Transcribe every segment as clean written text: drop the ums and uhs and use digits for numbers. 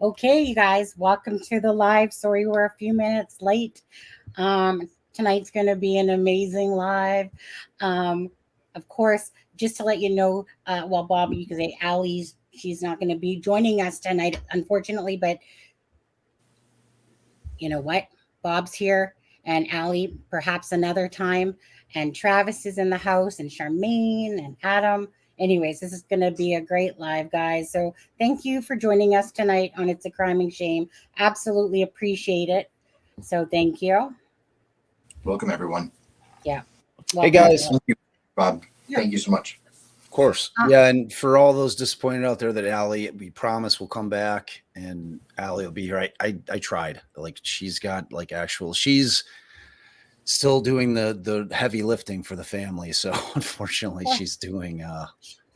Okay, you guys, welcome to the live. Sorry we're a few minutes late. Tonight's going to be an amazing live. Um, of course, just to let you know, well, Bob, you can say she's not going to be joining us tonight, unfortunately, but you know what? Bob's here and Allie perhaps another time. And Travis is in the house and Charmaine and Adam. Anyways, this is going to be a great live, guys. So thank you for joining us tonight on It's a Crime and Shame. Absolutely appreciate it. So thank you. Welcome, everyone. Yeah. Hey, guys. Thank you, Bob. Thank you so much. Of course. Yeah, and for all those disappointed out there that Allie, we promise we'll come back and Allie will be here. I tried. Like, she's got she's still doing the heavy lifting for the family. So unfortunately, she's doing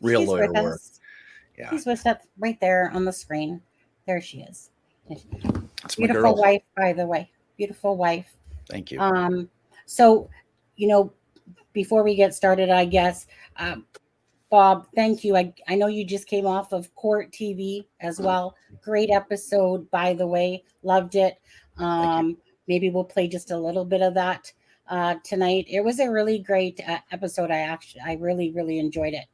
real lawyer work. Yeah. She's with us right there on the screen. There she is. That's beautiful wife, by the way. Beautiful wife. Thank you. So, before we get started, I guess, Bob, thank you. I know you just came off of Court TV as well. Great episode, by the way. Loved it. Maybe we'll play just a little bit of that tonight. It was a really great episode. I really, really enjoyed it.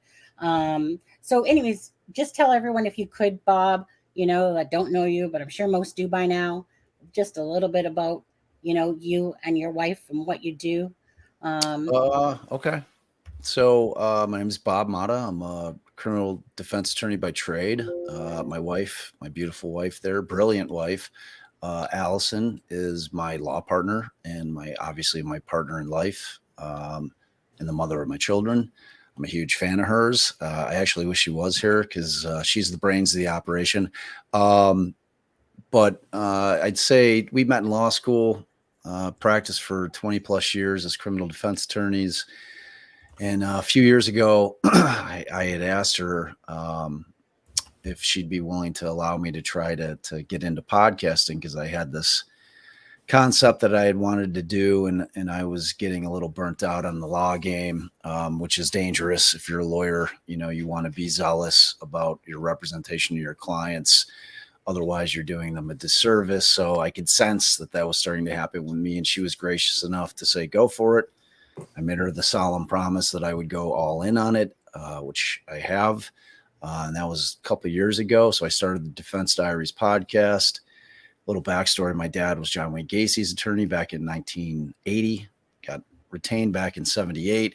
So anyways, just tell everyone, if you could, Bob, I don't know you, but I'm sure most do by now, just a little bit about, you and your wife and what you do. Okay. So my name is Bob Mata. I'm a criminal defense attorney by trade. My wife, my beautiful wife there, brilliant wife, Allison, is my law partner and obviously my partner in life, and the mother of my children. I'm a huge fan of hers. I actually wish she was here because she's the brains of the operation. But I'd say we met in law school, practiced for 20 plus years as criminal defense attorneys. And a few years ago, I had asked her if she'd be willing to allow me to try to get into podcasting, because I had this concept that I had wanted to do, and I was getting a little burnt out on the law game, which is dangerous. If you're a lawyer, you want to be zealous about your representation of your clients. Otherwise, you're doing them a disservice. So I could sense that was starting to happen with me, and she was gracious enough to say, go for it. I made her the solemn promise that I would go all in on it, which I have. And that was a couple of years ago. So I started the Defense Diaries podcast. Little backstory. My dad was John Wayne Gacy's attorney back in 1980, got retained back in 78.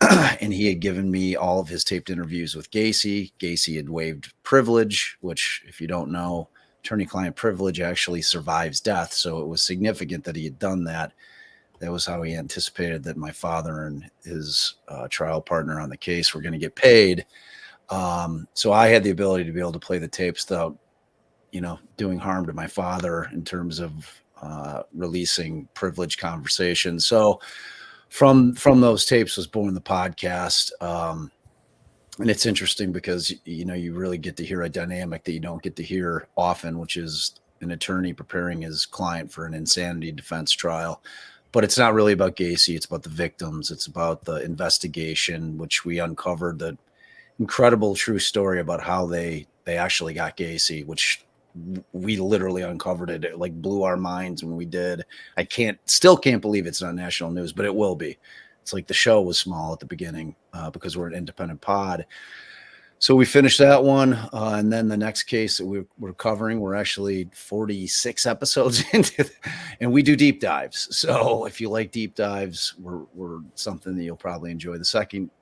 And he had given me all of his taped interviews with Gacy. Gacy had waived privilege, which, if you don't know, attorney-client privilege actually survives death. So it was significant that he had done that. That was how he anticipated that my father and his trial partner on the case were going to get paid. So I had the ability to be able to play the tapes without, doing harm to my father in terms of releasing privileged conversations. So from those tapes was born the podcast. And it's interesting because, you really get to hear a dynamic that you don't get to hear often, which is an attorney preparing his client for an insanity defense trial. But it's not really about Gacy. It's about the victims. It's about the investigation, which we uncovered the incredible true story about how they actually got Gacy, which we literally uncovered it. It blew our minds when we did. I still can't believe it's not national news, but it will be. It's like the show was small at the beginning because we're an independent pod. So we finished that one, and then the next case that we're covering, we're actually 46 episodes into, and we do deep dives. So if you like deep dives, we're something that you'll probably enjoy. The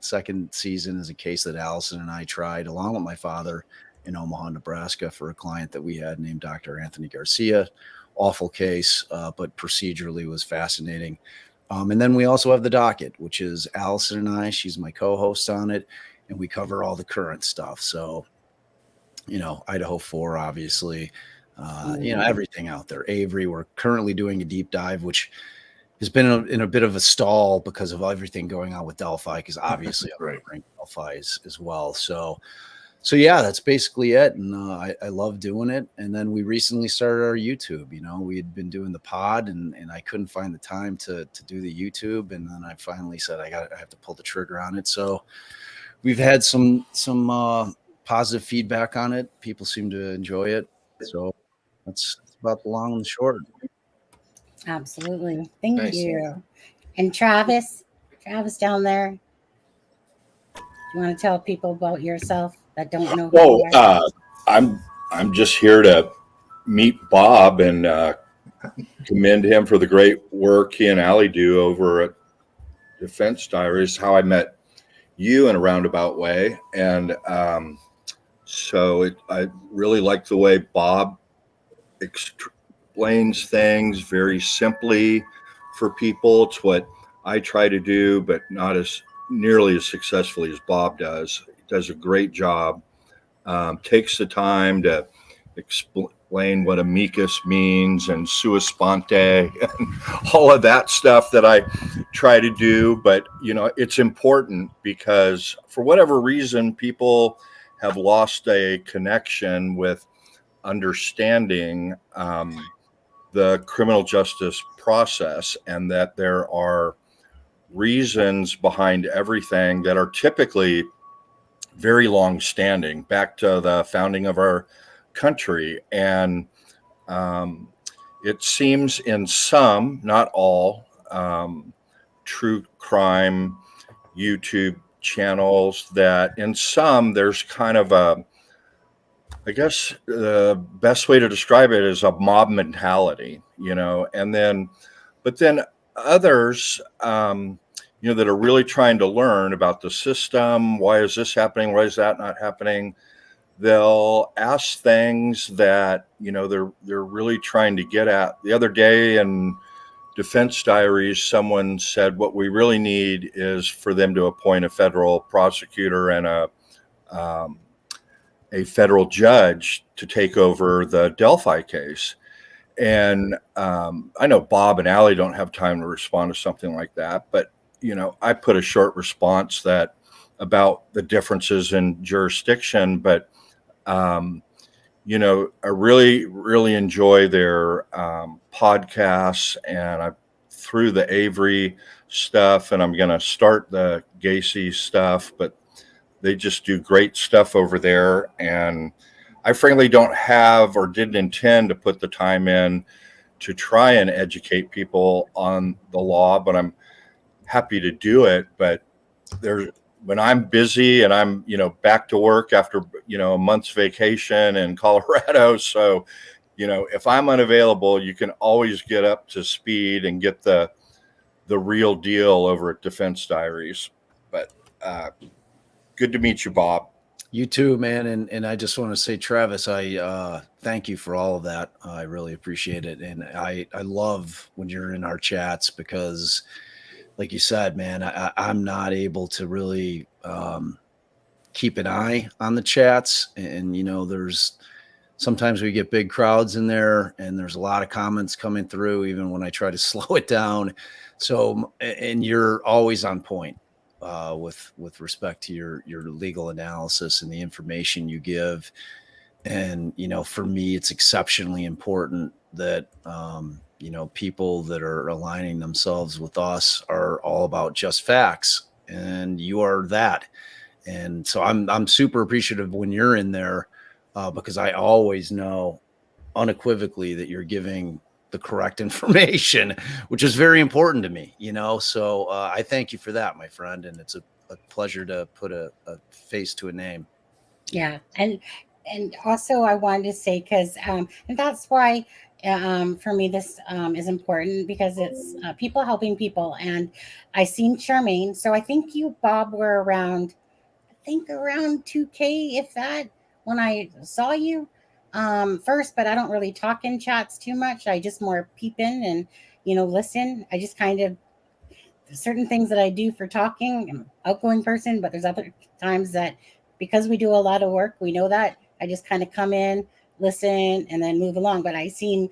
second season is a case that Allison and I tried along with my father in Omaha, Nebraska, for a client that we had named Dr. Anthony Garcia. Awful case, but procedurally was fascinating. And then we also have the docket, which is Allison and I. She's my co-host on it. And we cover all the current stuff. So, Idaho 4, obviously, everything out there. Avery, we're currently doing a deep dive, which has been in a bit of a stall because of everything going on with Delphi, because obviously I'm going to bring Delphi as well. So yeah, that's basically it. And I love doing it. And then we recently started our YouTube. We had been doing the pod and I couldn't find the time to do the YouTube. And then I finally said, I have to pull the trigger on it. So we've had some positive feedback on it. People seem to enjoy it. So that's about the long and the short. Absolutely. Thank Nice. you. And Travis down there, do you want to tell people about yourself that don't know who Well, you are? I'm just here to meet Bob and commend him for the great work he and Allie do over at Defense Diaries. How I met you in a roundabout way, and I really like the way Bob explains things very simply for people. It's what I try to do, but not as nearly as successfully as Bob does. He does a great job. Takes the time to explain what amicus means and sua sponte and all of that stuff that I try to do. But, it's important because for whatever reason, people have lost a connection with understanding the criminal justice process, and that there are reasons behind everything that are typically very long standing, back to the founding of our country. And it seems in some, not all, true crime YouTube channels, that in some there's kind of I guess the best way to describe it is a mob mentality, but then others, that are really trying to learn about the system. Why is this happening? Why is that not happening? They'll ask things that, they're really trying to get at. The other day in Defense Diaries, someone said what we really need is for them to appoint a federal prosecutor and a federal judge to take over the Delphi case. And I know Bob and Allie don't have time to respond to something like that, but I put a short response that about the differences in jurisdiction. But I really, really enjoy their podcasts, and I through the Avery stuff, and I'm going to start the Gacy stuff, but they just do great stuff over there. And I frankly don't have or didn't intend to put the time in to try and educate people on the law, but I'm happy to do it. But when I'm busy and I'm, back to work after, a month's vacation in Colorado. So, if I'm unavailable, you can always get up to speed and get the real deal over at Defense Diaries. But good to meet you, Bob. You too, man. And I just want to say, Travis, I thank you for all of that. I really appreciate it. And I love when you're in our chats because, like you said, man, I'm not able to really keep an eye on the chats. And, there's sometimes we get big crowds in there and there's a lot of comments coming through, even when I try to slow it down. So, and you're always on point. With respect to your legal analysis and the information you give. And, for me, it's exceptionally important that, people that are aligning themselves with us are all about just facts, and you are that. And so I'm super appreciative when you're in there because I always know unequivocally that you're giving the correct information, which is very important to me, so I thank you for that, my friend. And it's a pleasure to put a face to a name. Yeah. And also I wanted to say, because and that's why for me this is important, because it's people helping people. And I seen Charmaine, so I think you, Bob, were around 2K, if that, when I saw you first. But I don't really talk in chats too much. I just more peep in and listen. I just kind of, certain things that I do for talking. I'm an outgoing person, but there's other times that, because we do a lot of work, we know that I just kind of come in, listen, and then move along. But I seen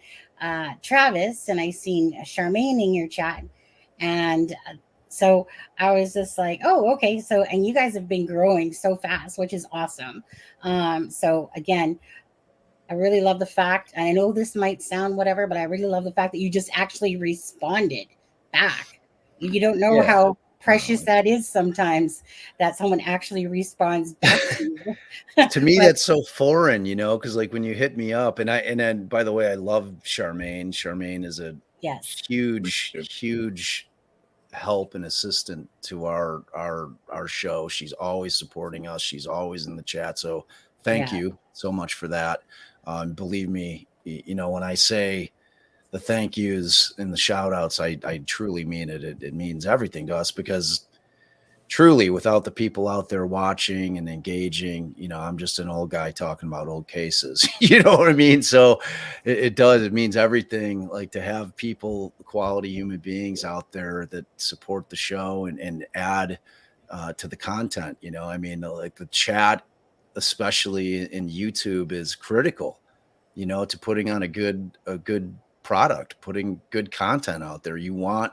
Travis and I seen Charmaine in your chat, and so I was just like, oh, okay. So, and you guys have been growing so fast, which is awesome. So again, I really love the fact, and I know this might sound whatever, but I really love the fact that you just actually responded back. You don't know how precious that is sometimes that someone actually responds back to you. To me, But- that's so foreign, because like when you hit me up, and then by the way, I love Charmaine. Charmaine is a yes. huge help and assistant to our show. She's always supporting us. She's always in the chat. So thank you so much for that. Believe me, when I say the thank yous and the shout outs, I truly mean it. It means everything to us, because truly without the people out there watching and engaging, I'm just an old guy talking about old cases. You know what I mean? So it means everything, like to have people, quality human beings out there that support the show and add to the content. I mean, like the chat, especially in YouTube, is critical, to putting on a good product, putting good content out there. You want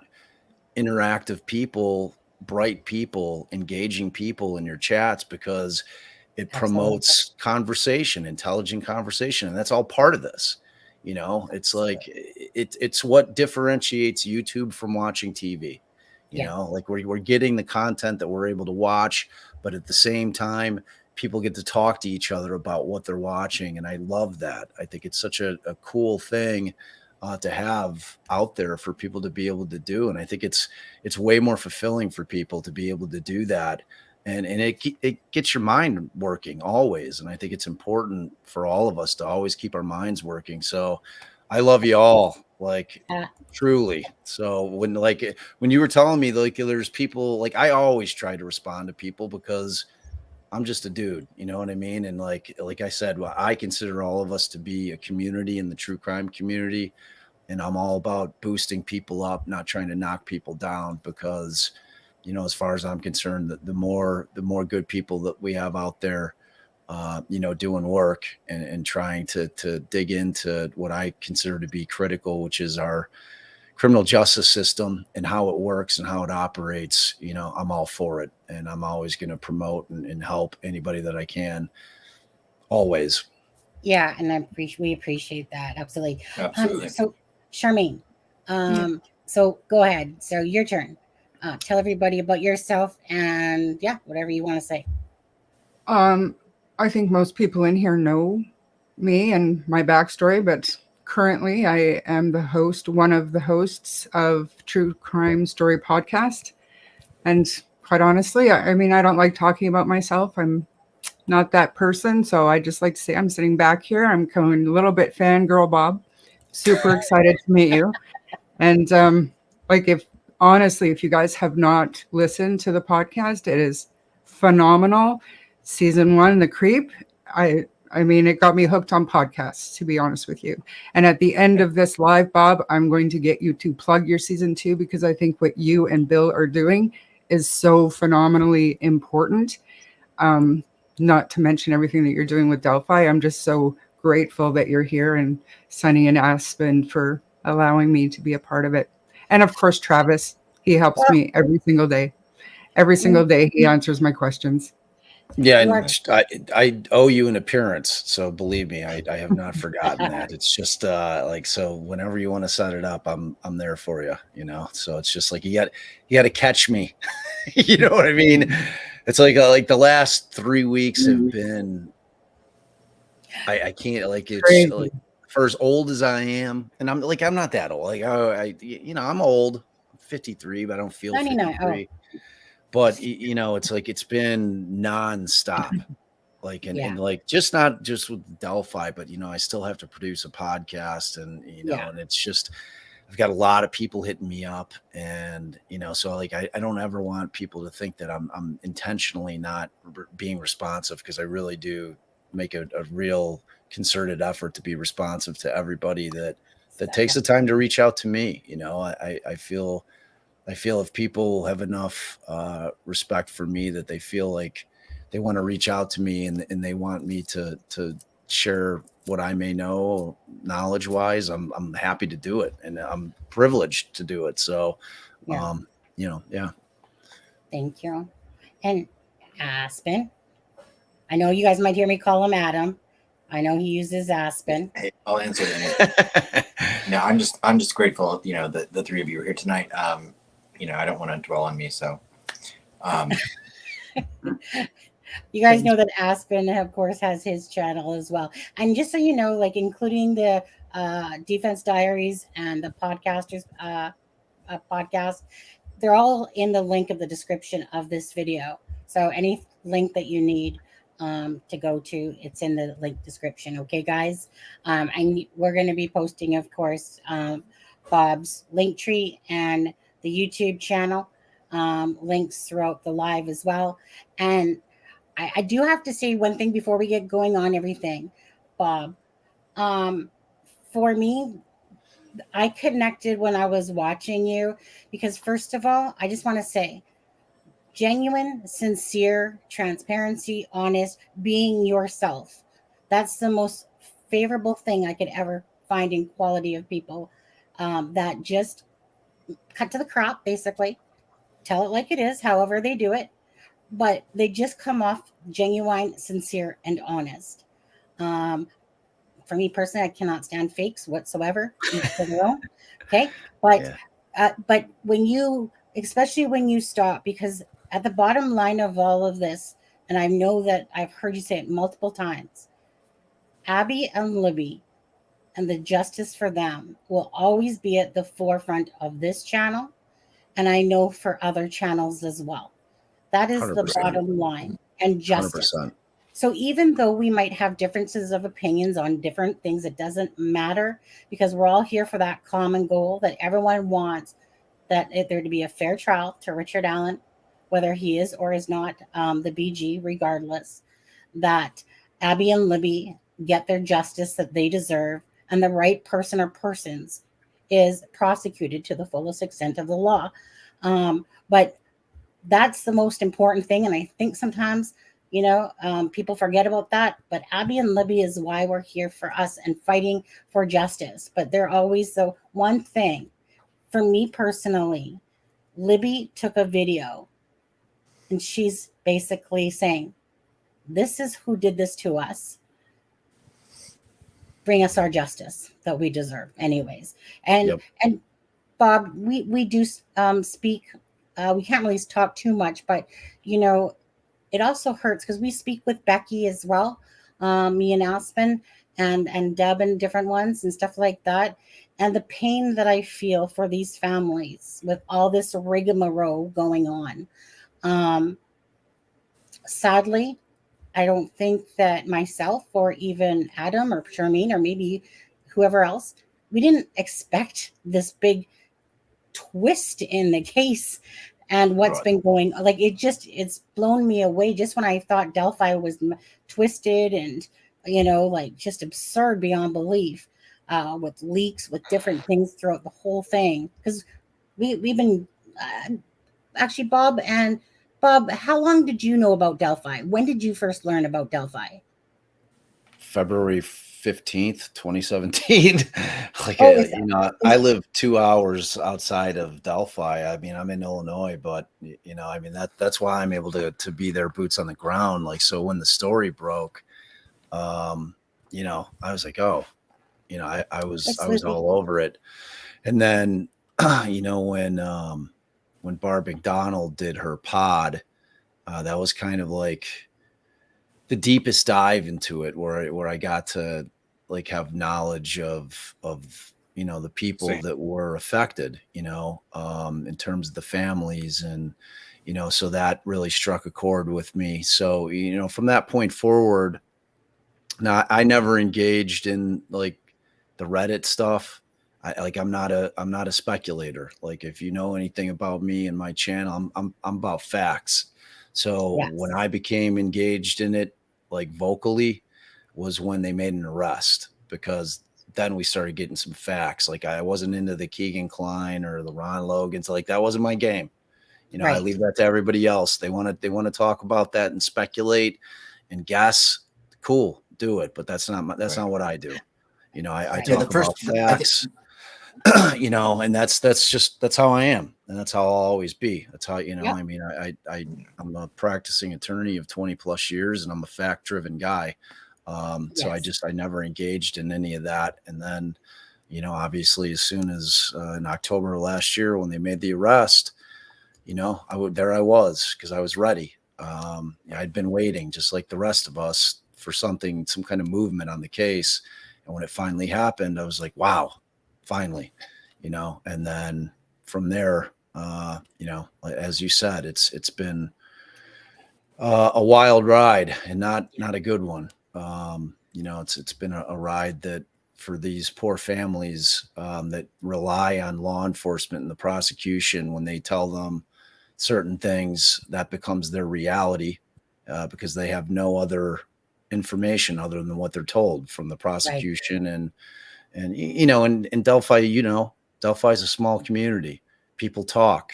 interactive people, bright people, engaging people in your chats, because it promotes conversation, intelligent conversation. And that's all part of this. It's like, it's what differentiates YouTube from watching TV. Like we're getting the content that we're able to watch, but at the same time, people get to talk to each other about what they're watching. And I love that. I think it's such a cool thing to have out there for people to be able to do. And I think it's way more fulfilling for people to be able to do that. And it gets your mind working always. And I think it's important for all of us to always keep our minds working. So I love you all, like truly. So when you were telling me, like, there's people, like, I always try to respond to people because I'm just a dude, you know what I mean? And like I said, well, I consider all of us to be a community in the true crime community. And I'm all about boosting people up, not trying to knock people down, because, as far as I'm concerned, the more good people that we have out there, doing work and trying to dig into what I consider to be critical, which is our criminal justice system and how it works and how it operates, I'm all for it. And I'm always going to promote and help anybody that I can, always. Yeah. And we appreciate that. Absolutely. Absolutely. So Charmaine, so go ahead. So your turn. Tell everybody about yourself and whatever you want to say. I think most people in here know me and my backstory, but currently I am one of the hosts of True Crime Story Podcast. And quite honestly, I mean, I don't like talking about myself. I'm not that person. So I just like to say I'm sitting back here. I'm going a little bit fangirl, Bob. Super excited to meet you. And if you guys have not listened to the podcast, it is phenomenal. Season 1, The Creep. I mean, it got me hooked on podcasts, to be honest with you. And at the end of this live, Bob, I'm going to get you to plug your season 2, because I think what you and Bill are doing is so phenomenally important. Not to mention everything that you're doing with Delphi. I'm just so grateful that you're here, and Sunny and Aspen for allowing me to be a part of it. And of course, Travis, he helps me every single day. Every single day he answers my questions. Yeah, and I owe you an appearance, so believe me, I have not forgotten that. It's just so whenever you want to set it up, I'm there for you, So it's just like you got to catch me. You know what I mean? It's like the last 3 weeks have been I can't, like, it's crazy. Like, for as old as I am, and I'm not that old. Like, I'm old. I'm 53, but I don't feel 53. But it's like it's been nonstop, like and like not just with Delphi, but I still have to produce a podcast, and and it's just I've got a lot of people hitting me up, and so like I don't ever want people to think that I'm intentionally not being responsive, because I really do make a real concerted effort to be responsive to everybody that takes the time to reach out to me. I feel if people have enough respect for me that they feel like they want to reach out to me and they want me to share what I may know knowledge wise, I'm happy to do it, and I'm privileged to do it. So, Thank you. And Aspen, I know you guys might hear me call him Adam. I know he uses Aspen. Hey, I'll answer that. No, I'm just grateful, that the three of you are here tonight. I don't want to dwell on me, so Um, You guys know that Aspen, of course, has his channel as well. And just so you know, like including the Defense Diaries and the podcasters podcast, they're all in the link of the description of this video. So any link that you need to go to, it's in the link description. Okay, guys. And we're going to be posting, of course, Bob's link tree and the YouTube channel links throughout the live as well. And I do have to say one thing before we get going on everything, Bob. For me, I connected when I was watching you because, first of all, I just want to say genuine, sincere, transparency, honest, being yourself. That's the most favorable thing I could ever find in quality of people that just cut to the crop, basically, tell it like it is, however they do it, but they just come off genuine, sincere, and honest. Um, for me personally, I cannot stand fakes whatsoever. Each to their own. Okay, but when you, especially when you stop, because at the bottom line of all of this, and I know that I've heard you say it multiple times, Abby and Libby and the justice for them will always be at the forefront of this channel, and I know for other channels as well. That is the 100%. bottom line, and justice. 100%. So even though we might have differences of opinions on different things, it doesn't matter because we're all here for that common goal that everyone wants, that there to be a fair trial to Richard Allen, whether he is or is not the BG, regardless, that Abby and Libby get their justice that they deserve, and the right person or persons is prosecuted to the fullest extent of the law. But that's the most important thing. And I think sometimes, people forget about that. But Abby and Libby is why we're here for us and fighting for justice. But they're always the one thing. For me personally, Libby took a video and she's basically saying, this is who did this to us. Bring us our justice that we deserve anyways. And Bob, we do speak. We can't really talk too much, but it also hurts because we speak with Becky as well, me and Aspen and Deb and different ones and stuff like that. And the pain that I feel for these families with all this rigmarole going on. Sadly, I don't think that myself or even Adam or Charmaine or maybe whoever else, we didn't expect this big twist in the case and what's been going, like it's blown me away just when I thought Delphi was twisted and like just absurd beyond belief, with leaks, with different things throughout the whole thing, because we've been actually Bob, how long did you know about Delphi? When did you first learn about Delphi? February 15th, 2017. I live 2 hours outside of Delphi. I mean, I'm in Illinois, but that's why I'm able to be there, boots on the ground. Like, so when the story broke, I was like, oh, I was all over it. And then, when Barb McDonald did her pod, that was kind of like the deepest dive into it, where I got to like have knowledge of the people that were affected, in terms of the families, and so that really struck a chord with me. So from that point forward, now I never engaged in like the Reddit stuff. I'm not a speculator. Like, if you know anything about me and my channel, I'm about facts. So when I became engaged in it, like vocally, was when they made an arrest, because then we started getting some facts. Like, I wasn't into the Keegan Klein or the Ron Logans. Like, that wasn't my game. I leave that to everybody else. They want to talk about that and speculate and guess. Cool, do it. But that's not what I do. I talk about facts. And that's how I am, and that's how I'll always be. That's how, I mean, I'm a practicing attorney of 20 plus years, and I'm a fact driven guy. So I never engaged in any of that. And then, obviously as soon as in October of last year, when they made the arrest, there I was, because I was ready. I'd been waiting just like the rest of us for some kind of movement on the case. And when it finally happened, I was like, wow, finally, and then from there, as you said, it's been a wild ride, and not a good one. It's been a ride that, for these poor families that rely on law enforcement and the prosecution, when they tell them certain things, that becomes their reality, because they have no other information other than what they're told from the prosecution. Right. And in Delphi, Delphi is a small community. People talk.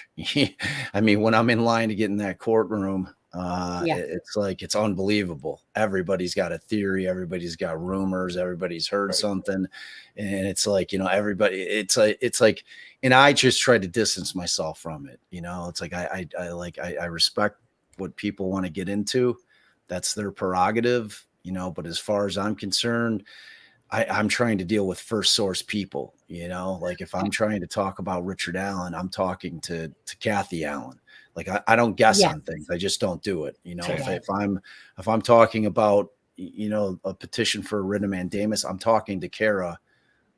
I mean, when I'm in line to get in that courtroom, it's like, it's unbelievable. Everybody's got a theory. Everybody's got rumors. Everybody's heard something. And it's like, everybody, it's like, and I just try to distance myself from it. It's like, I respect what people want to get into. That's their prerogative, but as far as I'm concerned, I'm trying to deal with first source people, like if I'm trying to talk about Richard Allen, I'm talking to Kathy Allen. Like I don't guess on things. I just don't do it. If I'm talking about, a petition for a writ of mandamus, I'm talking to Kara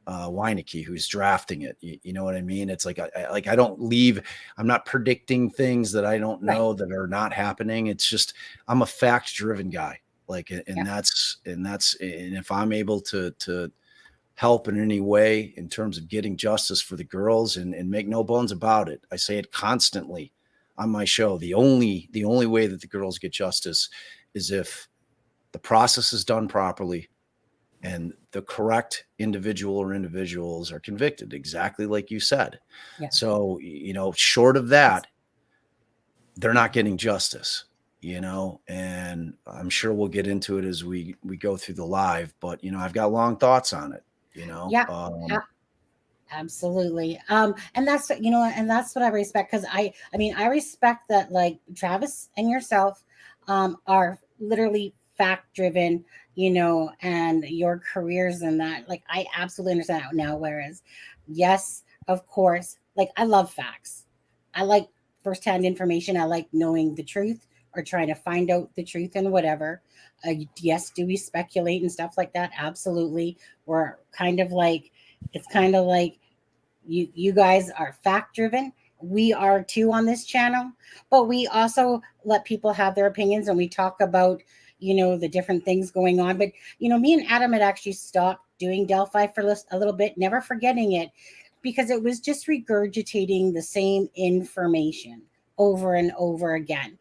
Weineke, who's drafting it. You know what I mean? It's like, I don't leave. I'm not predicting things that I don't know that are not happening. It's just, I'm a fact driven guy. And if I'm able to help in any way in terms of getting justice for the girls, and make no bones about it, I say it constantly on my show. The only way that the girls get justice is if the process is done properly and the correct individual or individuals are convicted, exactly like you said. Yeah. So, short of that, they're not getting justice. And I'm sure we'll get into it as we go through the live, but, I've got long thoughts on it, Yeah, absolutely. And that's, and that's what I respect. Cause I respect that, like, Travis and yourself, are literally fact driven, and your careers and that, like, I absolutely understand that now. Whereas, yes, of course, like, I love facts. I like firsthand information. I like knowing the truth, or trying to find out the truth and whatever. Yes, do we speculate and stuff like that? Absolutely. We're kind of like, it's kind of like you guys are fact driven. We are too on this channel, but we also let people have their opinions, and we talk about, the different things going on. But, me and Adam had actually stopped doing Delphi for a little bit, never forgetting it, because it was just regurgitating the same information over and over again.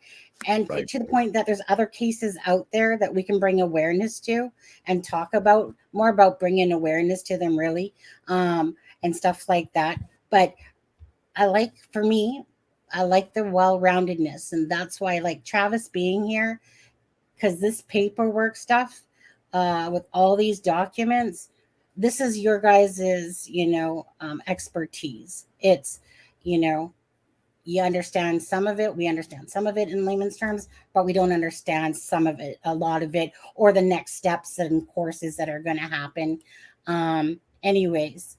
And to the point that there's other cases out there that we can bring awareness to and talk about more about bringing awareness to them, really, and stuff like that. But for me, I like the well-roundedness. And that's why I like Travis being here, because this paperwork stuff, with all these documents, this is your guys's, expertise. It's, you understand some of it. We understand some of it in layman's terms, but we don't understand some of it, a lot of it, or the next steps and courses that are going to happen. Anyways,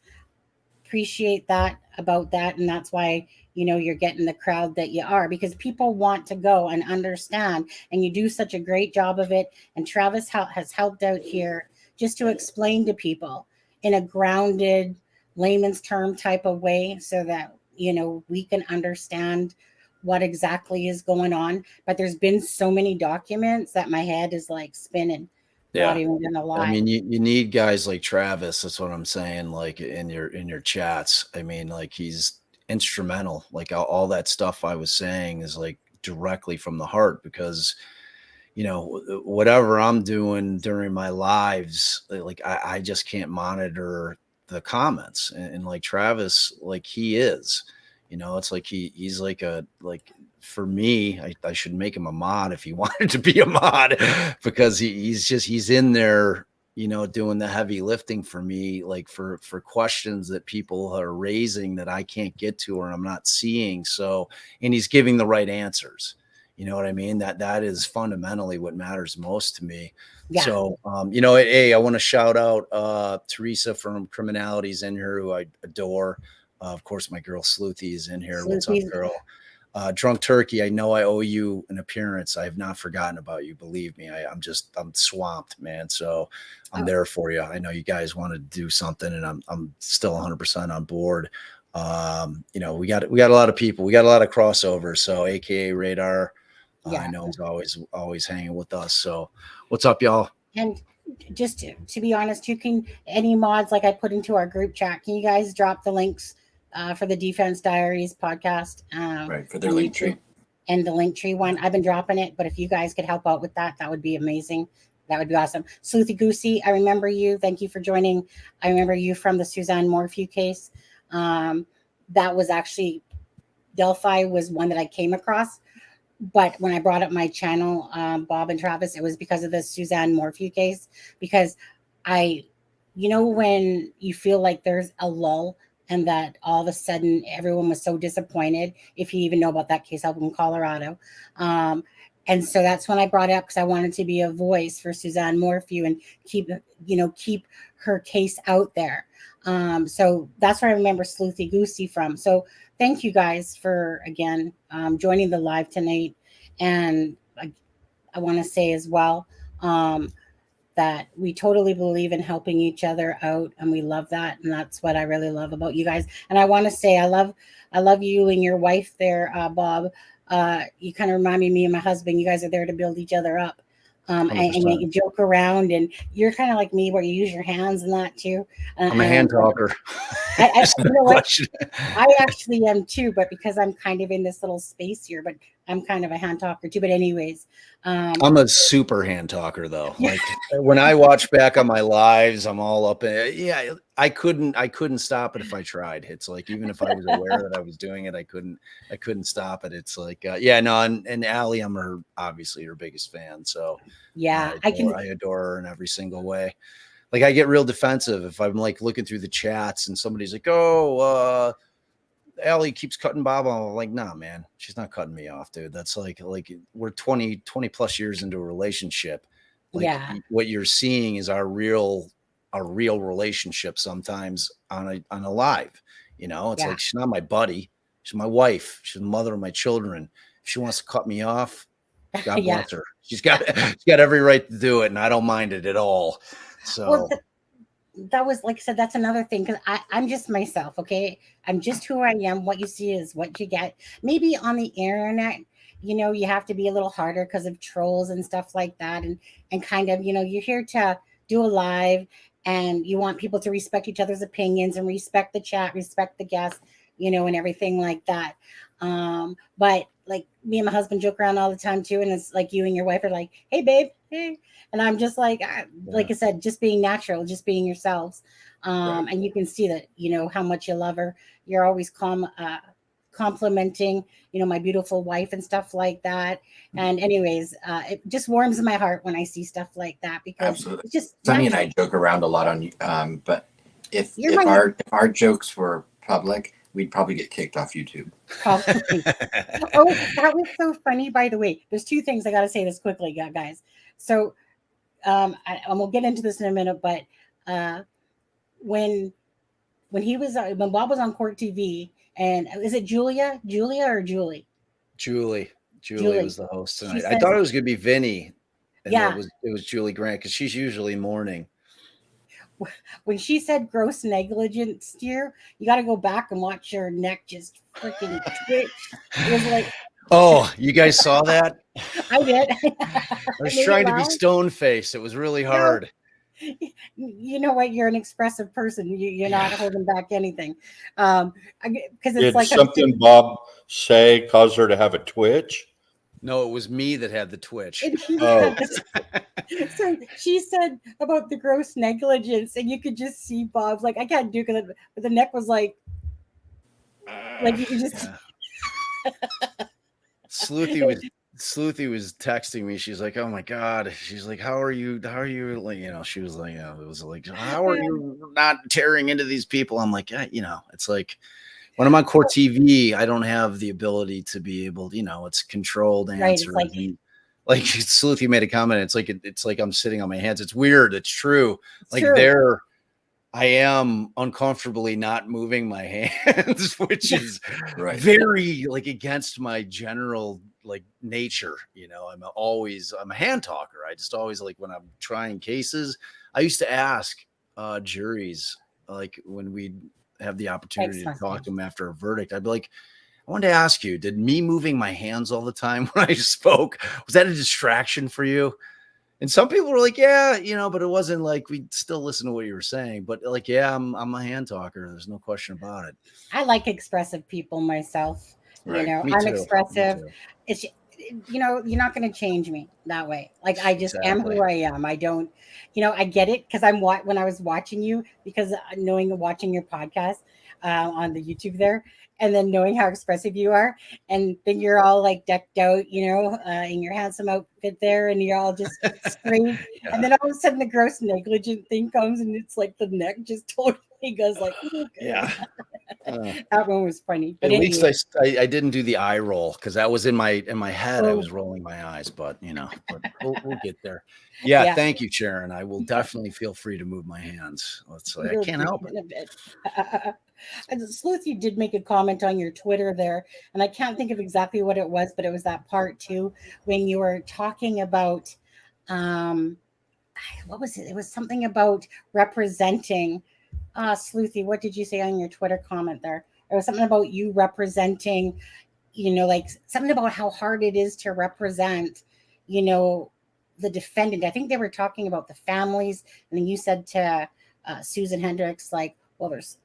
appreciate that about that. And that's why, you're getting the crowd that you are, because people want to go and understand, and you do such a great job of it. And Travis has helped out here just to explain to people in a grounded layman's term type of way, so that we can understand what exactly is going on. But there's been so many documents that my head is like spinning. Yeah. Not even gonna lie. I mean, you need guys like Travis. That's what I'm saying. Like in your chats. I mean, like, he's instrumental. Like all that stuff I was saying is like directly from the heart, because whatever I'm doing during my lives, like I just can't monitor the comments, and like Travis, like he is, it's like he's like for me, I should make him a mod if he wanted to be a mod, because he's in there, doing the heavy lifting for me, like for questions that people are raising that I can't get to or I'm not seeing. So, and he's giving the right answers. You know what I mean? That is fundamentally what matters most to me. Yeah. So, hey, I want to shout out Teresa from Criminality's in here, who I adore. Of course, my girl Sleuthy is in here. What's up, girl? Drunk Turkey, I know I owe you an appearance. I have not forgotten about you. Believe me, I'm swamped, man. So I'm there for you. I know you guys want to do something, and I'm still 100% on board. You know, we got a lot of people. We got a lot of crossovers. So AKA Radar, I know is always hanging with us. So what's up, y'all? And just to be honest, you can, any mods like I put into our group chat, can you guys drop the links for the Defense Diaries podcast? Right, for their link tree. And the link tree one. I've been dropping it, but if you guys could help out with that, that would be amazing. That would be awesome. Sleuthy Goosey, I remember you. Thank you for joining. I remember you from the Suzanne Morphew case. That was actually, Delphi was one that I came across. But when I brought up my channel, Bob and Travis, it was because of the Suzanne Morphew case. Because you know, when you feel like there's a lull and that all of a sudden everyone was so disappointed, if you even know about that case up in Colorado. And so that's when I brought it up, because I wanted to be a voice for Suzanne Morphew and keep her case out there. So that's where I remember Sleuthy Goosey from. So thank you guys for, again, joining the live tonight. And I want to say as well that we totally believe in helping each other out, and we love that. And that's what I really love about you guys. And I want to say I love you and your wife there, Bob. You kind of remind me of me and my husband. You guys are there to build each other up. And you joke around, and you're kind of like me where you use your hands and that too. I'm a hand talker. I you know what? I actually am too, but because I'm kind of in this little space here, but I'm kind of a hand talker too. But anyways, I'm a super hand talker though. Like when I watch back on my lives, I'm all up in it. Yeah, I couldn't stop it if I tried. It's like, even if I was aware that I was doing it, I couldn't stop it. It's like, and Allie, I'm obviously her biggest fan. So yeah, I adore her in every single way. Like I get real defensive if I'm like looking through the chats and somebody's like, "Oh, Allie keeps cutting Bob off." I'm like, "Nah, man, she's not cutting me off, dude. That's like we're 20 plus years into a relationship. Like what you're seeing is our real relationship sometimes on a live. You know, it's like, she's not my buddy. She's my wife. She's the mother of my children. If she wants to cut me off, God bless her. She's got every right to do it, and I don't mind it at all." So that was, like I said, that's another thing, because I'm just myself. Okay, I'm just who I am. What you see is what you get. Maybe on the internet, you know, you have to be a little harder because of trolls and stuff like that, and kind of, you know, you're here to do a live, and you want people to respect each other's opinions and respect the chat, respect the guests, you know, and everything like that. But like me and my husband joke around all the time too, and it's like you and your wife are like, "Hey babe, hey," and I'm just like I said, just being natural, just being yourselves. And you can see that, you know, how much you love her. You're always complimenting, you know, my beautiful wife and stuff like that. And anyways, it just warms my heart when I see stuff like that, because absolutely. It's just Sunny and I joke around a lot on but if our jokes were public, we'd probably get kicked off YouTube. Probably. Oh, that was so funny, by the way. There's two things I got to say this quickly, guys. So and we'll get into this in a minute, but when Bob was on Court TV, and is it Julia or Julie? Julie was the host tonight. I thought it was going to be Vinny. And it was Julie Grant, because she's usually morning. When she said gross negligence, dear, you got to go back and watch your neck just freaking twitch. It was like, oh, you guys saw that? I did. I was trying to be stone faced. It was really hard. You know what? You're an expressive person. You're not holding back anything. Because it's Did like something Bob say cause her to have a twitch? No, it was me that had the twitch. So she said about the gross negligence, and you could just see Bob's like, I can't do it, but the neck was like you could just. Sleuthy was texting me. She's like, "Oh my god." She's like, "How are you? Like, you know?" She was like, "It was like, how are you not tearing into these people?" I'm like, "Yeah, you know, it's like." When I'm on Court TV, I don't have the ability to be able, you know, it's controlled answers. Right, like Sleuthy made a comment. It's like I'm sitting on my hands. It's weird. It's true. It's true. I am uncomfortably not moving my hands, which is Right. very like against my general like nature. You know, I'm a hand talker. I just always like when I'm trying cases, I used to ask juries, like when we'd have the opportunity to talk to them after a verdict, I'd be like, I wanted to ask you, did me moving my hands all the time when I spoke, was that a distraction for you? And some people were like, yeah, you know, but it wasn't like we'd still listen to what you were saying. But like, yeah, I'm a hand talker. There's no question about it. I like expressive people myself. Right. You know, Me I'm too. expressive. Me too. It's, you know, you're not going to change me that way. Like I just am Exactly. who I am. I don't, you know, I get it because when I was watching you, because watching your podcast on the YouTube there, and then knowing how expressive you are, and then you're all like decked out, you know, in your handsome outfit there, and you're all just straight, Yeah. and then all of a sudden the gross negligent thing comes, and it's like the neck just totally goes like, okay. Yeah. That one was funny. But At anyway. least I didn't do the eye roll because that was in my head. I Oh. was rolling my eyes, but you know, but we'll get there. Yeah, Yeah. Thank you, Sharon. I will definitely feel free to move my hands. I can't help it. And Sleuth, you did make a comment on your Twitter there, and I can't think of exactly what it was, but it was that part too when you were talking about what was it? It was something about representing. Sleuthy, what did you say on your Twitter comment there? It was something about you representing, you know, like something about how hard it is to represent, you know, the defendant. I think they were talking about the families, and then you said to Susan Hendricks, like, well, there's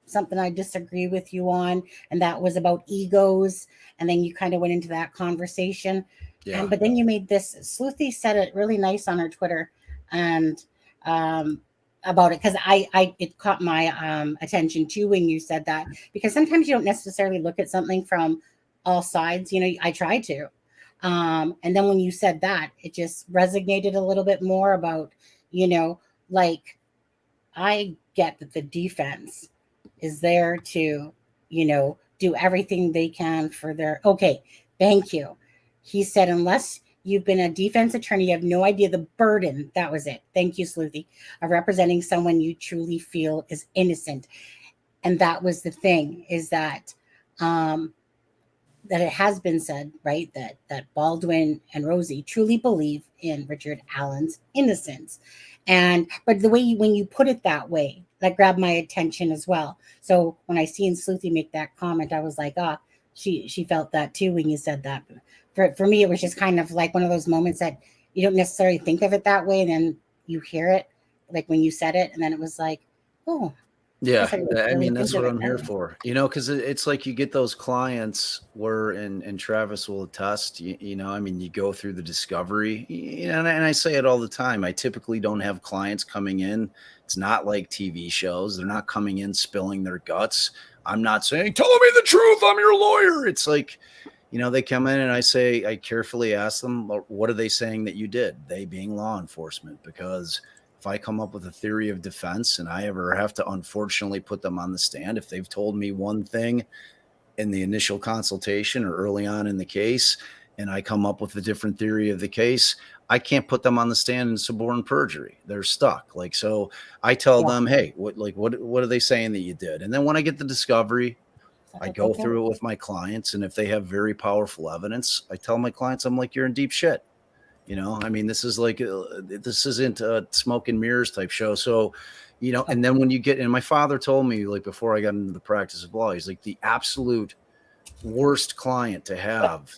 something I disagree with you on, and that was about egos, and then you kind of went into that conversation. Yeah. But then you made this. Sleuthy said it really nice on her Twitter, and about it because it caught my attention too when you said that, because sometimes you don't necessarily look at something from all sides. You know, I try to, and then when you said that, it just resonated a little bit more about, you know, like I get that the defense is there to, you know, do everything they can for their okay. Thank you. He said, unless you've been a defense attorney, you have no idea the burden. That was it. Thank you, Sleuthy, of representing someone you truly feel is innocent. And that was the thing, is that that it has been said, right, that Baldwin and Rosie truly believe in Richard Allen's innocence. But the way when you put it that way, that grabbed my attention as well. So when I seen Sleuthy make that comment, I was like, she felt that too when you said that. For me, it was just kind of like one of those moments that you don't necessarily think of it that way, and then you hear it, like when you said it, and then it was like, oh. Yeah, I I mean, that's what I'm here for, you know, because it's like you get those clients where, and Travis will attest, you know, I mean, you go through the discovery, you know, and I say it all the time. I typically don't have clients coming in. It's not like TV shows. They're not coming in spilling their guts. I'm not saying, tell me the truth, I'm your lawyer. It's like, you know, they come in and I carefully ask them, what are they saying that you did? They being law enforcement, because if I come up with a theory of defense and I ever have to unfortunately put them on the stand, if they've told me one thing in the initial consultation or early on in the case, and I come up with a different theory of the case, I can't put them on the stand in suborn perjury. They're stuck. Like, so I tell them, hey, what are they saying that you did? And then when I get the discovery, I go through it with my clients. And if they have very powerful evidence, I tell my clients, I'm like, you're in deep shit. You know, I mean, this isn't a smoke and mirrors type show. So, you know, and then when you get, and my father told me, like, before I got into the practice of law, he's like, the absolute worst client to have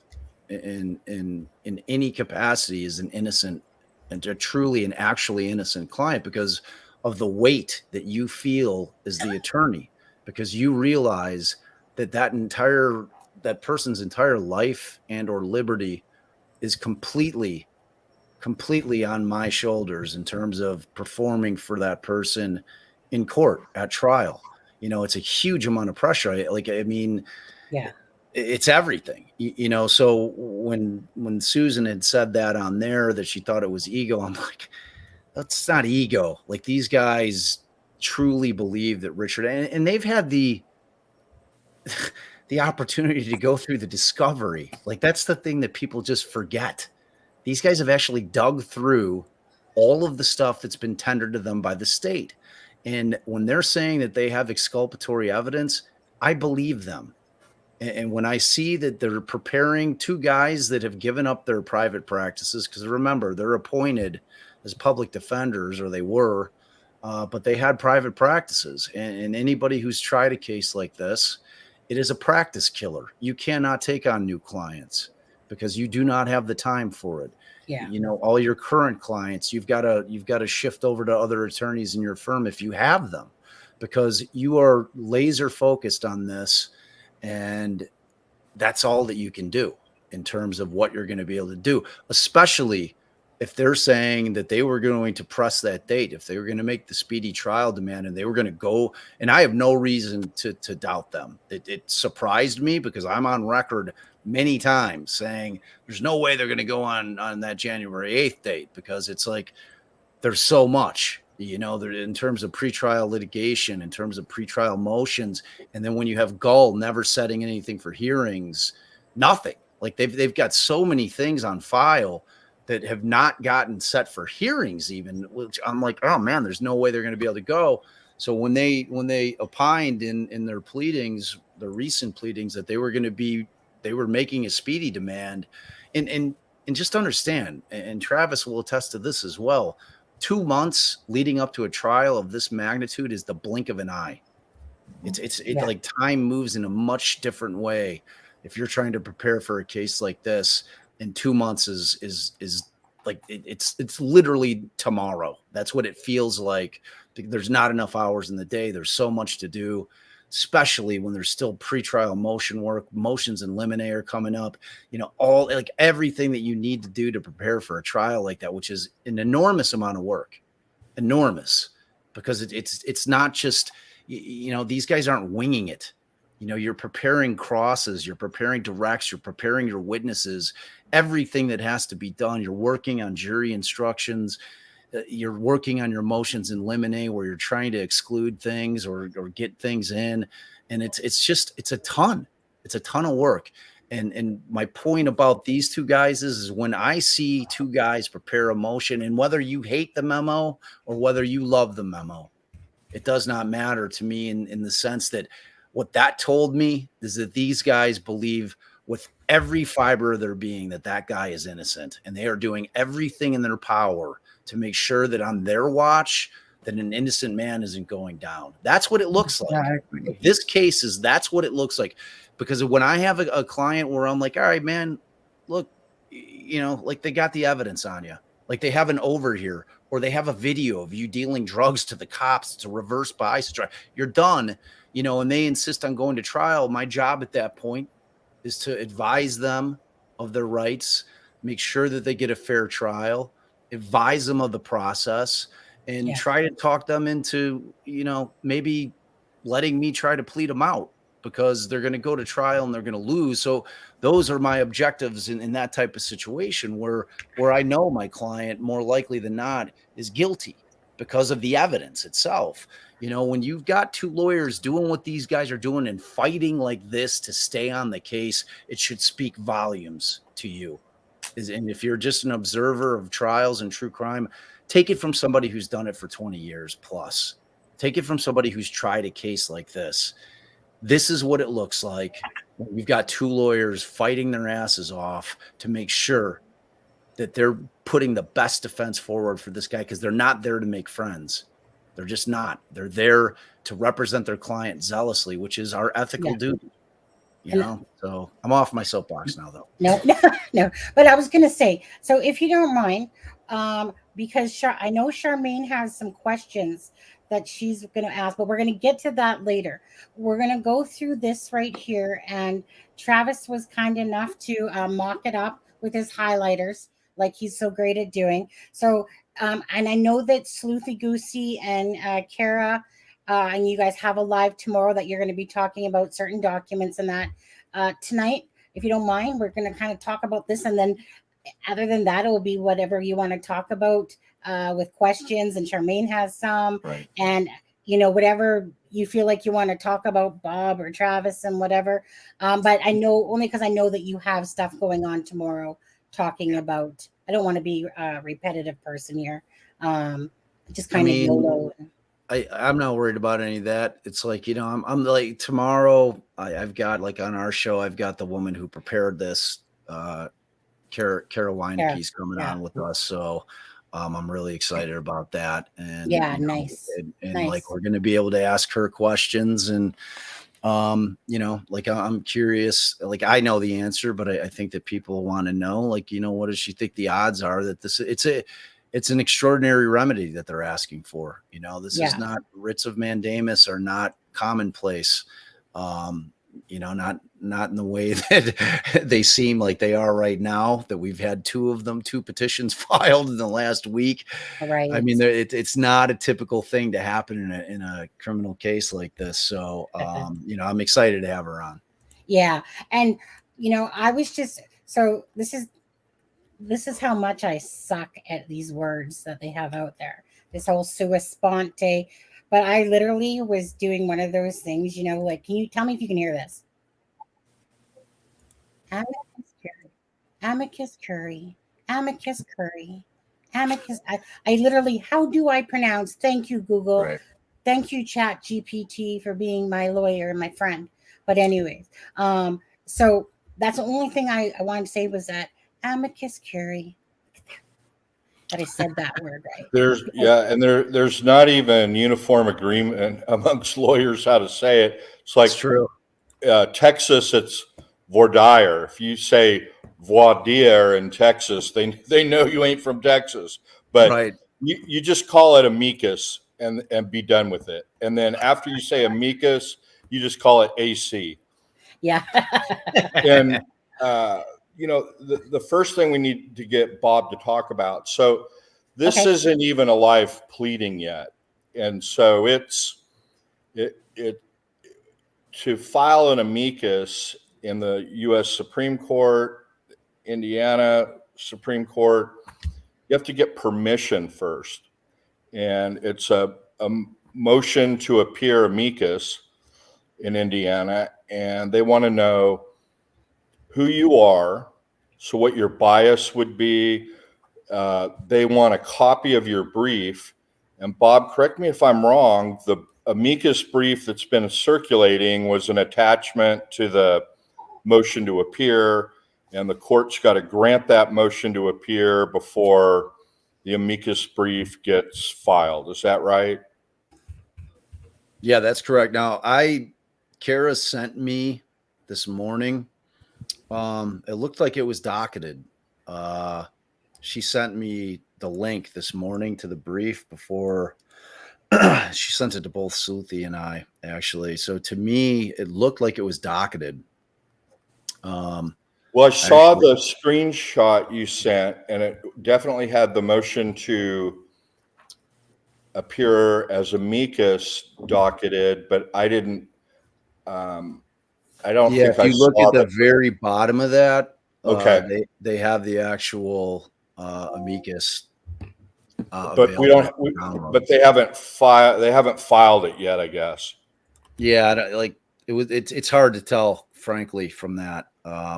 in any capacity is an innocent and a truly and actually innocent client, because of the weight that you feel as the attorney, because you realize that person's entire life and or liberty is completely on my shoulders in terms of performing for that person in court at trial. You know, it's a huge amount of pressure. I mean, yeah, it's everything, you know? So when Susan had said that on there, that she thought it was ego, I'm like, that's not ego. Like, these guys truly believe that Richard, and they've had the opportunity to go through the discovery. Like, that's the thing that people just forget. These guys have actually dug through all of the stuff that's been tendered to them by the state. And when they're saying that they have exculpatory evidence, I believe them. And when I see that they're preparing two guys that have given up their private practices, because remember, they're appointed as public defenders, or they were, but they had private practices. And anybody who's tried a case like this, it is a practice killer. You cannot take on new clients because you do not have the time for it. Yeah. You know, all your current clients, you've got to shift over to other attorneys in your firm if you have them, because you are laser focused on this. And that's all that you can do in terms of what you're going to be able to do, especially if they're saying that they were going to press that date, if they were going to make the speedy trial demand and they were going to go. And I have no reason to doubt them. It surprised me because I'm on record many times saying there's no way they're going to go on that January 8th date, because it's like there's so much. You know, in terms of pretrial litigation, in terms of pretrial motions, and then when you have Gull never setting anything for hearings, nothing. Like they've got so many things on file that have not gotten set for hearings, even, which I'm like, oh man, there's no way they're going to be able to go. So when they opined in their pleadings, the recent pleadings, that they were making a speedy demand, and just understand, and Travis will attest to this as well. 2 months leading up to a trial of this magnitude is the blink of an eye. It's like time moves in a much different way. If you're trying to prepare for a case like this, and 2 months is like, it's literally tomorrow. That's what it feels like. There's not enough hours in the day. There's so much to do, especially when there's still pretrial motion work, motions in limine are coming up, you know, all like everything that you need to do to prepare for a trial like that, which is an enormous amount of work, enormous, because it's not just, you know, these guys aren't winging it. You know, you're preparing crosses, you're preparing directs, you're preparing your witnesses, everything that has to be done. You're working on jury instructions. You're working on your motions in limine where you're trying to exclude things or get things in. And it's a ton of work. And my point about these two guys is when I see two guys prepare a motion, and whether you hate the memo or whether you love the memo, it does not matter to me in the sense that what that told me is that these guys believe with every fiber of their being that guy is innocent, and they are doing everything in their power to make sure that on their watch that an innocent man isn't going down. That's what it looks like. Exactly. This case that's what it looks like. Because when I have a client where I'm like, all right, man, look, you know, like they got the evidence on you. Like they have an over here, or they have a video of you dealing drugs to the cops. It's a reverse bias trial. You're done, you know, and they insist on going to trial. My job at that point is to advise them of their rights, make sure that they get a fair trial, advise them of the process, and try to talk them into, you know, maybe letting me try to plead them out, because they're going to go to trial and they're going to lose. So those are my objectives in that type of situation where I know my client more likely than not is guilty because of the evidence itself. You know, when you've got two lawyers doing what these guys are doing and fighting like this to stay on the case, it should speak volumes to you. And if you're just an observer of trials and true crime, take it from somebody who's done it for 20 years plus. Take it from somebody who's tried a case like this. This is what it looks like. We've got two lawyers fighting their asses off to make sure that they're putting the best defense forward for this guy, because they're not there to make friends. They're just not. They're there to represent their client zealously, which is our ethical duty. You know, so I'm off my soapbox now, though. No. But I was going to say, so if you don't mind, because I know Charmaine has some questions that she's going to ask, but we're going to get to that later. We're going to go through this right here. And Travis was kind enough to mock it up with his highlighters, like he's so great at doing. So, and I know that Sleuthy Goosey and Kara, and you guys have a live tomorrow that you're going to be talking about certain documents and that. Tonight, if you don't mind, we're going to kind of talk about this. And then other than that, it will be whatever you want to talk about with questions. And Charmaine has some. Right. And, you know, whatever you feel like you want to talk about, Bob or Travis and whatever. But I know, only because I know that you have stuff going on tomorrow talking about, I don't want to be a repetitive person here. Just kind of YOLO. I'm not worried about any of that. It's like, I'm like tomorrow I've got like on our show, I've got the woman who prepared this, Caroline Yeah. Keys coming Yeah. on with us. So I'm really excited about that. And Yeah, nice. and Nice. like we're gonna be able to ask her questions and like I'm curious, like I know the answer, but I think that people want to know, like, what does she think the odds are that it's an extraordinary remedy that they're asking for. This is not, writs of mandamus are not commonplace. Not in the way that they seem like they are right now, that we've had two petitions filed in the last week. Right. I mean, it's not a typical thing to happen in a criminal case like this. So, I'm excited to have her on. Yeah. And, I was just, so this is how much I suck at these words that they have out there. This whole sua sponte. But I literally was doing one of those things, like, can you tell me if you can hear this? Amicus Curry, Amicus Curry, Amicus Curry, Amicus. I literally, how do I pronounce? Thank you, Google. Right. Thank you, Chat GPT, for being my lawyer and my friend. But anyways, so that's the only thing I wanted to say was that Amicus Curry. That I said that word right. There's not even uniform agreement amongst lawyers how to say it. It's like It's true. Texas, it's voir dire. If you say voir dire in Texas, they know you ain't from Texas. But Right. you just call it amicus and be done with it. And then after you say amicus, you just call it AC. Yeah. And the first thing we need to get Bob to talk about. So this isn't even a live pleading yet. And so it to file an amicus in the U.S. Supreme Court, Indiana Supreme Court, you have to get permission first. And it's a motion to appear amicus in Indiana. And they want to know who you are, so what your bias would be. They want a copy of your brief. And Bob, correct me if I'm wrong, the amicus brief that's been circulating was an attachment to the motion to appear, and the court's got to grant that motion to appear before the amicus brief gets filed. Is that right? Yeah, that's correct. Now, Kara sent me this morning. It looked like it was docketed. She sent me the link this morning to the brief before she sent it to both Suthi and I, actually. So to me, it looked like it was docketed. Well, I saw the screenshot you sent, and it definitely had the motion to appear as amicus docketed, but I didn't. I don't think if you look at the very bottom of that, they have the actual amicus. But we don't. But they haven't filed. They haven't filed it yet, I guess. Yeah, it's hard to tell, frankly, from that,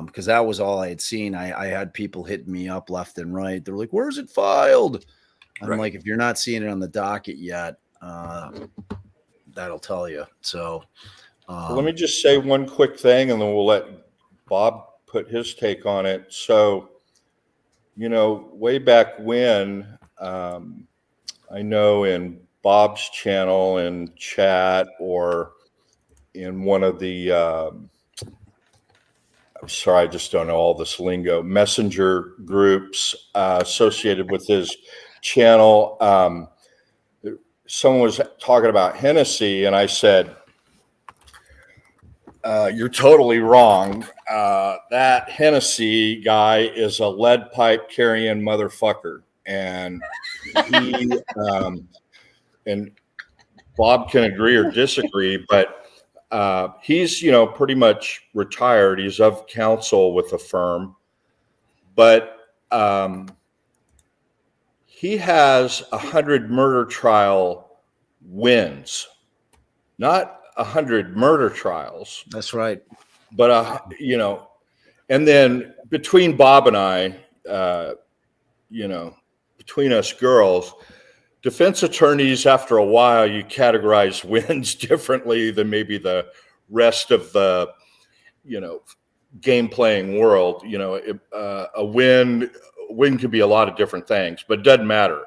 because that was all I had seen. I had people hitting me up left and right. They're like, "Where's it filed?" I'm like, "If you're not seeing it on the docket yet, that'll tell you." So. Let me just say one quick thing, and then we'll let Bob put his take on it. So, way back when, I know in Bob's channel in chat or in one of the, I'm sorry, I just don't know all this lingo, messenger groups associated with his channel, someone was talking about Hennessy, and I said, you're totally wrong. That Hennessy guy is a lead pipe carrying motherfucker. And he, and Bob can agree or disagree, but he's, pretty much retired. He's of counsel with a firm, but he has 100 murder trial wins, not 100 murder trials. That's right. But, and then between Bob and I, between us girls, defense attorneys, after a while, you categorize wins differently than maybe the rest of the, game playing world. A win could be a lot of different things, but it doesn't matter.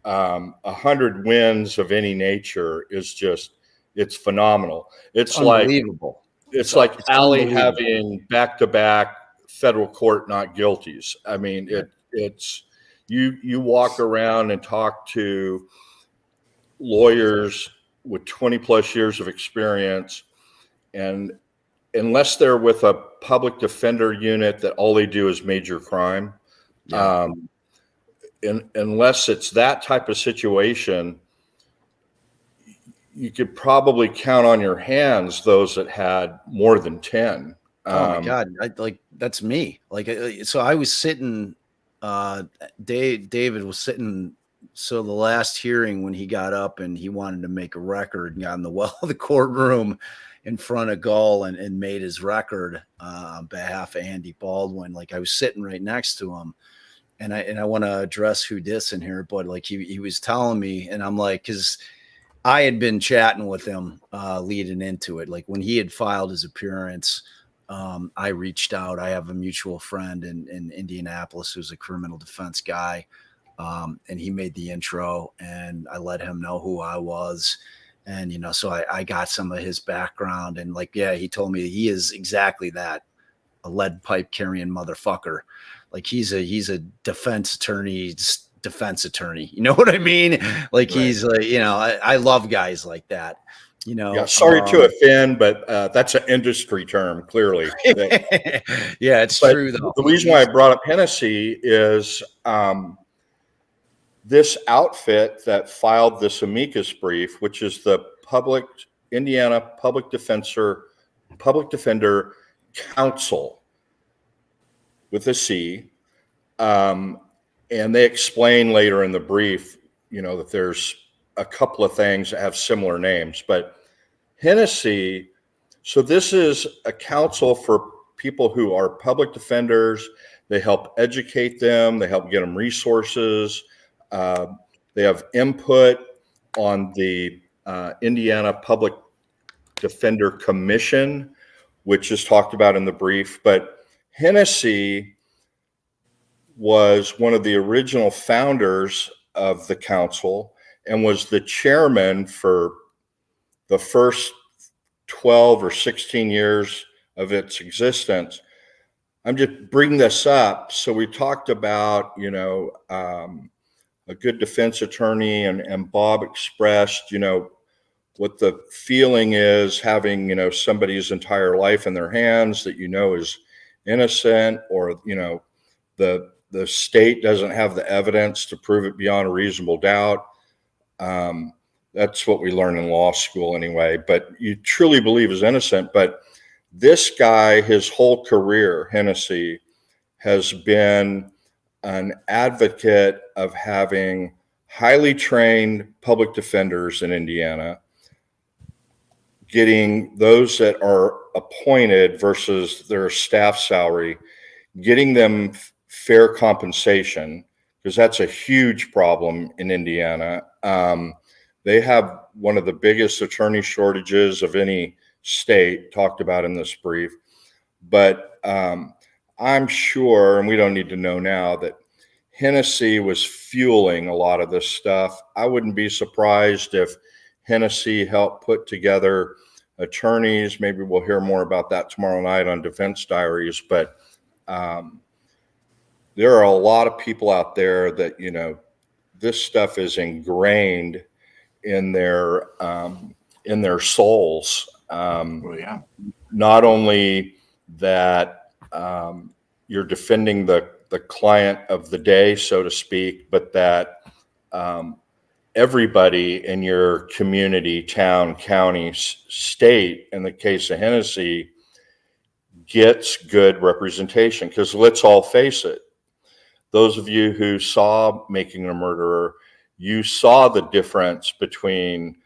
100 wins of any nature is it's phenomenal. It's unbelievable. It's like Allie unbelievable. having back-to-back federal court not guilties. I mean, it's you walk around and talk to lawyers with 20 plus years of experience, and unless they're with a public defender unit that all they do is major crime, unless it's that type of situation, you could probably count on your hands those that had more than 10. Oh my God. That's me. So I was sitting, David was sitting. So the last hearing, when he got up and he wanted to make a record and got in the courtroom in front of Gull and made his record on behalf of Andy Baldwin, I was sitting right next to him, and I want to address who dis in here, but he was telling me, and I'm like, because I had been chatting with him leading into it. When he had filed his appearance, I reached out. I have a mutual friend in Indianapolis who's a criminal defense guy. And he made the intro, and I let him know who I was. And, so I got some of his background, and he told me he is exactly that, a lead pipe carrying motherfucker. He's a defense attorney. You know what I mean? Right. He's I love guys like that, Yeah, sorry to offend, but that's an industry term, clearly. Yeah, it's true though. The reason why I brought up Hennessy is this outfit that filed this amicus brief, which is the Indiana Public Defender Council with a C. And they explain later in the brief, that there's a couple of things that have similar names, but Hennessy. So this is a council for people who are public defenders. They help educate them. They help get them resources. They have input on the Indiana Public Defender Commission, which is talked about in the brief. But Hennessy was one of the original founders of the council and was the chairman for the first 12 or 16 years of its existence. I'm just bringing this up. So we talked about, a good defense attorney, and Bob expressed, what the feeling is having, somebody's entire life in their hands that is innocent, or, the state doesn't have the evidence to prove it beyond a reasonable doubt. That's what we learn in law school anyway, but you truly believe is innocent. But this guy, his whole career, Hennessy, has been an advocate of having highly trained public defenders in Indiana, getting those that are appointed versus their staff salary, getting them fair compensation, because that's a huge problem in Indiana. They have one of the biggest attorney shortages of any state, talked about in this brief. But I'm sure, and we don't need to know now, that Hennessy was fueling a lot of this stuff. I wouldn't be surprised if Hennessy helped put together attorneys. Maybe we'll hear more about that tomorrow night on Defense Diaries. But there are a lot of people out there that, this stuff is ingrained in their souls. Not only that you're defending the client of the day, so to speak, but that everybody in your community, town, county, state, in the case of Hennessy, gets good representation. Because let's all face it, those of you who saw Making a Murderer, you saw the difference between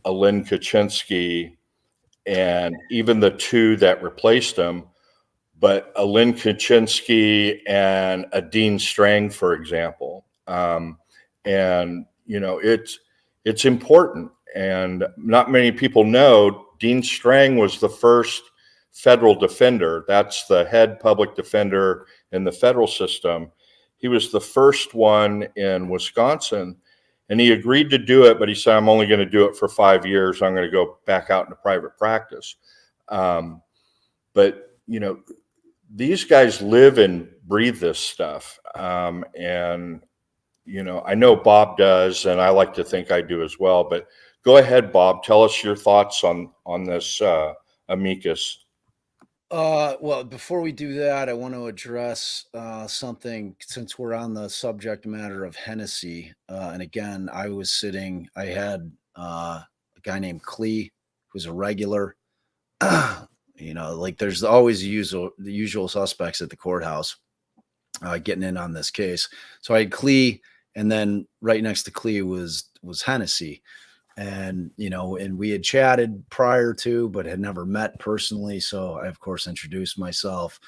a Lynn Kaczynski and even the two that replaced him, but a Lynn Kaczynski and a Dean Strang, for example. And, it's important. And not many people know Dean Strang was the first federal defender. That's the head public defender in the federal system. He was the first one in Wisconsin, and he agreed to do it, but he said, I'm only going to do it for 5 years. I'm going to go back out into private practice. But, these guys live and breathe this stuff. And, I know Bob does, and I like to think I do as well. But go ahead, Bob. Tell us your thoughts on this amicus. Well, before we do that, I want to address something, since we're on the subject matter of Hennessy. And again, I had a guy named Clee, who's a regular. There's always the usual suspects at the courthouse getting in on this case. So I had Clee, and then right next to Clee was Hennessy. And, and we had chatted prior to, but had never met personally. So I, of course, introduced myself,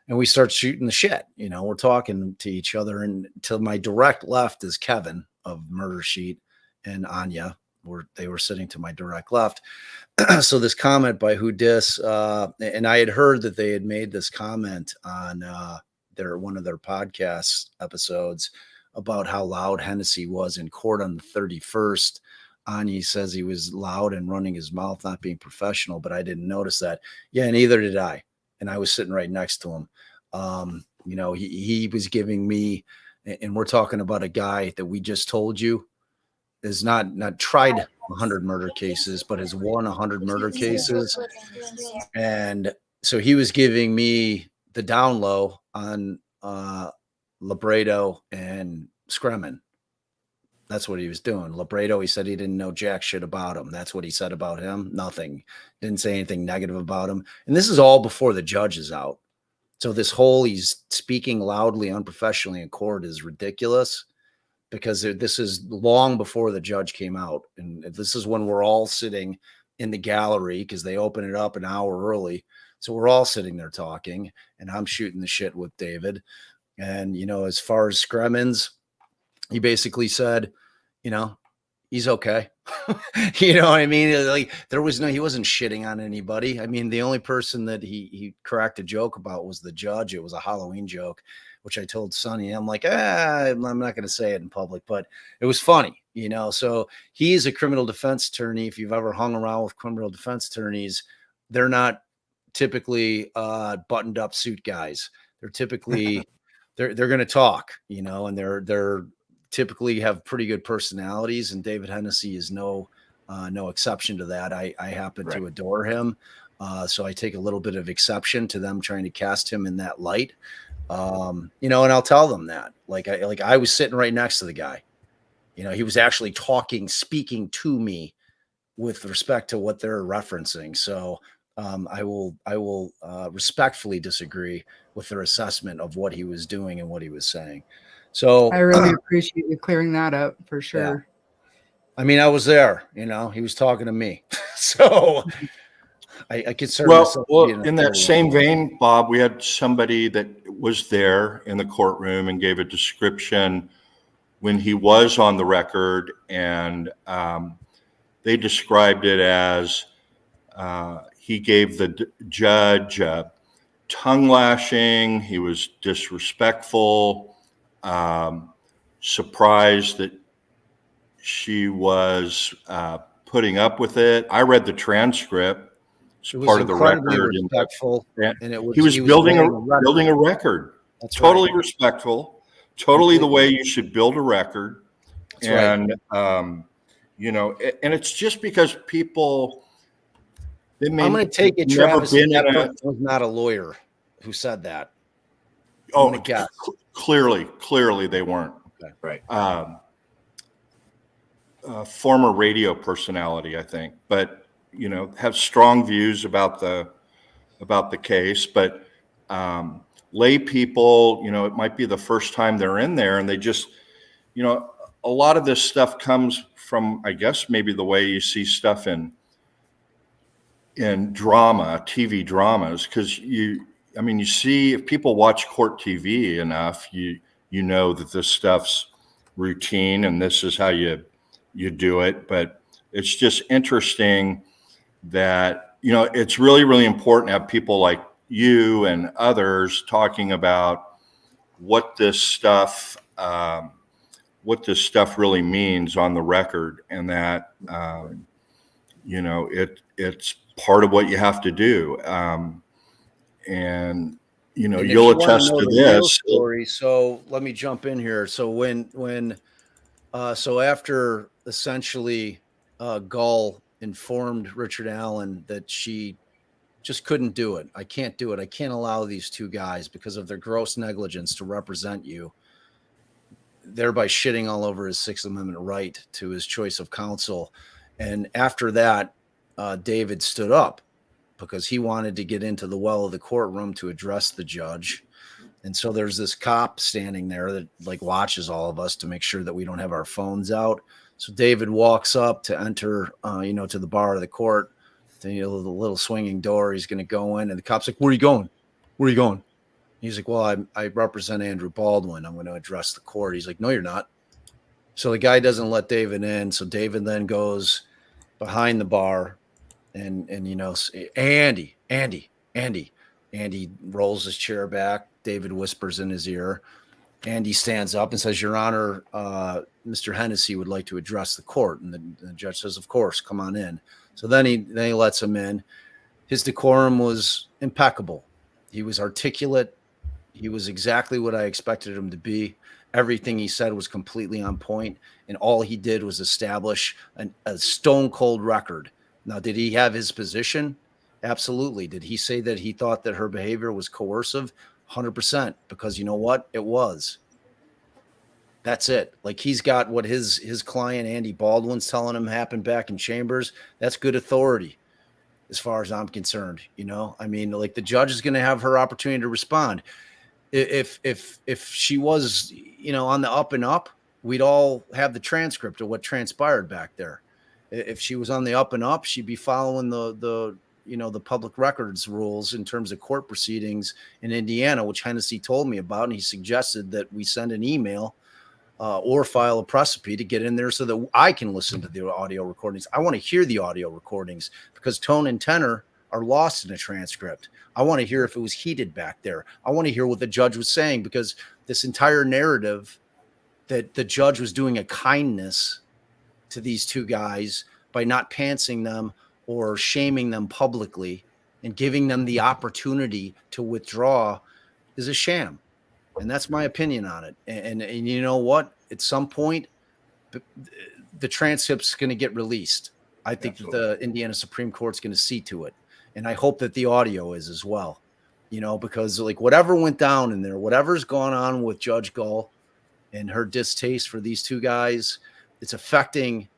and we start shooting the shit. We're talking to each other, and to my direct left is Kevin of Murder Sheet and Anya. They were sitting to my direct left. So this comment by Who Dis, and I had heard that they had made this comment on one of their podcast episodes about how loud Hennessy was in court on the 31st. Anya says he was loud and running his mouth, not being professional, but I didn't notice that. Yeah, neither did I. And I was sitting right next to him. He was giving me, and we're talking about a guy that we just told you is not tried 100 murder cases, but has won 100 murder cases. And so he was giving me the down low on Labredo and Scremin. That's what he was doing. Labredo, he said he didn't know jack shit about him. That's what he said about him. Nothing. Didn't say anything negative about him. And this is all before the judge is out. So this whole he's speaking loudly, unprofessionally in court is ridiculous, because this is long before the judge came out. And this is when we're all sitting in the gallery, because they open it up an hour early. So we're all sitting there talking, and I'm shooting the shit with David. And, as far as Scremmins, he basically said, he's okay. You know what I mean? Like, he wasn't shitting on anybody. I mean, the only person that he cracked a joke about was the judge. It was a Halloween joke, which I told Sonny. I'm like, I'm not going to say it in public, but it was funny, So he's a criminal defense attorney. If you've ever hung around with criminal defense attorneys, they're not typically buttoned up suit guys. They're typically they're going to talk, and they're typically have pretty good personalities, and David Hennessy is no exception to that. I happen to adore him, so I take a little bit of exception to them trying to cast him in that light, and I'll tell them that. I was sitting right next to the guy, he was actually speaking to me with respect to what they're referencing. So I will respectfully disagree with their assessment of what he was doing and what he was saying. So I really appreciate you clearing that up for sure. Yeah. I mean, I was there, he was talking to me. So I consider myself in that same vein, Bob, we had somebody that was there in the courtroom and gave a description when he was on the record, and they described it as he gave the judge tongue lashing. He was disrespectful. Surprised that she was putting up with it. I read the transcript. It's part of the record. Respectful, and he was building a record. That's totally right. Respectful. Totally the way you should build a record. That's and right. And it's just because people. I'm going to take it. Travis was not a lawyer who said that. Clearly they weren't. Okay. Right. Former radio personality, I think, but have strong views about the case. But lay people, it might be the first time they're in there, and they just, a lot of this stuff comes from, I guess, maybe the way you see stuff in drama, TV dramas, because you see, if people watch court TV enough, you know that this stuff's routine and this is how you do it. But it's just interesting that, it's really, really important to have people like you and others talking about what this stuff really means on the record, and that, it's part of what you have to do. And And if you'll you wanna attest know to the real this. story, so let me jump in here. So so after essentially Gull informed Richard Allen that she just couldn't do it. I can't do it. I can't allow these two guys, because of their gross negligence, to represent you, thereby shitting all over his Sixth Amendment right to his choice of counsel. And after that, David stood up because he wanted to get into the well of the courtroom to address the judge. And so there's this cop standing there that like watches all of us to make sure that we don't have our phones out. So David walks up to enter, to the bar of the court, to, the little swinging door. He's going to go in, and the cop's like, "Where are you going? Where are you going?" He's like, "Well, I represent Andrew Baldwin. I'm going to address the court." He's like, "No, you're not." So the guy doesn't let David in. So David then goes behind the bar and Andy. Andy rolls his chair back. David whispers in his ear. Andy stands up and says, "Your Honor, Mr. Hennessy would like to address the court." And the judge says, "Of course, come on in." So then he lets him in. His decorum was impeccable. He was articulate. He was exactly what I expected him to be. Everything he said was completely on point, and all he did was establish a stone cold record. Now, did he have his position? Absolutely. Did he say that he thought that her behavior was coercive? 100%, because you know what? It was. That's it. Like, he's got what his client, Andy Baldwin's, telling him happened back in chambers. That's good authority as far as I'm concerned. I mean, like, the judge is going to have her opportunity to respond. If she was, on the up and up, we'd all have the transcript of what transpired back there. If she was on the up and up, she'd be following the public records rules in terms of court proceedings in Indiana, which Hennessy told me about. And he suggested that we send an email or file a precipice to get in there so that I can listen to the audio recordings. I want to hear the audio recordings because tone and tenor are lost in a transcript. I want to hear if it was heated back there. I want to hear what the judge was saying, because this entire narrative that the judge was doing a kindness to these two guys by not pantsing them or shaming them publicly and giving them the opportunity to withdraw is a sham. And that's my opinion on it. And you know what? At some point, the transcript's going to get released. I think that the Indiana Supreme Court's going to see to it. And I hope that the audio is as well, because like whatever went down in there, whatever's gone on with Judge Gull and her distaste for these two guys, it's affecting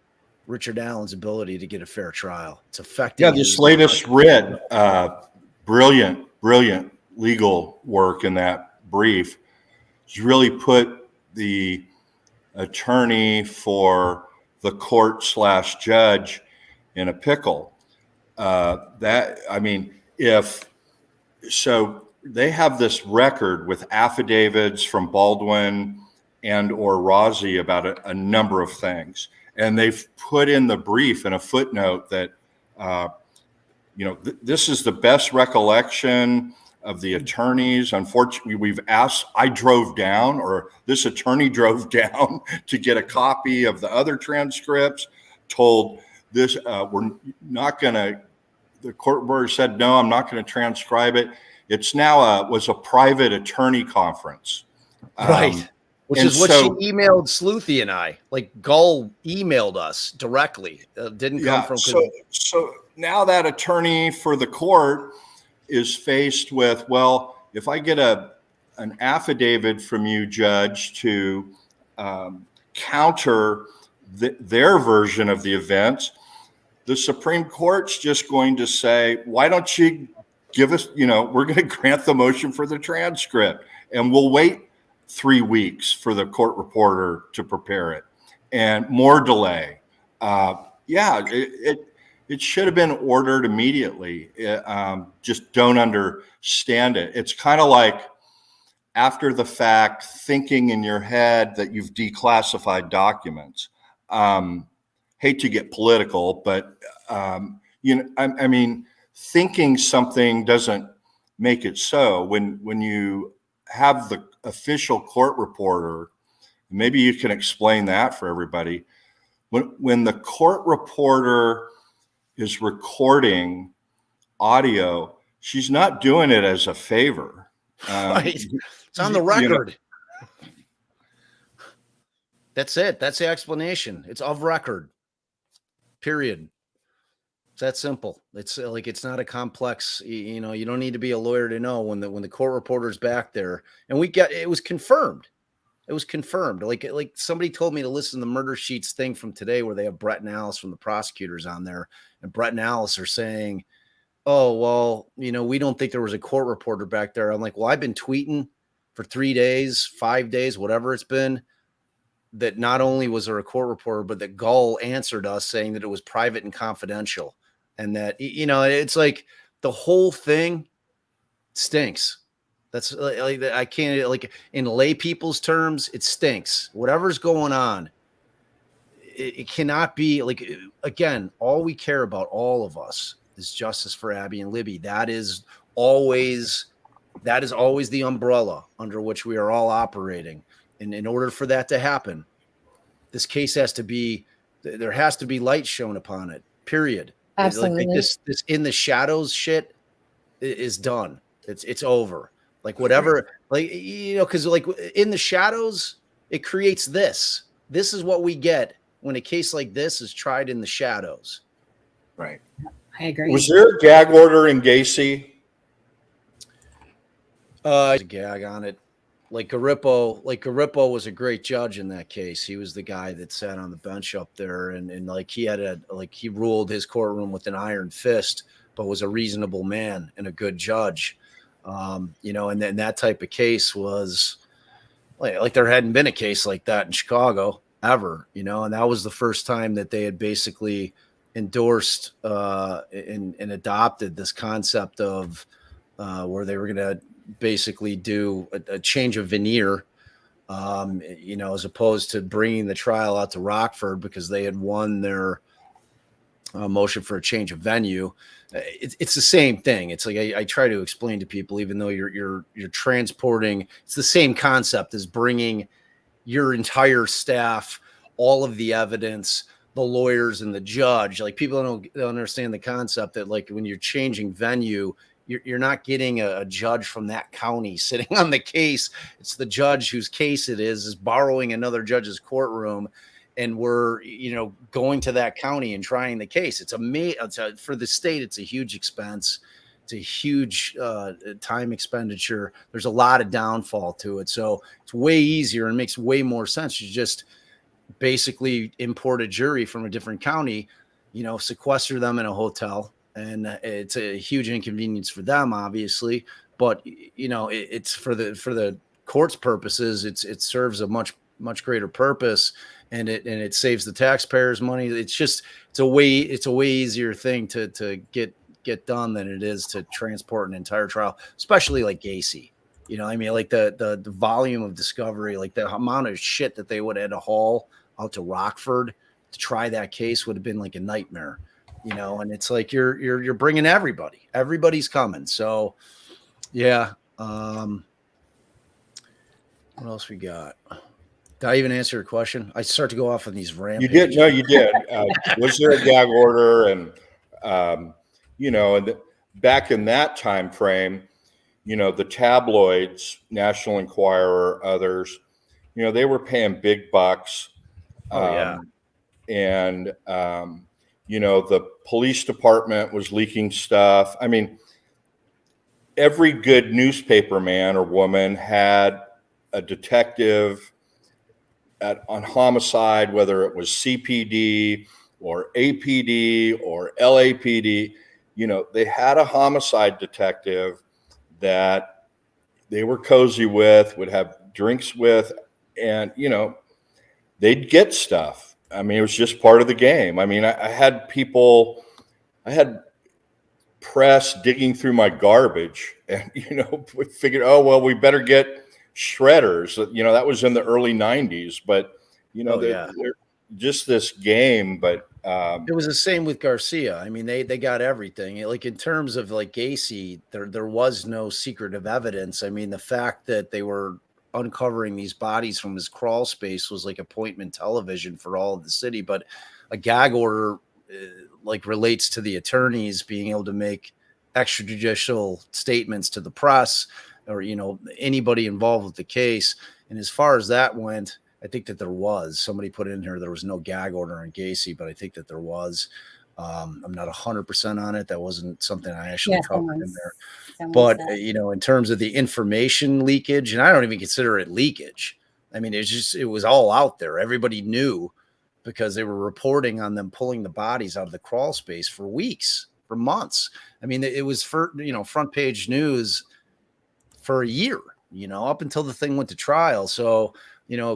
Richard Allen's ability to get a fair trial. It's affecting. This latest writ, brilliant legal work in that brief, has really put the attorney for the court / judge in a pickle. So they have this record with affidavits from Baldwin and or Rozzi about a number of things. And they've put in the brief in a footnote that, this is the best recollection of the attorneys. Unfortunately, I drove down, or this attorney drove down to get a copy of the other transcripts, told this, we're not going to, the court order said, no, I'm not going to transcribe it. It's now was a private attorney conference. Right. Which is what she emailed Sleuthy and I. Like, Gull emailed us directly. Didn't come from. So now that attorney for the court is faced with, well, if I get an affidavit from you, Judge, to counter their version of the events, the Supreme Court's just going to say, why don't you give us, we're going to grant the motion for the transcript, and we'll wait 3 weeks for the court reporter to prepare it, and more delay. It should have been ordered immediately. Just don't understand it. It's kind of like after the fact thinking in your head that you've declassified documents. Hate to get political, but I mean, thinking something doesn't make it so. When you have the official court reporter, maybe you can explain that for everybody. When the court reporter is recording audio, she's not doing it as a favor. Right. It's on the record. That's it. That's the explanation. It's of record. Period. It's that simple. It's like, it's not a complex, you don't need to be a lawyer to know when the court reporter's back there. And it was confirmed. It was confirmed. Like somebody told me to listen to the murder sheets thing from today where they have Brett and Alice from the prosecutors on there. And Brett and Alice are saying, oh, well, we don't think there was a court reporter back there. I'm like, well, I've been tweeting for 3 days, 5 days, whatever it's been, that not only was there a court reporter, but that Gull answered us saying that it was private and confidential. And that, it's like the whole thing stinks. That's like, I can't, like, in lay people's terms, it stinks. Whatever's going on, it cannot be, like, again, all we care about, all of us, is justice for Abby and Libby. That is always the umbrella under which we are all operating. And in order for that to happen, this case there has to be light shown upon it, period. Absolutely. Like this in the shadows shit is done. It's over. Like, whatever, like, because like in the shadows, it creates this. This is what we get when a case like this is tried in the shadows. Right. I agree. Was there a gag order in Gacy? A gag on it. Like Garippo was a great judge in that case. He was the guy that sat on the bench up there, and like he ruled his courtroom with an iron fist, but was a reasonable man and a good judge. And then that type of case was like there hadn't been a case like that in Chicago ever, and that was the first time that they had basically endorsed and adopted this concept of where they were going to basically do a change of veneer, as opposed to bringing the trial out to Rockford because they had won their motion for a change of venue. It's the same thing. It's like I try to explain to people, even though you're transporting, it's the same concept as bringing your entire staff, all of the evidence, the lawyers and the judge. Like, people don't understand the concept that, like, when you're changing venue, you're not getting a judge from that county sitting on the case. It's the judge whose case it is borrowing another judge's courtroom. And we're, going to that county and trying the case. For the state, it's a huge expense. It's a huge time expenditure. There's a lot of downfall to it. So it's way easier and makes way more sense to just basically import a jury from a different county, sequester them in a hotel. And it's a huge inconvenience for them, obviously. But, it's for the court's purposes, it serves a much greater purpose. And it saves the taxpayers money. It's a way easier thing to get done than it is to transport an entire trial, especially like Gacy. Like the volume of discovery, like the amount of shit that they would have had to haul out to Rockford to try that case would have been like a nightmare. And it's like you're bringing everybody's coming. So yeah. What else we got? Did I even answer your question? I start to go off on these rampages. You did. No, you did. Was there a gag order? And, and back in that time frame, the tabloids, National Enquirer, others, they were paying big bucks. And, the police department was leaking stuff. I mean, every good newspaper man or woman had a detective on homicide, whether it was CPD or APD or LAPD. They had a homicide detective that they were cozy with, would have drinks with, and, they'd get stuff. I mean, it was just part of the game. I mean, I had press digging through my garbage and, we figured, oh, well, we better get shredders. That was in the early 90s, but they're just this game. But it was the same with Garcia. I mean, they got everything. Like in terms of like Gacy, there was no secretive evidence. I mean, the fact that they were uncovering these bodies from his crawl space was like appointment television for all of the city. But a gag order like relates to the attorneys being able to make extrajudicial statements to the press or anybody involved with the case. And as far as that went, I think that there was somebody put in here. There was no gag order on Gacy, but I think that there was. I'm not 100% on it. That wasn't something I actually covered in there. But in terms of the information leakage, and I don't even consider it leakage. I mean, it was all out there. Everybody knew because they were reporting on them pulling the bodies out of the crawl space for weeks, for months. I mean, it was for front page news for a year. Up until the thing went to trial. So.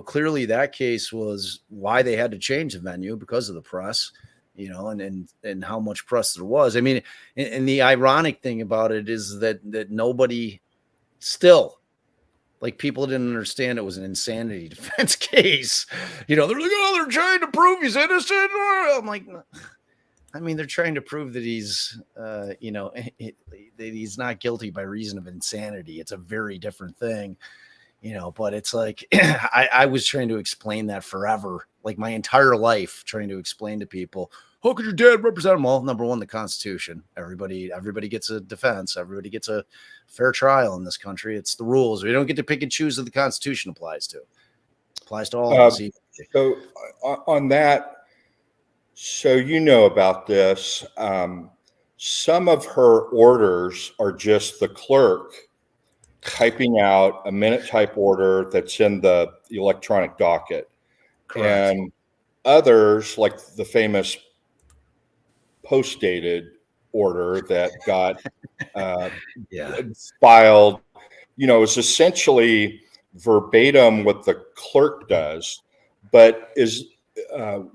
Clearly that case was why they had to change the venue because of the press, and how much press there was. I mean, and the ironic thing about it is that nobody still, like, people didn't understand it was an insanity defense case. They're like, oh, they're trying to prove he's innocent. I'm like, I mean, they're trying to prove that he's, that he's not guilty by reason of insanity. It's a very different thing. But it's like, I was trying to explain that forever, like my entire life, trying to explain to people, how could your dad represent them all? Number one, the Constitution. Everybody gets a defense. Everybody gets a fair trial in this country. It's the rules. We don't get to pick and choose who the Constitution applies to. It applies to all of us. So on that, so about this, some of her orders are just the clerk typing out a minute type order that's in the electronic docket. Correct. And others, like the famous post-dated order that got filed, is essentially verbatim what the clerk does, but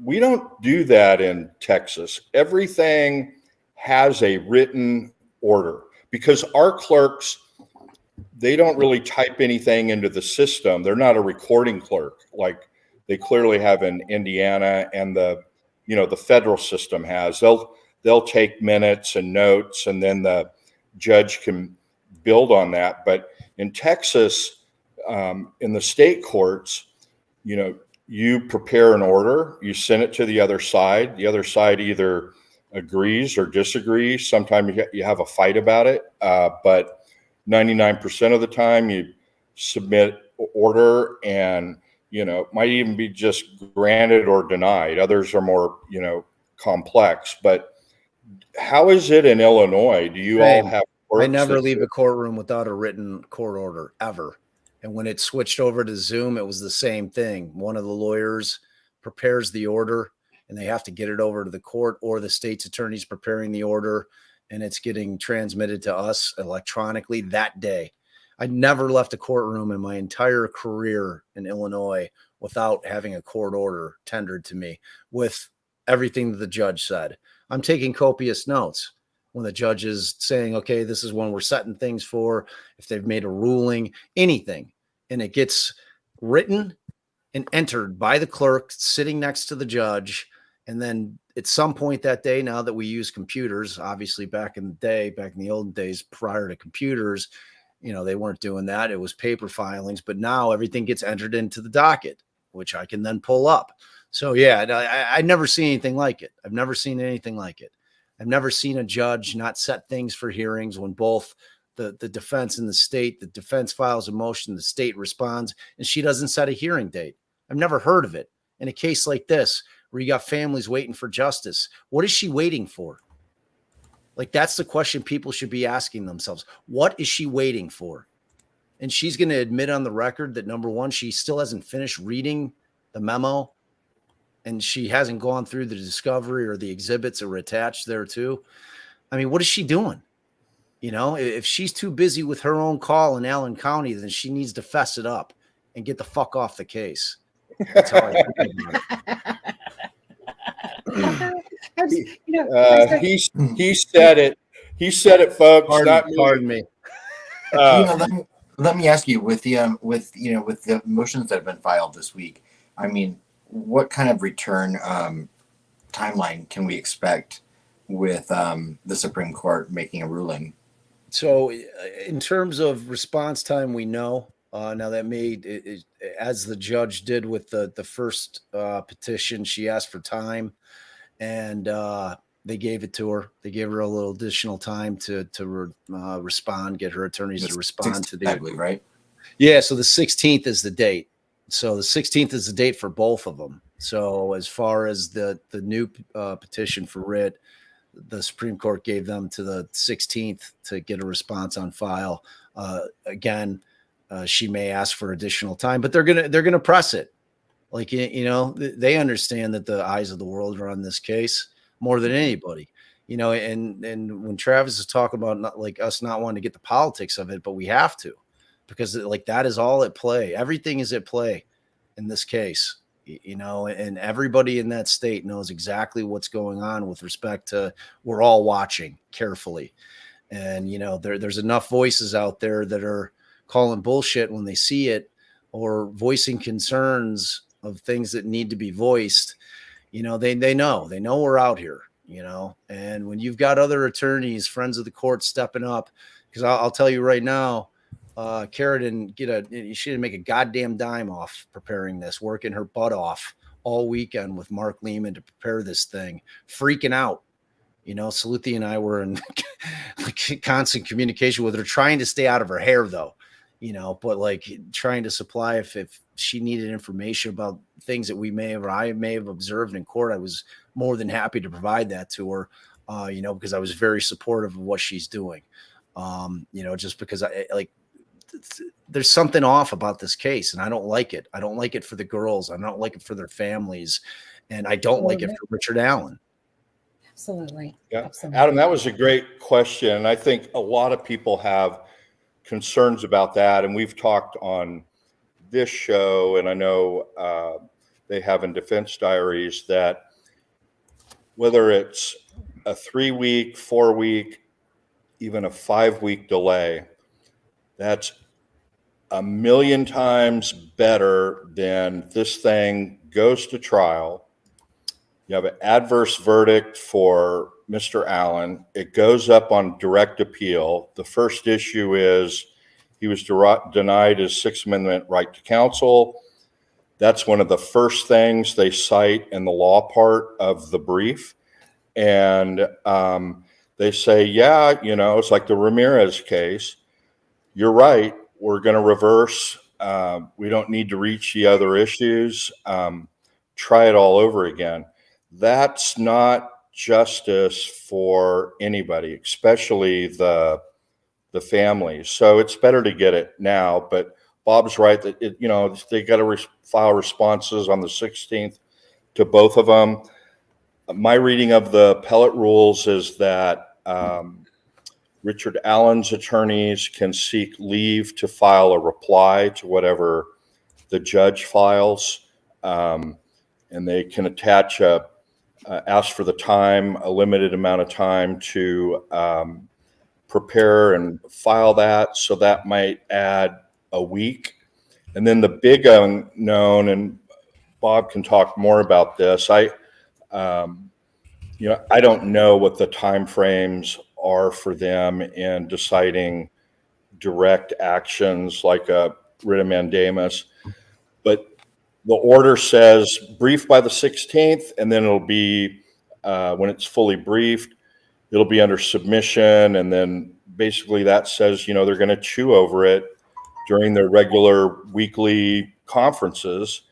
we don't do that in Texas. Everything has a written order because our clerks, they don't really type anything into the system. They're not a recording clerk like they clearly have in Indiana and the federal system has. They'll take minutes and notes, and then the judge can build on that. But in Texas, in the state courts, you prepare an order, you send it to the other side. The other side either agrees or disagrees. Sometimes you have a fight about it, but 99% of the time you submit order and, might even be just granted or denied. Others are more, complex. But how is it in Illinois? Do you all have I never leave a courtroom without a written court order, ever. And when it switched over to Zoom, it was the same thing. One of the lawyers prepares the order and they have to get it over to the court, or the state's attorney's preparing the order and it's getting transmitted to us electronically that day. I never left a courtroom in my entire career in Illinois without having a court order tendered to me with everything that the judge said. I'm taking copious notes when the judge is saying, okay, this is when we're setting things for, if they've made a ruling, anything. And it gets written and entered by the clerk sitting next to the judge. And then at some point that day, now that we use computers, obviously back in the olden days, prior to computers, they weren't doing that. It was paper filings, but now everything gets entered into the docket, which I can then pull up. So yeah, I never seen anything like it. I've never seen anything like it. I've never seen a judge not set things for hearings when both the defense and the defense files a motion, the state responds, and she doesn't set a hearing date. I've never heard of it. In a case like this, where you got families waiting for justice, what is she waiting for? Like, that's the question people should be asking themselves. What is she waiting for? And she's going to admit on the record that, number one, she still hasn't finished reading the memo, and she hasn't gone through the discovery or the exhibits that were attached there too. I mean, what is she doing? If she's too busy with her own call in Allen County, then she needs to fess it up and get the fuck off the case. That's how I think about it. He said it. He said it, folks. Pardon me. Let me ask you, with the motions that have been filed this week, I mean, what kind of return timeline can we expect with the Supreme Court making a ruling? So, in terms of response time, we know now that as the judge did with the first petition, she asked for time, and they gave it to her. They gave her a little additional time to respond, get her attorneys to respond to the. I believe, right? Yeah, so the 16th is the date. So the 16th is the date for both of them. So as far as the new petition for writ, the Supreme Court gave them to the 16th to get a response on file. Again, she may ask for additional time, but they're gonna press it. Like, they understand that the eyes of the world are on this case more than anybody. And when Travis is talking about us not wanting to get the politics of it, but we have to, because that is all at play. Everything is at play in this case. And everybody in that state knows exactly what's going on with respect to, we're all watching carefully. And, there's enough voices out there that are calling bullshit when they see it, or voicing concerns of things that need to be voiced. They know we're out here, and when you've got other attorneys, friends of the court stepping up, because I'll tell you right now, Kara she didn't make a goddamn dime off preparing this, working her butt off all weekend with Mark Lehman to prepare this thing, freaking out. Saluthi and I were in constant communication with her, trying to stay out of her hair though, but trying to supply if she needed information about things that I may have observed in court. I was more than happy to provide that to her, because I was very supportive of what she's doing. Just because there's something off about this case, and I don't like it. I don't like it for the girls. I don't like it for their families, and I don't like it for Richard Allen. Absolutely. Yeah. Absolutely. Adam, that was a great question. And I think a lot of people have concerns about that. And we've talked on this show, and I know they have in Defense Diaries, that whether it's a 3-week, 4-week, even a 5-week delay, that's a million times better than this thing goes to trial. You have an adverse verdict for Mr. Allen. It goes up on direct appeal. The first issue is he was denied his Sixth Amendment right to counsel. That's one of the first things they cite in the law part of the brief. And they say, yeah, it's like the Ramirez case. You're right. We're going to reverse. We don't need to reach the other issues. Try it all over again. That's not justice for anybody, especially the families. So it's better to get it now. But Bob's right that they got to file responses on the 16th to both of them. My reading of the appellate rules is that Richard Allen's attorneys can seek leave to file a reply to whatever the judge files, and they can attach ask for the time, a limited amount of time to prepare and file that. So that might add a week. And then the big unknown, and Bob can talk more about this. I don't know what the time frames are for them in deciding direct actions like a writ of mandamus, but the order says brief by the 16th, and then it'll be when it's fully briefed, it'll be under submission, and then basically that says they're going to chew over it during their regular weekly conferences.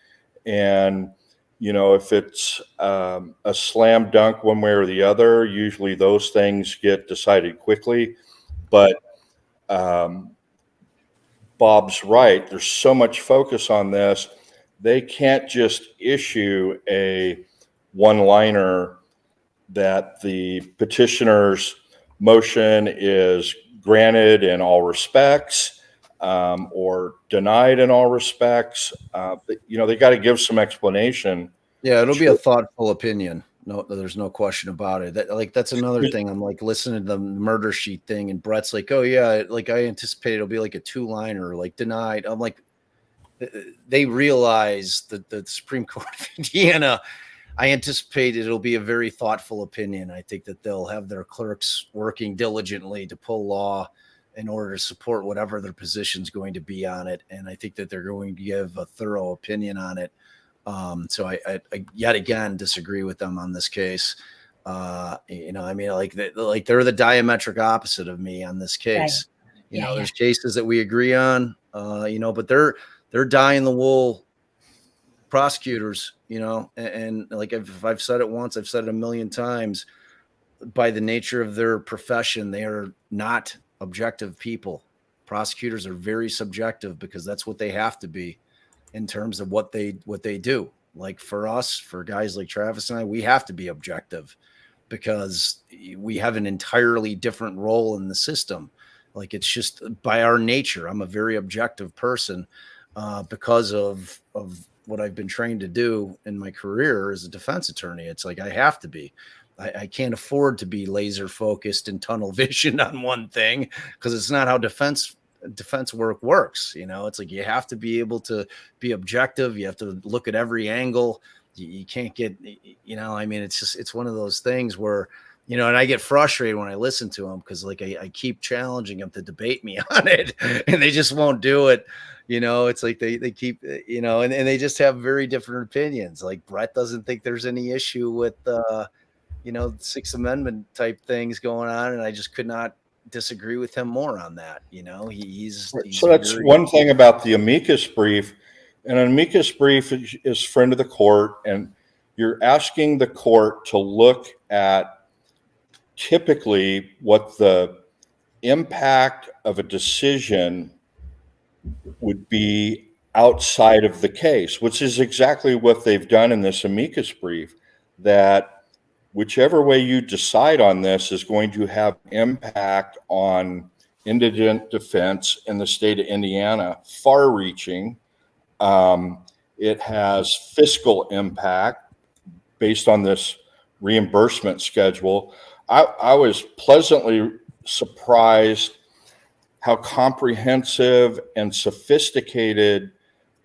And if it's a slam dunk one way or the other, usually those things get decided quickly. But Bob's right. There's so much focus on this. They can't just issue a one-liner that the petitioner's motion is granted in all respects or denied in all respects. They got to give some explanation. Yeah, it'll be a thoughtful opinion. No, there's no question about it. That's another thing. I'm like listening to the murder sheet thing, and Brett's like, "Oh yeah, like I anticipate it'll be like a 2-liner, like denied." I'm like, they realize that the Supreme Court of Indiana, I anticipate it'll be a very thoughtful opinion. I think that they'll have their clerks working diligently to pull law in order to support whatever their position is going to be on it. And I think that they're going to give a thorough opinion on it. So I yet again disagree with them on this case. You know, I mean, like they're the diametric opposite of me on this case. Right. You know, there's cases that we agree on, you know, but they're dying the wool prosecutors, you know, and like if I've said it once, I've said it a million times. By the nature of their profession, they are not objective people. Prosecutors are very subjective because that's what they have to be in terms of what they do. Like for us, for guys like Travis and I, we have to be objective because we have an entirely different role in the system. Like it's just by our nature. I'm a very objective person because of what I've been trained to do in my career as a defense attorney. It's like I have to be. I can't afford to be laser focused and tunnel vision on one thing because it's not how defense work works. You know, it's like you have to be able to be objective. You have to look at every angle. You can't get, you know, I mean, it's one of those things where, you know, and I get frustrated when I listen to them because like I keep challenging them to debate me on it and they just won't do it. You know, it's like they keep, you know, and they just have very different opinions. Like Brett doesn't think there's any issue with, you know, Sixth Amendment type things going on. And I just could not disagree with him more on that. You know, he's so that's one thing about the amicus brief. And an amicus brief is friend of the court, and you're asking the court to look at typically what the impact of a decision would be outside of the case, which is exactly what they've done in this amicus brief, that whichever way you decide on this is going to have impact on indigent defense in the state of Indiana, far-reaching. It has fiscal impact based on this reimbursement schedule. I was pleasantly surprised how comprehensive and sophisticated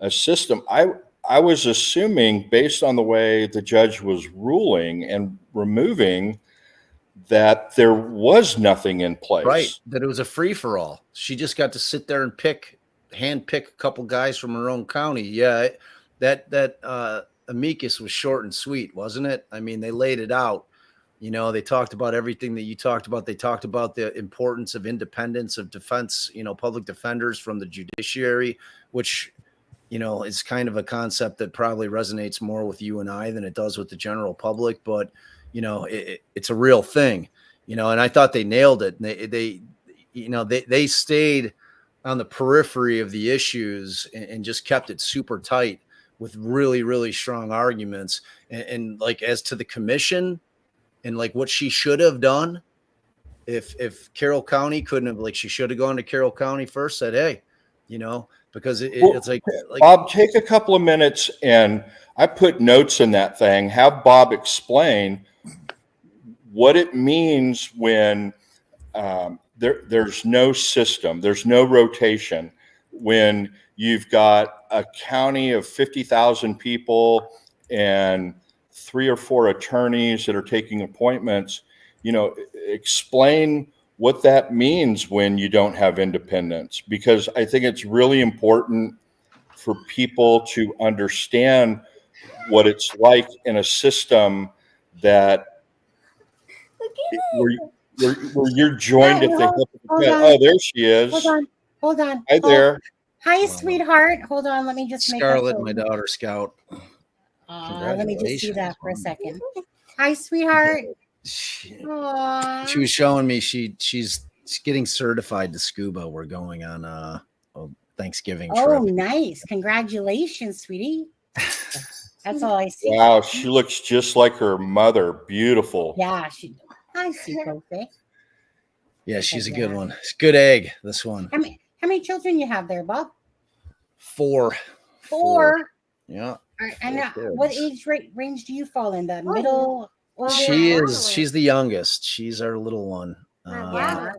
a system. I was assuming, based on the way the judge was ruling and removing, that there was nothing in place. Right. That it was a free for all. She just got to sit there and hand pick a couple guys from her own county. Yeah. That amicus was short and sweet, wasn't it? I mean, they laid it out. You know, they talked about everything that you talked about. They talked about the importance of independence of defense, you know, public defenders from the judiciary, which, you know, is kind of a concept that probably resonates more with you and I than it does with the general public. But, you know, it's a real thing, you know, and I thought they nailed it. And they stayed on the periphery of the issues and just kept it super tight with really, really strong arguments. And like, as to the commission and like what she should have done, if Carroll County couldn't have, like, she should have gone to Carroll County first, said, hey, you know, because it's like Bob, take a couple of minutes, and I put notes in that thing. Have Bob explain what it means when there's no system, there's no rotation, when you've got a county of 50,000 people and 3 or 4 attorneys that are taking appointments. You know, explain what that means when you don't have independence, because I think it's really important for people to understand what it's like in a system that where you're joined at the hip of the head. Oh, there she is. Hold on. Hi there. Hi, sweetheart. Hold on. Let me just Scarlett, my daughter, Scout. Let me just see that for a second. Hi, sweetheart. She was showing me she's getting certified to scuba. We're going on a Thanksgiving trip. Oh, nice. Congratulations, sweetie. That's all I see. Wow, she looks just like her mother. Beautiful. Yeah, she. I see, Sophie. Yeah, she's a good one. It's a good egg, this one. How many children you have there, Bob? 4. Four. Yeah. And what age range do you fall in? The middle, Well, She's the youngest. She's our little one. wow.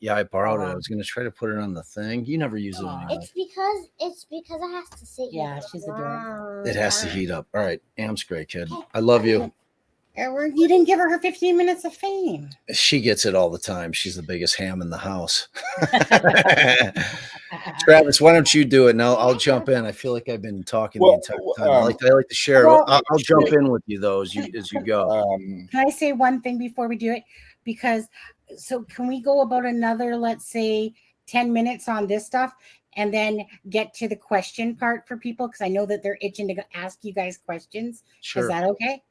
Yeah, I borrowed it. I was going to try to put it on the thing. You never use it anymore. It's because it has to sit here. Yeah, she's adorable. It has to heat up. All right. Am's great, kid. I love you. You didn't give her 15 minutes of fame. She gets it all the time. She's the biggest ham in the house. Travis, why don't you do it? And I'll jump in. I feel like I've been talking the entire time. I like to share. Well, I'll jump in with you though as you go. Can I say one thing before we do it? Because so can we go about another, let's say, 10 minutes on this stuff and then get to the question part for people? Because I know that they're itching to ask you guys questions. Sure. Is that okay?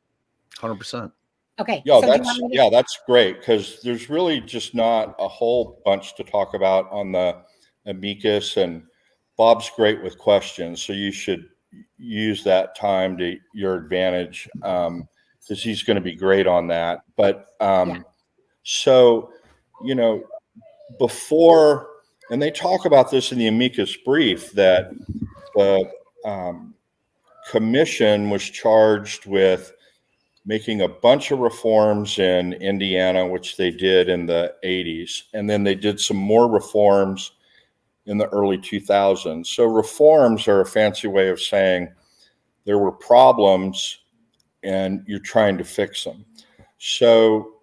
100%. Okay. Yeah, So that's great because there's really just not a whole bunch to talk about on the Amicus, and Bob's great with questions, so you should use that time to your advantage because he's going to be great on that. But so, before, and they talk about this in the Amicus brief, that the commission was charged with making a bunch of reforms in Indiana, which they did in the 80s. And then they did some more reforms in the early 2000s. So reforms are a fancy way of saying there were problems and you're trying to fix them. So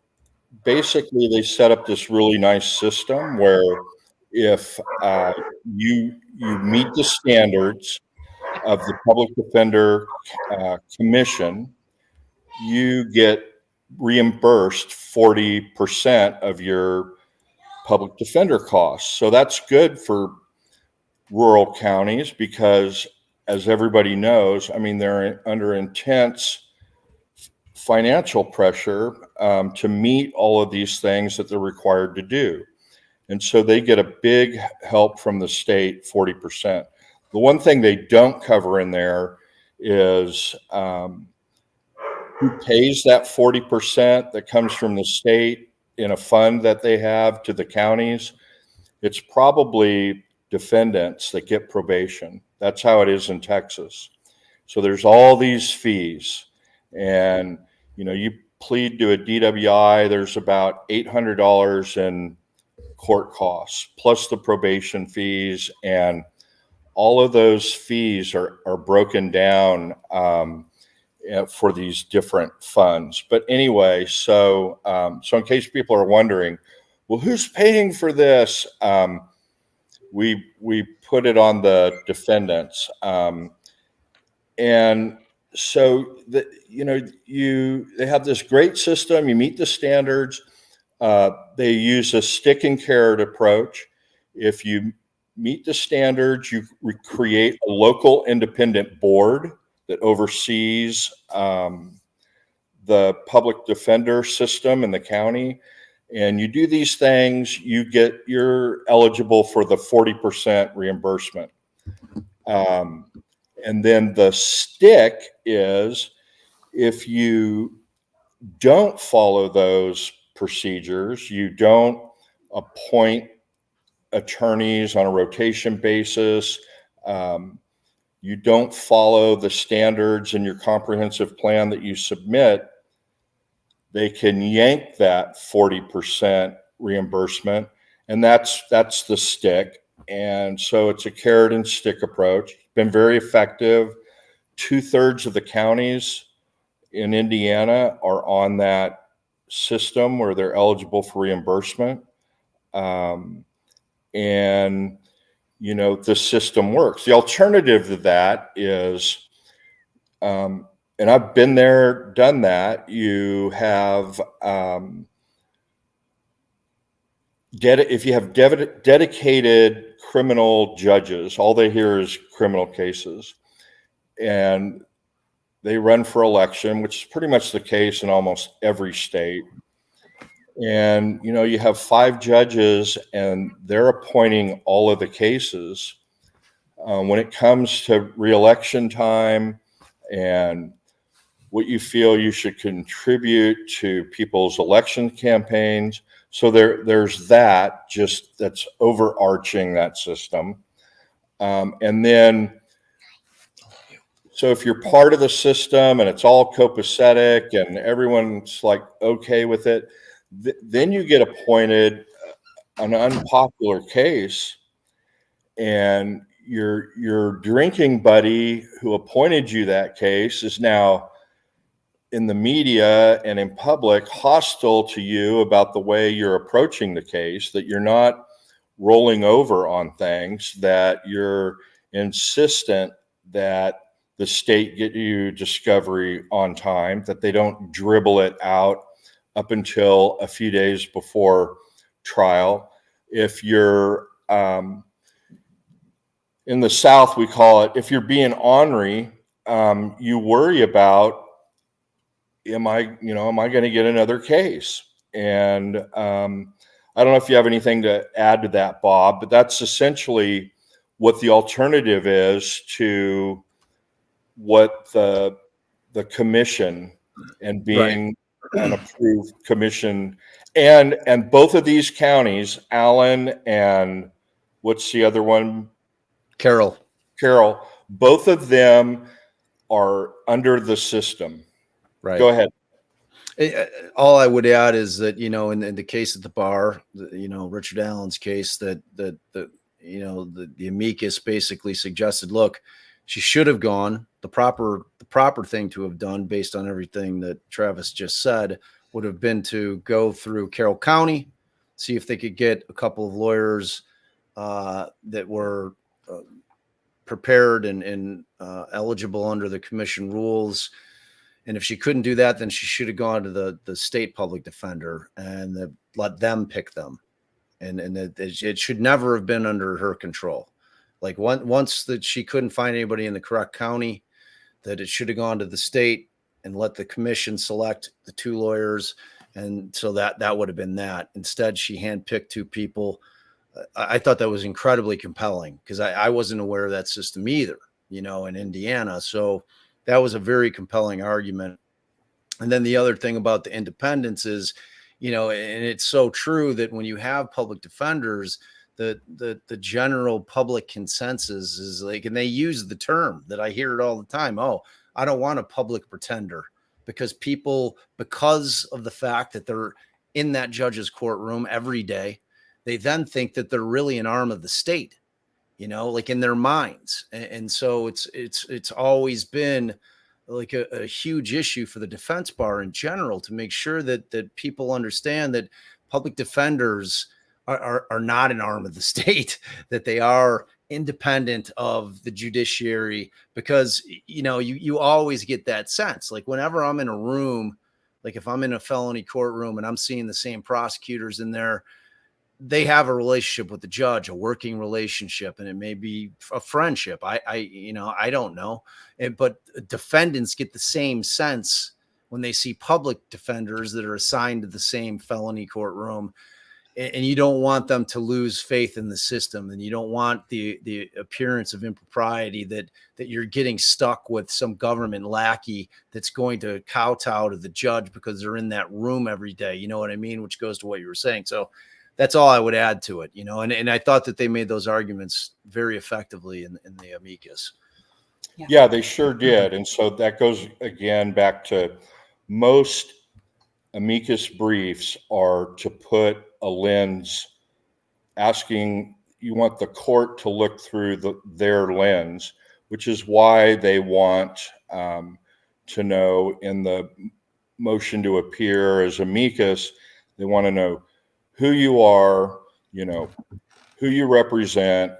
basically they set up this really nice system where if you meet the standards of the Public Defender Commission, you get reimbursed 40% of your public defender costs. So that's good for rural counties because, as everybody knows, I mean, they're under intense financial pressure to meet all of these things that they're required to do. And so they get a big help from the state, 40%. The one thing they don't cover in there is who pays that 40% that comes from the state in a fund that they have to the counties. It's probably defendants that get probation. That's how it is in Texas. So there's all these fees, and you plead to a DWI, there's about $800 in court costs plus the probation fees, and all of those fees are broken down for these different funds. But anyway, so in case people are wondering, well, who's paying for this? We put it on the defendants, and so they have this great system. You meet the standards. They use a stick and carrot approach. If you meet the standards, you create a local independent board that oversees the public defender system in the county. And you do these things, you're eligible for the 40% reimbursement. And then the stick is if you don't follow those procedures, you don't appoint attorneys on a rotation basis, you don't follow the standards in your comprehensive plan that you submit, they can yank that 40% reimbursement, and that's the stick. And so it's a carrot and stick approach. It's been very effective. 2/3 of the counties in Indiana are on that system where they're eligible for reimbursement. And the system works. The alternative to that is, and I've been there, done that. You have, if you have dedicated criminal judges, all they hear is criminal cases, and they run for election, which is pretty much the case in almost every state. And, you have 5 judges and they're appointing all of the cases. When it comes to reelection time and what you feel you should contribute to people's election campaigns. So there's that, just that's overarching that system. And then, So if you're part of the system and it's all copacetic and everyone's like okay with it, then you get appointed an unpopular case, and your drinking buddy who appointed you that case is now in the media and in public hostile to you about the way you're approaching the case, that you're not rolling over on things, that you're insistent that the state get you discovery on time, that they don't dribble it out up until a few days before trial. If you're in the South, we call it, if you're being ornery, you worry about, am I going to get another case? And I don't know if you have anything to add to that, Bob, but that's essentially what the alternative is to what the commission and being an approved commission, and both of these counties, Allen and what's the other one? Carol, both of them are under the system. right. Go ahead. All I would add is that, in the case at the bar, Richard Allen's case, that the amicus basically suggested, look, she should have gone. The proper thing to have done, based on everything that Travis just said, would have been to go through Carroll County, see if they could get a couple of lawyers that were prepared and eligible under the commission rules. And if she couldn't do that, then she should have gone to the state public defender and let them pick them. And it should never have been under her control. Like once that she couldn't find anybody in the correct county, that it should have gone to the state and let the commission select the two lawyers. And so that would have been that. Instead, she handpicked two people. I thought that was incredibly compelling, because I wasn't aware of that system either, in Indiana. So that was a very compelling argument. And then the other thing about the independence is, and it's so true that when you have public defenders, the general public consensus is like, and they use the term that I hear it all the time. Oh, I don't want a public pretender, because of the fact that they're in that judge's courtroom every day, they then think that they're really an arm of the state, like in their minds. And so it's always been like a huge issue for the defense bar in general to make sure that people understand that public defenders are not an arm of the state, that they are independent of the judiciary, because, you always get that sense. Like whenever I'm in a room, like if I'm in a felony courtroom and I'm seeing the same prosecutors in there, they have a relationship with the judge, a working relationship, and it may be a friendship. I don't know. But defendants get the same sense when they see public defenders that are assigned to the same felony courtroom. And you don't want them to lose faith in the system, and you don't want the appearance of impropriety that you're getting stuck with some government lackey that's going to kowtow to the judge because they're in that room every day. You know what I mean? Which goes to what you were saying. So that's all I would add to it, and I thought that they made those arguments very effectively in the amicus. Yeah, they sure did. And so that goes again back to most amicus briefs are to put a lens, asking, you want the court to look through their lens, which is why they want to know in the motion to appear as amicus, they want to know who you are, who you represent,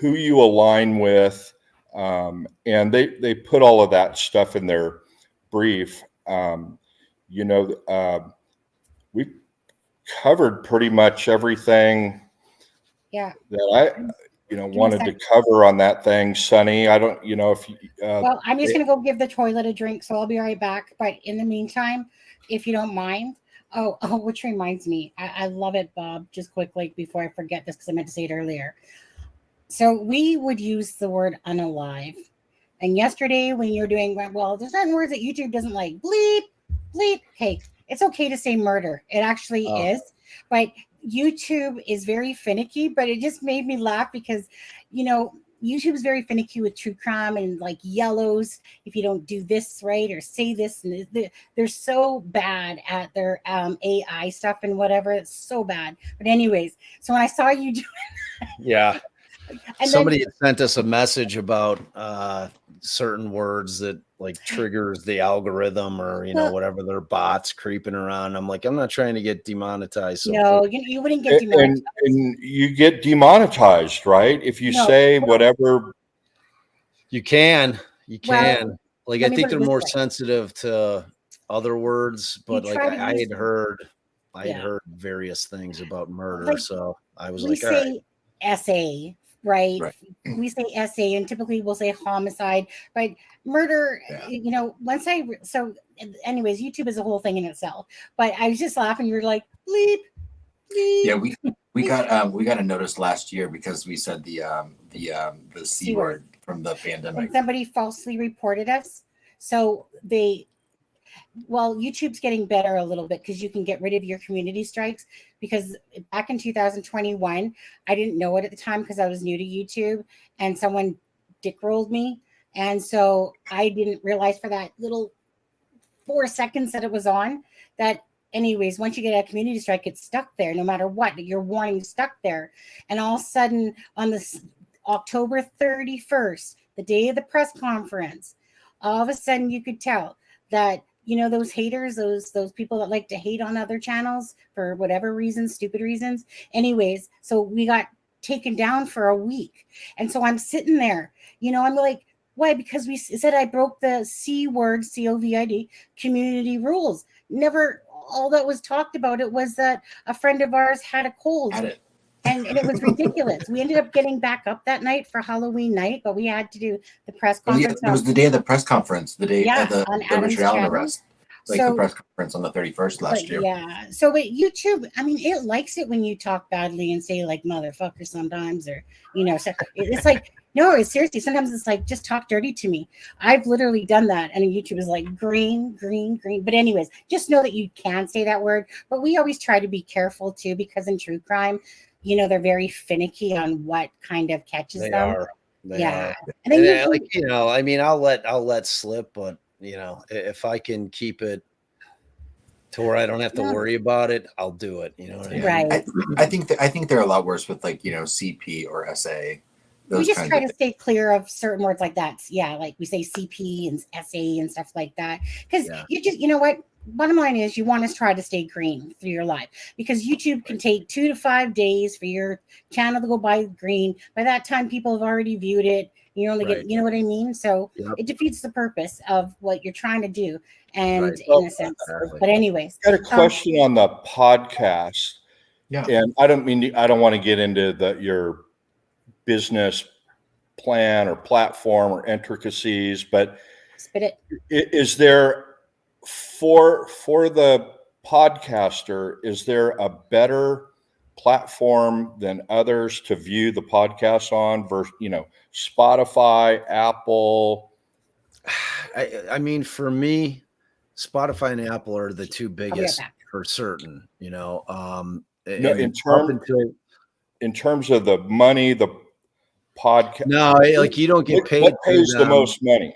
who you align with, and they put all of that stuff in their brief. We covered pretty much everything that I wanted to cover on that thing, Sonny. I don't, if you, well, I'm just going to go give the toilet a drink, so I'll be right back. But in the meantime, if you don't mind, which reminds me, I love it, Bob, just quickly before I forget this, because I meant to say it earlier. So we would use the word unalive. And yesterday when you're doing, well, there's certain words that YouTube doesn't like. Bleep, bleep. Hey, it's okay to say murder. It actually is. But YouTube is very finicky, but it just made me laugh because, YouTube's very finicky with true crime and like yellows if you don't do this right or say this, and they're so bad at their AI stuff and whatever. It's so bad. But anyways, so when I saw you do, Yeah. and Somebody then, had sent us a message about certain words that like triggers the algorithm, or well, whatever, their bots creeping around. I'm like, I'm not trying to get demonetized. So no, quick. you wouldn't get demonetized. And you get demonetized, right? If you No, say well, whatever. You can. well, Like, let I me think put it they're this more way. sensitive to other words, You but like try to I use had heard yeah. various things about murder. Like, So I was we like, all right. say SA, right? Right. We say SA, and typically we'll say homicide, but murder, Yeah. so anyways, YouTube is a whole thing in itself. But I was just laughing. You were like, bleep, bleep. Yeah, we got a notice last year because we said the C C word word. from the And pandemic. somebody falsely reported us. So YouTube's getting better a little bit because you can get rid of your community strikes. Because back in 2021, I didn't know it at the time because I was new to YouTube, and someone dickrolled me. And so I didn't realize for that little 4 seconds that it was on that. Anyways, once you get a community strike, it's stuck there no matter what. Your warning stuck there. And all of a sudden, on this October 31st, the day of the press conference, all of a sudden you could tell that those haters, those people that like to hate on other channels for whatever reasons, stupid reasons. Anyways, so we got taken down for a week. And so I'm sitting there, I'm like, why? Because we said I broke the C word, COVID, community rules. Never, all that was talked about it was that a friend of ours had a cold. Had it. And it was ridiculous. We ended up getting back up that night for Halloween night, but we had to do the press Oh, yeah, conference. it was the day of the press conference, the day of on the Adam's Richard Allen channel. arrest. Like the press conference on the 31st last year. Yeah. So but YouTube, I mean, it likes it when you talk badly and say like motherfucker sometimes, or so it's like, no, it's seriously, sometimes it's like, just talk dirty to me. I've literally done that, and YouTube is like green. But anyways, just know that you can say that word. But we always try to be careful too, because in true crime, they're very finicky on what kind of catches They them. are. They are. And then And like, I mean, I'll let slip, but if I can keep it to where I don't have to worry about it, I'll do it. You know what I mean? Right. I think they're a lot worse with like CP or SA. We just try to stay clear of certain words like that. Yeah, like we say CP and SA and stuff like that. Because you just, what? Bottom line is, you want to try to stay green through your life, because YouTube can take 2 to 5 days for your channel to go by green. By that time, people have already viewed it. You only get, you know what I mean? So it defeats the purpose of what you're trying to do. And in a sense, but anyways, I got a question on the podcast. Yeah. And I don't want to get into your business plan or platform or intricacies, but spit it. Is there, for the podcaster, is there a better platform than others to view the podcast on versus Spotify, Apple? I mean, for me, Spotify and Apple are the two biggest for certain. In terms of the money, the podcast. No, like you don't get paid. What pays the most money?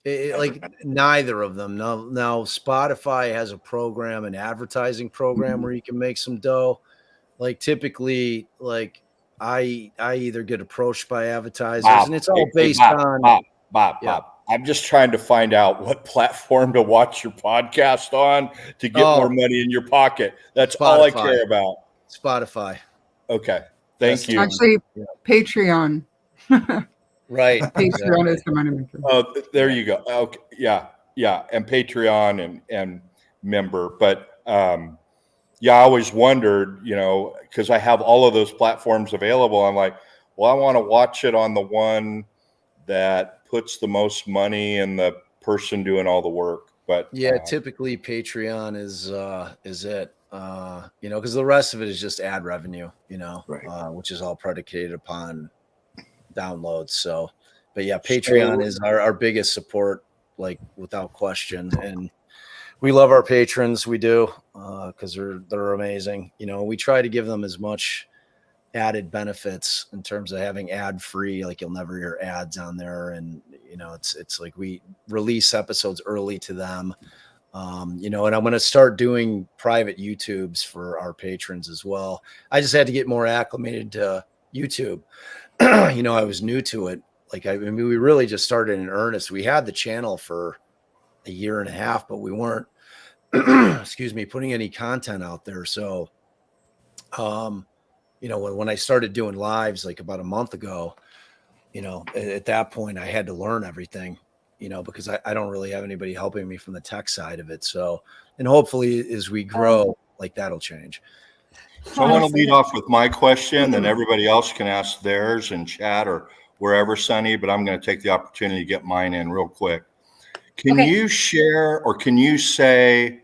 Like neither of them. Now Spotify has a program, an advertising program where you can make some dough. Like typically, like I either get approached by advertisers, and it's all based on Bob. I'm just trying to find out what platform to watch your podcast on to get more money in your pocket. That's Spotify. All I care about. Spotify. Okay. Thank you. Actually, Patreon. Right. Patreon is the money maker. Oh, there you go. Okay. Yeah. And Patreon and member. But I always wondered, because I have all of those platforms available. I'm like, well, I want to watch it on the one that puts the most money and the person doing all the work. But typically Patreon is it. Because the rest of it is just ad revenue, which is all predicated upon downloads. So, but yeah, Patreon is our biggest support, like without question. And we love our patrons. We do, because they're amazing. We try to give them as much added benefits in terms of having ad free, like you'll never hear ads on there. And, it's like we release episodes early to them. And I'm going to start doing private YouTubes for our patrons as well. I just had to get more acclimated to YouTube. I was new to it. Like, I mean, we really just started in earnest. We had the channel for a year and a half, but we weren't, excuse me, putting any content out there. So, when I started doing lives like about a month ago, at that point I had to learn everything, because I don't really have anybody helping me from the tech side of it. So, and hopefully as we grow, like that'll change. So I want to lead off with my question, then everybody else can ask theirs in chat or wherever, Sonny, but I'm going to take the opportunity to get mine in real quick. Can you share, or can you say,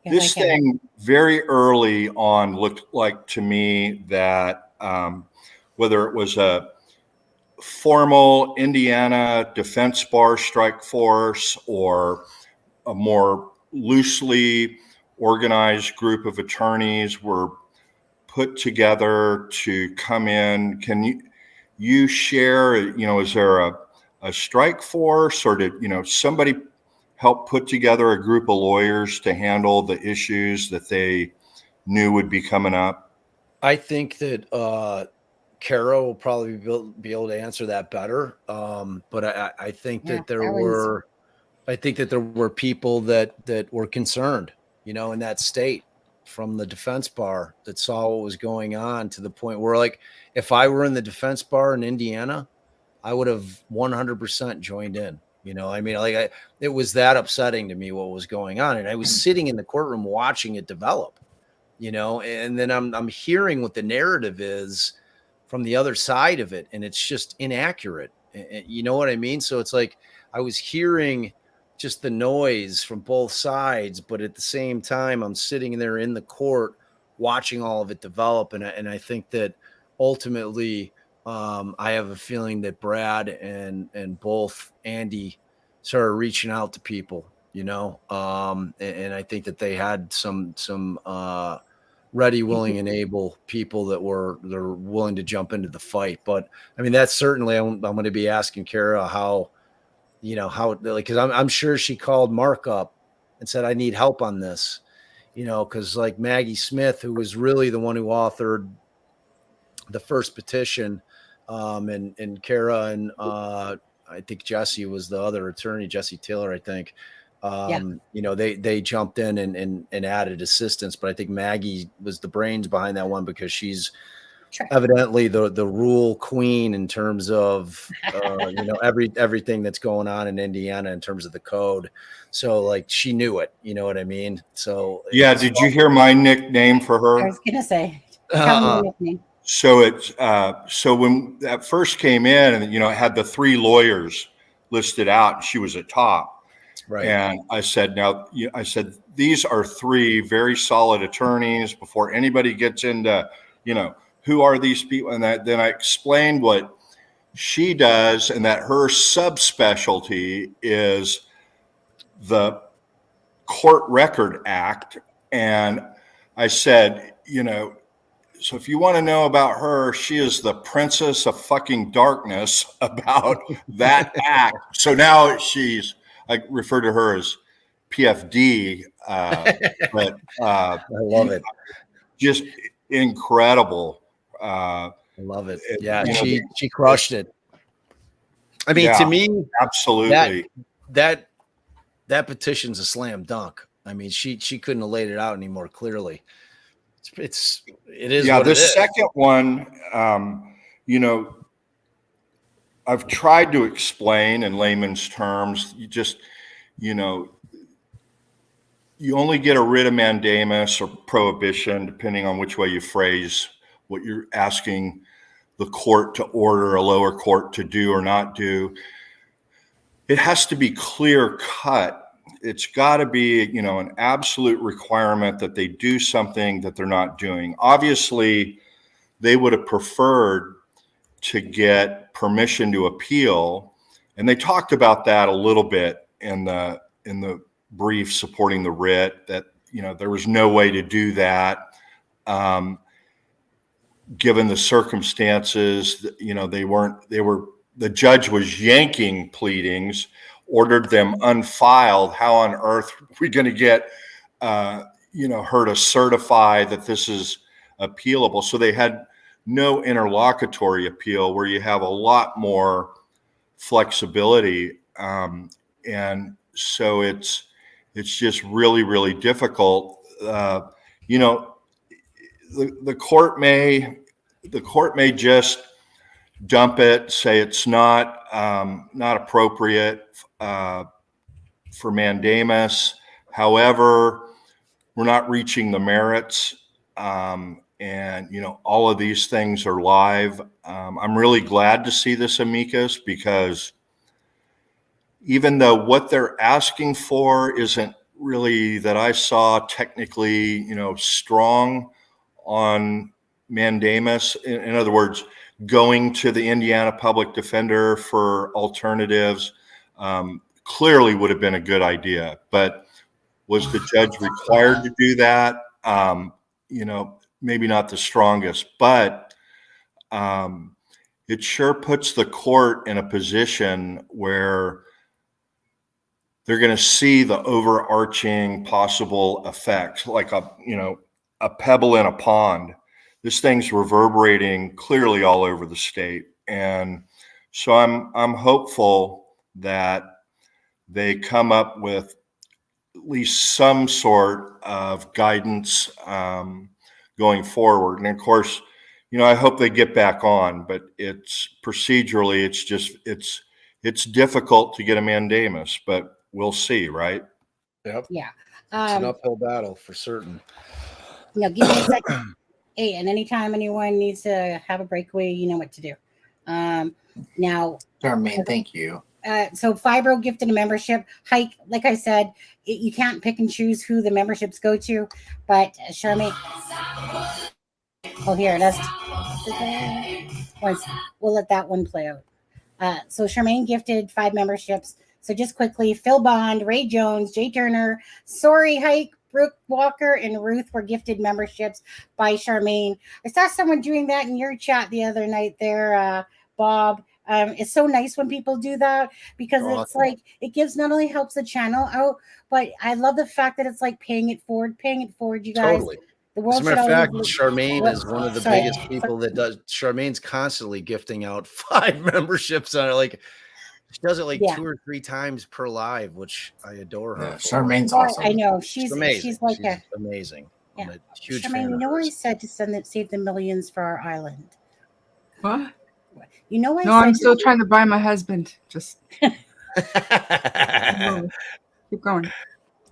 this thing very early on looked like to me that whether it was a formal Indiana Defense Bar strike force or a more loosely organized group of attorneys were put together to come in. Can you share, is there a strike force, or did, somebody help put together a group of lawyers to handle the issues that they knew would be coming up? I think that Kara will probably be able to answer that better. But I think that there were people that were concerned, in that state from the defense bar that saw what was going on, to the point where, like, if I were in the defense bar in Indiana, I would have 100% joined in. I mean, like, it was that upsetting to me what was going on. And I was sitting in the courtroom watching it develop, and then I'm hearing what the narrative is from the other side of it. And it's just inaccurate. You know what I mean? So it's like, I was hearing just the noise from both sides, but at the same time, I'm sitting there in the court watching all of it develop. And I think that ultimately, I have a feeling that Brad and both Andy started reaching out to people, and I think that they had some ready, willing, and able people they're willing to jump into the fight. But I mean, that's certainly, I'm going to be asking Kara how, because I'm sure she called Mark up and said, I need help on this, because like Maggie Smith, who was really the one who authored the first petition, and Kara and I think Jesse was the other attorney, Jesse Taylor, I think. They jumped in and added assistance, but I think Maggie was the brains behind that one, because she's evidently the rule queen in terms of everything that's going on in Indiana in terms of the code. So like, she knew it, you know what I mean? So yeah, did you hear my nickname for her? I was gonna say, tell me the nickname. So it's so when that first came in, and it had the 3 lawyers listed out, and she was at top. Right. And I said, these are 3 very solid attorneys. Before anybody gets into, who are these people? And then I explained what she does, and that her subspecialty is the Court Record Act. And I said, so if you want to know about her, she is the princess of fucking darkness about that act. So now I refer to her as PFD, but I love it. Just incredible. I love it. Yeah, she crushed it. I mean, to me, absolutely, that petition's a slam dunk. I mean, she couldn't have laid it out any more clearly. It is. Yeah, the is. Second one, I've tried to explain in layman's terms. You only get a writ of mandamus or prohibition, depending on which way you phrase what you're asking the court to order a lower court to do or not do. It has to be clear cut. It's got to be, an absolute requirement that they do something that they're not doing. Obviously, they would have preferred to get permission to appeal, and they talked about that a little bit in the brief supporting the writ, that there was no way to do that. given the circumstances, the judge was yanking pleadings, ordered them unfiled. How on earth are we going to get, her to certify that this is appealable? So they had no interlocutory appeal, where you have a lot more flexibility. And so it's just really, really difficult. The court may just dump it, say it's not appropriate for mandamus. However, we're not reaching the merits, and all of these things are live. I'm really glad to see this amicus, because even though what they're asking for isn't really, that I saw, technically, strong on mandamus, in other words, going to the Indiana public defender for alternatives, clearly would have been a good idea. But was the judge required to do that? Maybe not the strongest, but it sure puts the court in a position where they're going to see the overarching possible effects, like a pebble in a pond. This thing's reverberating clearly all over the state. And so I'm hopeful that they come up with at least some sort of guidance going forward. And of course, I hope they get back on, but it's procedurally, it's difficult to get a mandamus, but we'll see, right? Yep. Yeah. It's an uphill battle for certain. Give me a second. Hey, and anytime anyone needs to have a breakaway, you know what to do. Now, Charmaine, thank you. So Fibro gifted a membership. Hike, like I said, you can't pick and choose who the memberships go to, but Charmaine. Oh, here, we'll let that one play out. So Charmaine gifted 5 memberships. So just quickly, Phil Bond, Ray Jones, Jay Turner, Sorry Hike, Brooke Walker, and Ruth were gifted memberships by Charmaine. I saw someone doing that in your chat the other night there, Bob. It's so nice when people do that, because it's like, it gives, not only helps the channel out, but I love the fact that it's like paying it forward, you guys. Totally. As a matter of fact, Charmaine is one of the biggest people that does. Charmaine's constantly gifting out 5 memberships on it. Like, she does it like 2 or 3 times per live, which I adore her. Charmaine's awesome. I know she's amazing. She's like amazing. Yeah. I'm a huge Charmaine, fan you of know where hers. I said to save the millions for our island? What? You know what? No, I'm still trying to buy my husband. Just keep going.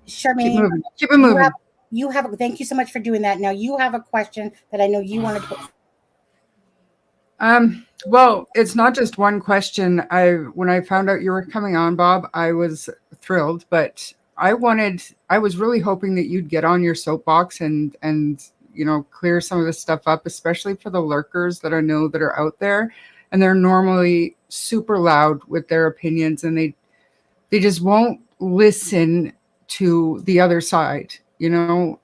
Charmaine, Keep it moving. You have. Thank you so much for doing that. Now you have a question that I know you wanted to put. Well, it's not just one question. When I found out you were coming on, Bob, I was thrilled, but I was really hoping that you'd get on your soapbox and clear some of this stuff up, especially for the lurkers that I know that are out there, and they're normally super loud with their opinions, and they just won't listen to the other side. They don't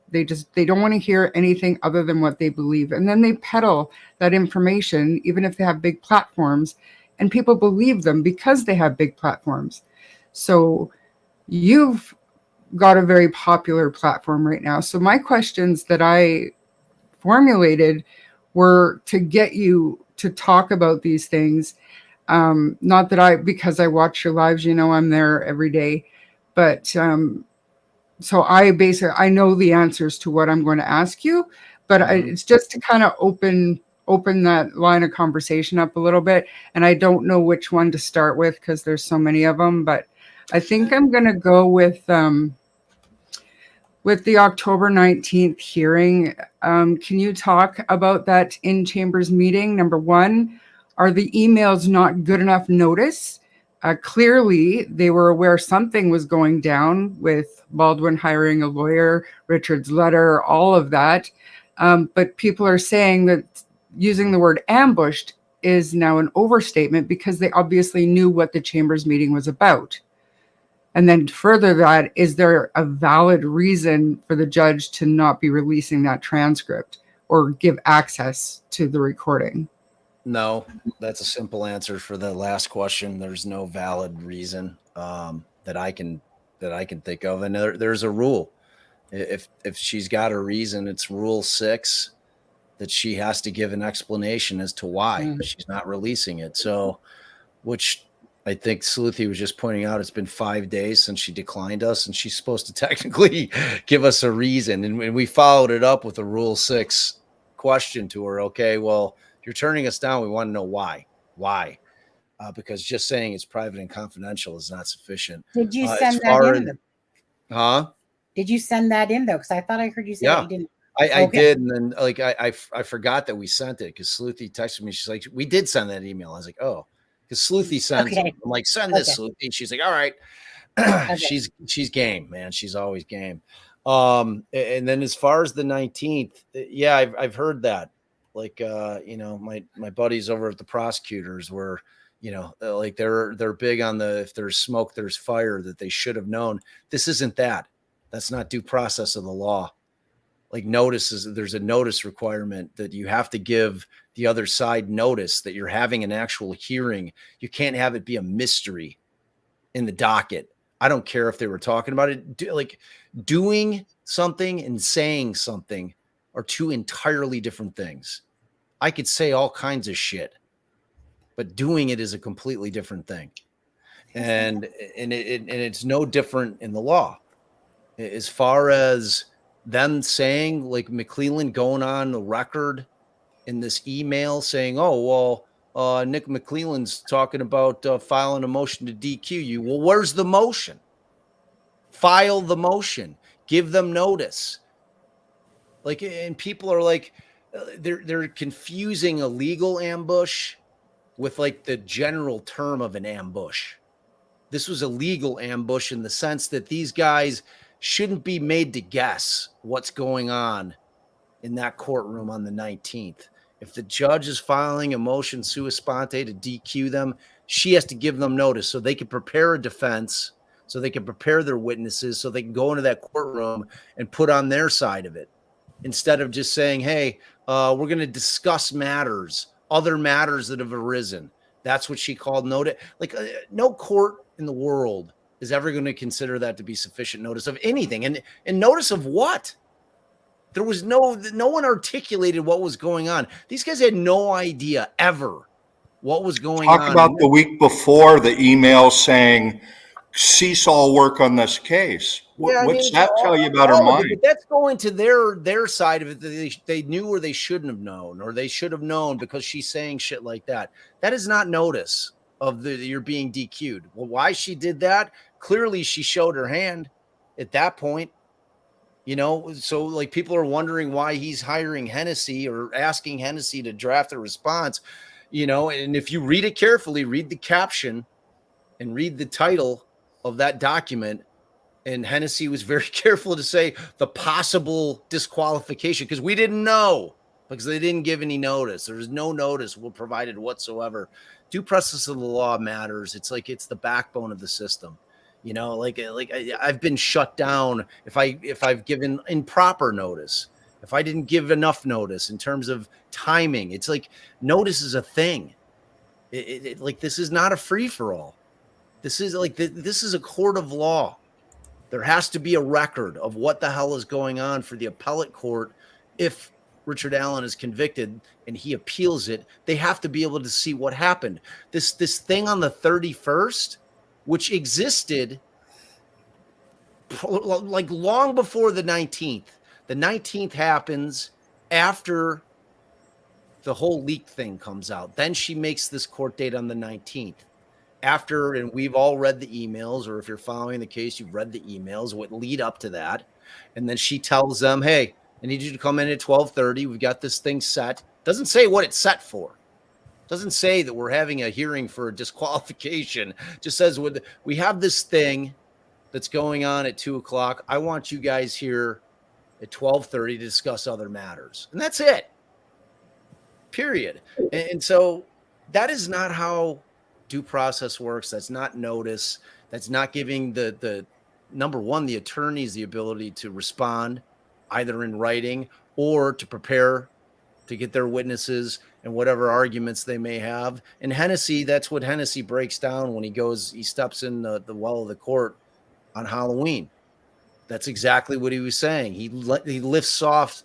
want to hear anything other than what they believe. And then they peddle that information, even if they have big platforms, and people believe them because they have big platforms. So you've got a very popular platform right now. So my questions that I formulated were to get you to talk about these things. Not that because I watch your lives, I'm there every day, but so I know the answers to what I'm going to ask you, but it's just to kind of open that line of conversation up a little bit. And I don't know which one to start with because there's so many of them, but I think I'm going to go with the October 19th hearing. Can you talk about that in-chambers meeting? Number one, are the emails not good enough notice? Clearly, they were aware something was going down with Baldwin hiring a lawyer, Richard's letter, all of that. But people are saying that using the word ambushed is now an overstatement because they obviously knew what the chambers meeting was about. And then further that, is there a valid reason for the judge to not be releasing that transcript? or give access to the recording? No, that's a simple answer for the last question. There's no valid reason that I can think of, and there's a rule. If she's got a reason, it's Rule 6 that she has to give an explanation as to why she's not releasing it. So, which I think Sleuthie was just pointing out, it's been 5 days since she declined us, and she's supposed to technically give us a reason. And we followed it up with a Rule 6 question to her. Okay, well, you're turning us down. We want to know why. Why? Because just saying it's private and confidential is not sufficient. Did you send that in? Huh? Did you send that in though? Because I thought I heard you say that you didn't. I did, and then like I forgot that we sent it because Sleuthie texted me. She's like, "We did send that email." I was like, "Oh," because Sleuthie sends it. I'm like, "Send this, Sleuthie." And she's like, "All right." She's game, man. She's always game. And then as far as the 19th, yeah, I've heard that. Like my buddies over at the prosecutors were, like they're big on the if there's smoke, there's fire, that they should have known. This isn't that. That's not due process of the law. Like there's a notice requirement that you have to give the other side notice that you're having an actual hearing. You can't have it be a mystery in the docket. I don't care if they were talking about it. Like doing something and saying something are two entirely different things. I could say all kinds of shit, but doing it is a completely different thing. And it's no different in the law. As far as them saying, like McClellan going on the record in this email saying, "Oh, well, Nick McClellan's talking about filing a motion to DQ you." Well, where's the motion? File the motion. Give them notice. Like, and people are like, they're confusing a legal ambush with like the general term of an ambush. This was a legal ambush in the sense that these guys shouldn't be made to guess what's going on in that courtroom on the 19th. If the judge is filing a motion sua sponte to DQ them, she has to give them notice so they can prepare a defense, so they can prepare their witnesses, so they can go into that courtroom and put on their side of it. Instead of just saying, "Hey, we're going to discuss other matters that have arisen." That's what she called notice. Like no court in the world is ever going to consider that to be sufficient notice of anything. And notice of what? There was no one articulated what was going on. These guys had no idea ever what was going on. Talk about the week before the email saying, "Cease all work on this case." What's that tell you about her mind? But that's going to their side of it. That they knew or they shouldn't have known, or they should have known because she's saying shit like that. That is not notice of you're being DQ'd. Well, why she did that? Clearly, she showed her hand at that point. So like people are wondering why he's hiring Hennessy or asking Hennessy to draft a response. And if you read it carefully, read the caption and read the title of that document. And Hennessy was very careful to say the possible disqualification because we didn't know because they didn't give any notice. There was no notice provided whatsoever. Due process of the law matters. It's like it's the backbone of the system. Like I've been shut down if I've given improper notice, if I didn't give enough notice in terms of timing. It's like notice is a thing. Like this is not a free for all. This is like this is a court of law. There has to be a record of what the hell is going on for the appellate court. If Richard Allen is convicted and he appeals it, they have to be able to see what happened. This thing on the 31st, which existed like long before the 19th. The 19th happens after the whole leak thing comes out. Then she makes this court date on the 19th. After, and we've all read the emails, or if you're following the case, you've read the emails, what lead up to that. And then she tells them, "Hey, I need you to come in at 12:30. We've got this thing set." Doesn't say what it's set for. Doesn't say that we're having a hearing for a disqualification. Just says we have this thing that's going on at 2:00. I want you guys here at 12:30 to discuss other matters. And that's it. Period. And so that is not how due process works. That's not notice. That's not giving the number one, the attorneys the ability to respond either in writing or to prepare to get their witnesses and whatever arguments they may have. And Hennessy, that's what Hennessy breaks down when he steps in the well of the court on Halloween. That's exactly what he was saying. He lifts off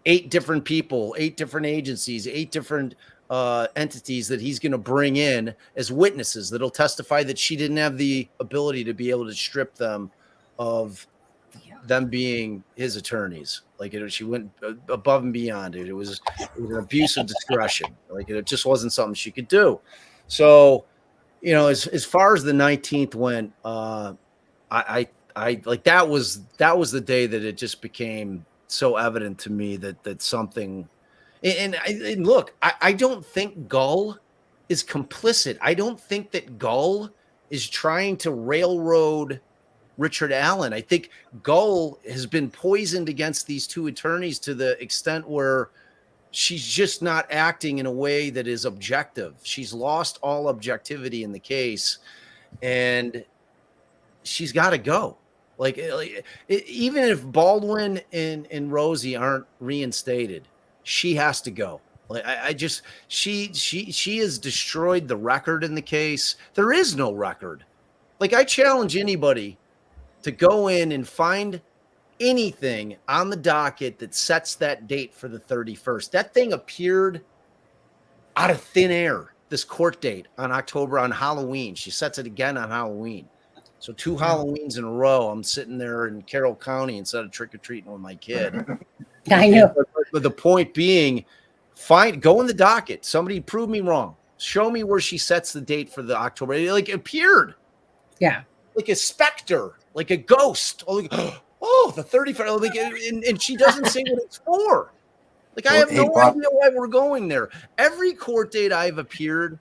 8 different people, 8 different agencies, 8 different entities that he's going to bring in as witnesses that'll testify that she didn't have the ability to be able to strip them of them being his attorneys. Like she went above and beyond it. It was an abuse of discretion. Like it just wasn't something she could do. So, as far as the 19th went, I like that was the day that it just became so evident to me that something. And look, I don't think Gull is complicit. I don't think that Gull is trying to railroad Richard Allen. I think Gull has been poisoned against these 2 attorneys to the extent where she's just not acting in a way that is objective. She's lost all objectivity in the case, and she's got to go. Like even if Baldwin and Rosie aren't reinstated, she has to go. Like she has destroyed the record in the case. There is no record. Like I challenge anybody to go in and find anything on the docket that sets that date for the 31st. That thing appeared out of thin air, this court date on Halloween. She sets it again on Halloween. So 2 Halloweens in a row, I'm sitting there in Carroll County instead of trick-or-treating with my kid. I know. But the point being, go in the docket. Somebody prove me wrong. Show me where she sets the date for the October. It appeared. Yeah. Like a specter, like a ghost. Oh, the 31st. Like, and she doesn't say what it's for. Like, I have no idea why we're going there. Every court date I've appeared,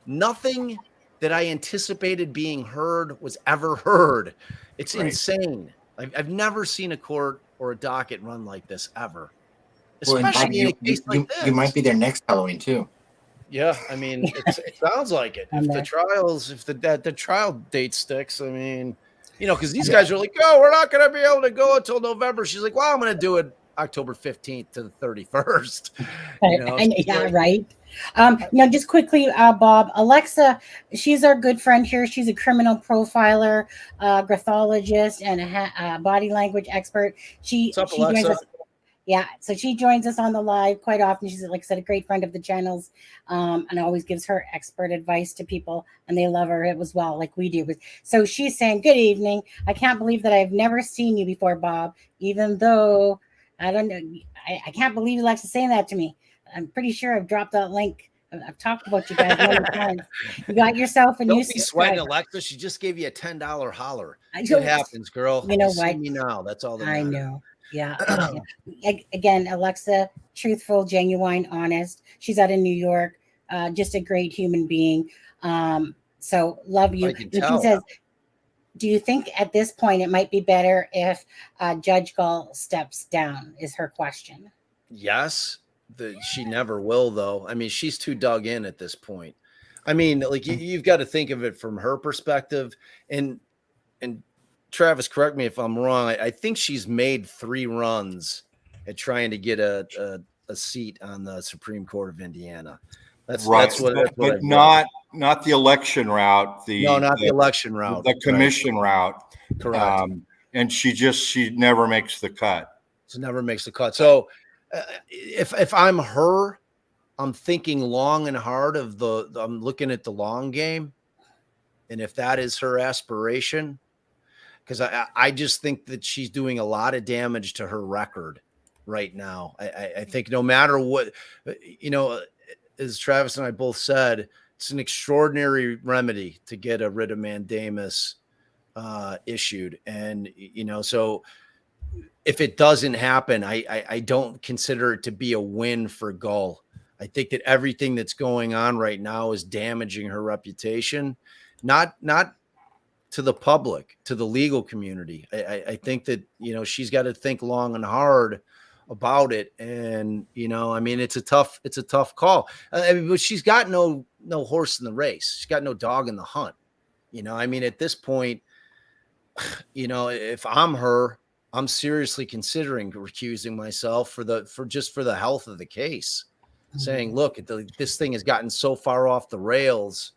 nothing that I anticipated being heard was ever heard. It's insane. I've never seen a court or a docket run like this ever. Especially in a case like this. You might be there next Halloween too. Yeah, I mean, it sounds like it. If the trial date sticks, I mean, because these guys are like, oh, we're not going to be able to go until November. She's like, well, I'm going to do it October 15th to the 31st. Yeah, right. Now, just quickly, Bob, Alexa, she's our good friend here. She's a criminal profiler, graphologist, and a body language expert. What's up, Alexa? Joins us. Yeah, so she joins us on the live quite often. She's, like I said, a great friend of the channel's, and always gives her expert advice to people, and they love her as well, like we do. So she's saying, good evening. I can't believe that I've never seen you before, Bob, even though, I don't know, I can't believe Alexa's saying that to me. I'm pretty sure I've dropped that link. I've talked about you guys many times. You got yourself a new subscriber. Don't be sweating, Alexa. She just gave you a $10 holler. It happens, girl. You know what? See me now. That's all that matters. I know. Yeah. Again, Alexa, truthful, genuine, honest. She's out of New York. Just a great human being. So love you. She says, do you think at this point it might be better if Judge Gull steps down? Is her question. Yes. She never will, though. I mean, she's too dug in at this point. I mean, like you've got to think of it from her perspective. And Travis, correct me if I'm wrong. I think she's made 3 runs at trying to get a seat on the Supreme Court of Indiana. That's what not the election route. Not the election route. The commission route. Correct. And she never makes the cut. She never makes the cut. So if I'm her, I'm thinking long and hard I'm looking at the long game. And if that is her aspiration, because I just think that she's doing a lot of damage to her record right now. I think no matter what, as Travis and I both said, it's an extraordinary remedy to get a writ of mandamus issued. And, so if it doesn't happen, I don't consider it to be a win for Gull. I think that everything that's going on right now is damaging her reputation, not to the public, to the legal community. I think that, she's got to think long and hard about it. And, it's a tough call. But she's got no horse in the race. She's got no dog in the hunt. At this point, if I'm her, I'm seriously considering recusing myself for the health of the case, saying, look, this thing has gotten so far off the rails,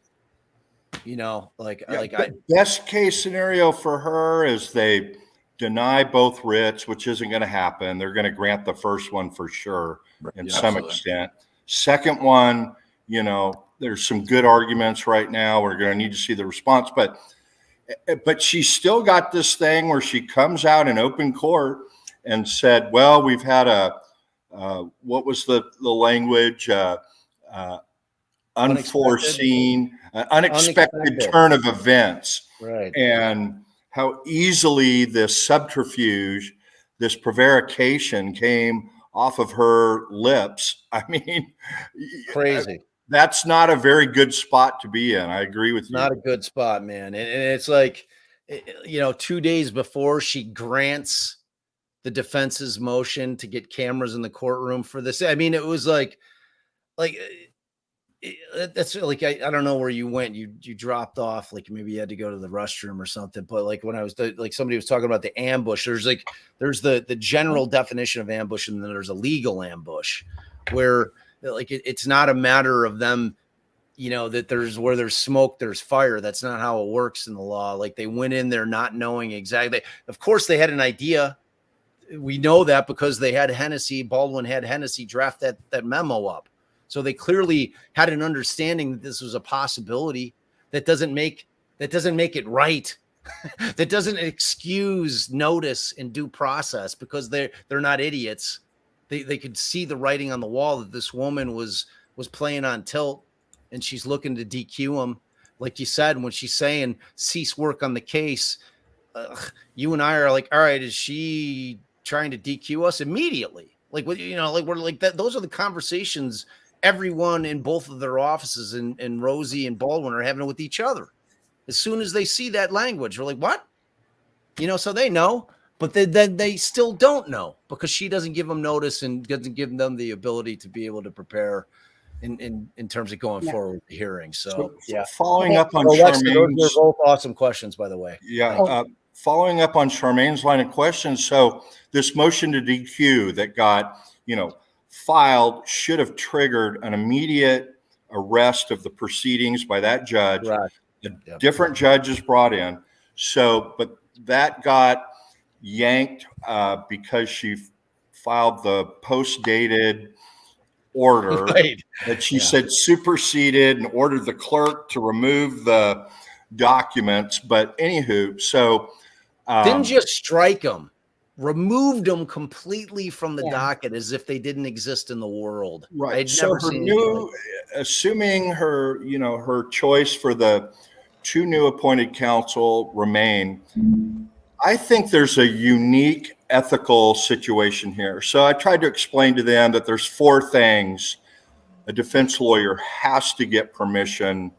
best case scenario for her is they deny both writs, which isn't going to happen. They're going to grant the first one for sure in some extent. Second one, there's some good arguments right now. We're going to need to see the response, but she's still got this thing where she comes out in open court and said, well, we've had what was the language? Unforeseen, unexpected turn of events. Right. And how easily this subterfuge, this prevarication came off of her lips. I mean, crazy. That's not a very good spot to be in. I agree with you. Not a good spot, man. And it's like, 2 days before she grants the defense's motion to get cameras in the courtroom for this. I mean, it was like that's like, I don't know where you went. You dropped off, like maybe you had to go to the restroom or something. But like when I was like, somebody was talking about the ambush. There's the general definition of ambush, and then there's a legal ambush where like it's not a matter of them, that where there's smoke, there's fire. That's not how it works in the law. Like they went in there not knowing exactly. Of course, they had an idea. We know that because they had Baldwin had Hennessy draft that memo up. So they clearly had an understanding that this was a possibility. That doesn't make it right. That doesn't excuse notice and due process, because they're not idiots. They could see the writing on the wall that this woman was playing on tilt, and she's looking to DQ him. Like you said, when she's saying cease work on the case, you and I are like, all right, is she trying to DQ us immediately? Like, like we're like that. Those are the conversations everyone in both of their offices and Rosie and Baldwin are having it with each other. As soon as they see that language, we're like, what? So they know, but then they still don't know, because she doesn't give them notice and doesn't give them the ability to be able to prepare in terms of going forward with the hearing. So yeah. Following up on Those Charmaine's, are both awesome questions, by the way. yeah. Following up on Charmaine's line of questions. So this motion to DQ that got, filed should have triggered an immediate arrest of the proceedings by that judge. Right. A different judge is brought in. So, but that got yanked because she filed the post-dated order that she said superseded and ordered the clerk to remove the documents. But anywho, so didn't just strike them. Removed them completely from the docket as if they didn't exist in the world. Right. I'd so never her seen assuming her, her choice for the two new appointed counsel remain, I think there's a unique ethical situation here. So I tried to explain to them that there's 4 things a defense lawyer has to get permission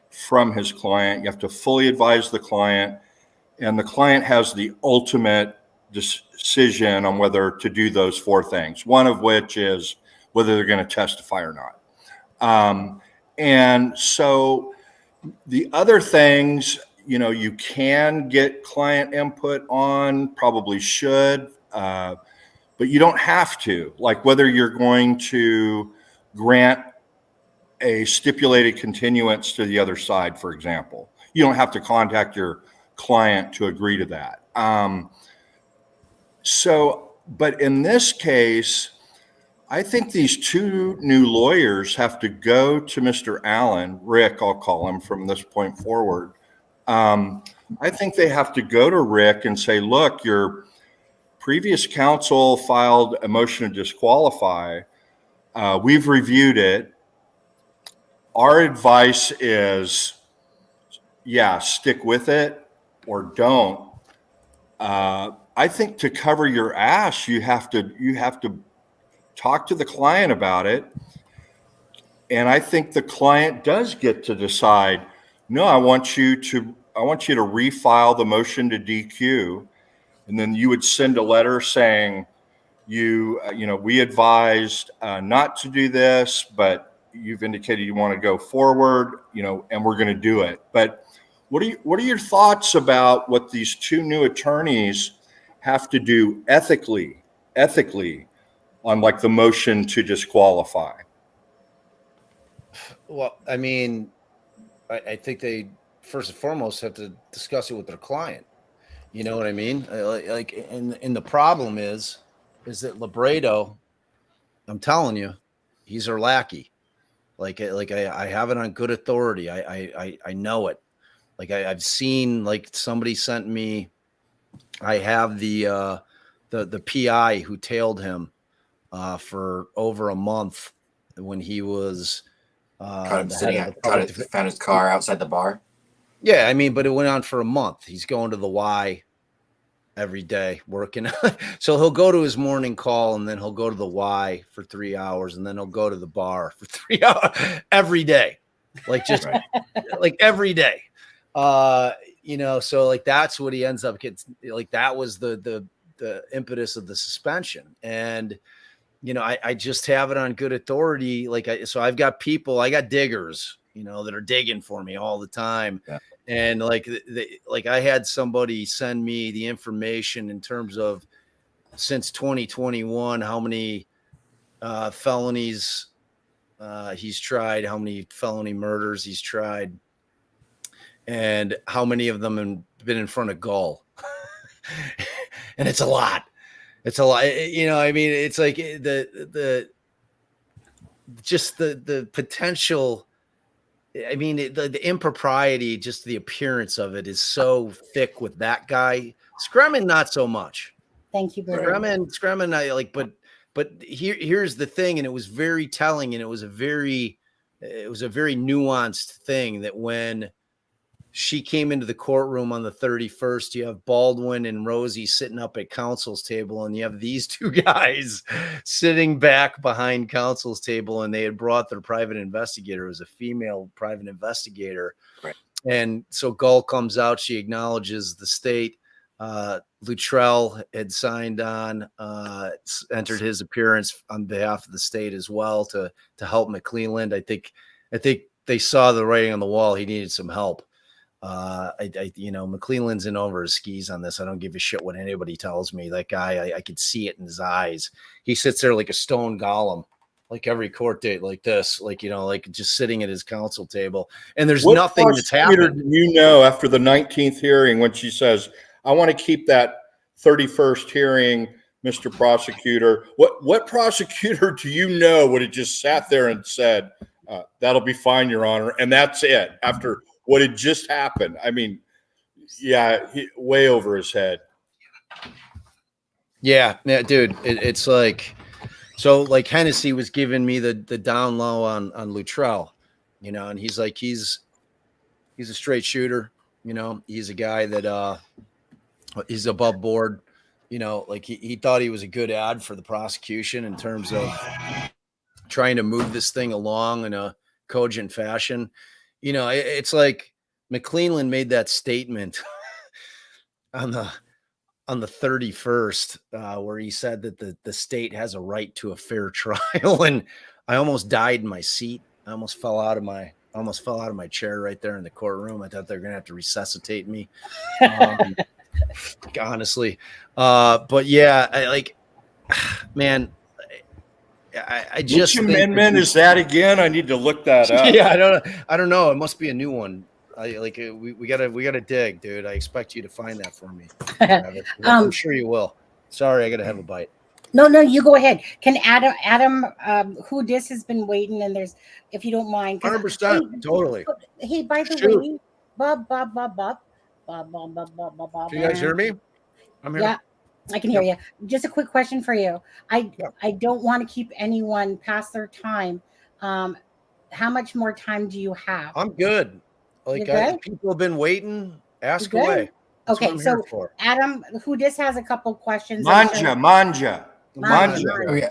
from his client. You have to fully advise the client, and the client has the ultimate decision on whether to do those 4 things, one of which is whether they're going to testify or not. And so the other things, you can get client input on, probably should, but you don't have to, like whether you're going to grant a stipulated continuance to the other side, for example. You don't have to contact your client to agree to that. But in this case, I think these 2 new lawyers have to go to Mr. Allen, Rick, I'll call him from this point forward. I think they have to go to Rick and say, look, your previous counsel filed a motion to disqualify. We've reviewed it. Our advice is, stick with it or don't. I think to cover your ass, you have to talk to the client about it. And I think the client does get to decide, no, I want you to refile the motion to DQ. And then you would send a letter saying, we advised not to do this, but you've indicated you want to go forward, and we're going to do it. But what are your thoughts about what these 2 new attorneys have to do ethically on like the motion to disqualify? Well, I mean, I think they first and foremost have to discuss it with their client. You know what I mean? And the problem is that Labredo, I'm telling you, he's our lackey. I have it on good authority. I know it. I've seen, like, somebody sent me. I have the PI who tailed him for over a month when he was Caught him the sitting head of at, the caught public it, found his car outside the bar. Yeah, I mean, but it went on for a month. He's going to the Y every day working. So he'll go to his morning call, and then he'll go to the Y for 3 hours, and then he'll go to the bar for 3 hours every day. Just Right. like every day. So like that's what he ends up getting. Like that was the impetus of the suspension. And I just have it on good authority. So I've got people, I got diggers, that are digging for me all the time. Yeah. And I had somebody send me the information in terms of since 2021, how many felonies he's tried, how many felony murders he's tried, and how many of them have been in front of Gull. And it's a lot. It's a lot. I mean, it's like the potential. I mean, the impropriety, just the appearance of it is so thick with that guy. Scremin, not so much. Thank you, Billy. Scremin, I like, but here's the thing, and it was very telling, and it was a very nuanced thing that when she came into the courtroom on the 31st, you have Baldwin and Rosie sitting up at counsel's table, and you have these two guys sitting back behind counsel's table, and they had brought their private investigator. It was a female private investigator. Right. And so Gull comes out. She acknowledges the state. Luttrell had signed on, entered his appearance on behalf of the state as well to help McClelland. I think they saw the writing on the wall. He needed some help. McClelland's in over his skis on this. I don't give a shit what anybody tells me. That guy, I could see it in his eyes. He sits there like a stone golem, like every court date, like this, like just sitting at his counsel table. And there's nothing that's happened. After the 19th hearing, when she says, "I want to keep that 31st hearing, Mr. Prosecutor," what prosecutor do you know would have just sat there and said, "That'll be fine, Your Honor," and that's it after what had just happened? I mean, yeah, way over his head. Yeah, dude, it's like, so like Hennessy was giving me the down low on Luttrell, and he's like, he's a straight shooter, he's a guy that he's above board, like he thought he was a good ad for the prosecution in terms of trying to move this thing along in a cogent fashion. It's like McClelland made that statement on the 31st, where he said that the state has a right to a fair trial, and I almost died in my seat. I almost fell out of my chair right there in the courtroom. I thought they were gonna have to resuscitate me, honestly. But yeah, I just which amendment is that again? I need to look that up. Yeah, I don't know. It must be a new one. We gotta dig, dude. I expect you to find that for me. I'm sure you will. Sorry, I gotta have a bite. No, you go ahead. Can Adam, who this has been waiting, and there's, if you don't mind, 100%, totally. Hey, by the Shoot. way, Bob. Can you guys hear me? I'm here. Yeah, I can hear you. Just a quick question for you. I don't want to keep anyone past their time. How much more time do you have? I'm good. People have been waiting. Ask away. That's okay, so Adam, who just has a couple questions. Manja. Oh, yeah.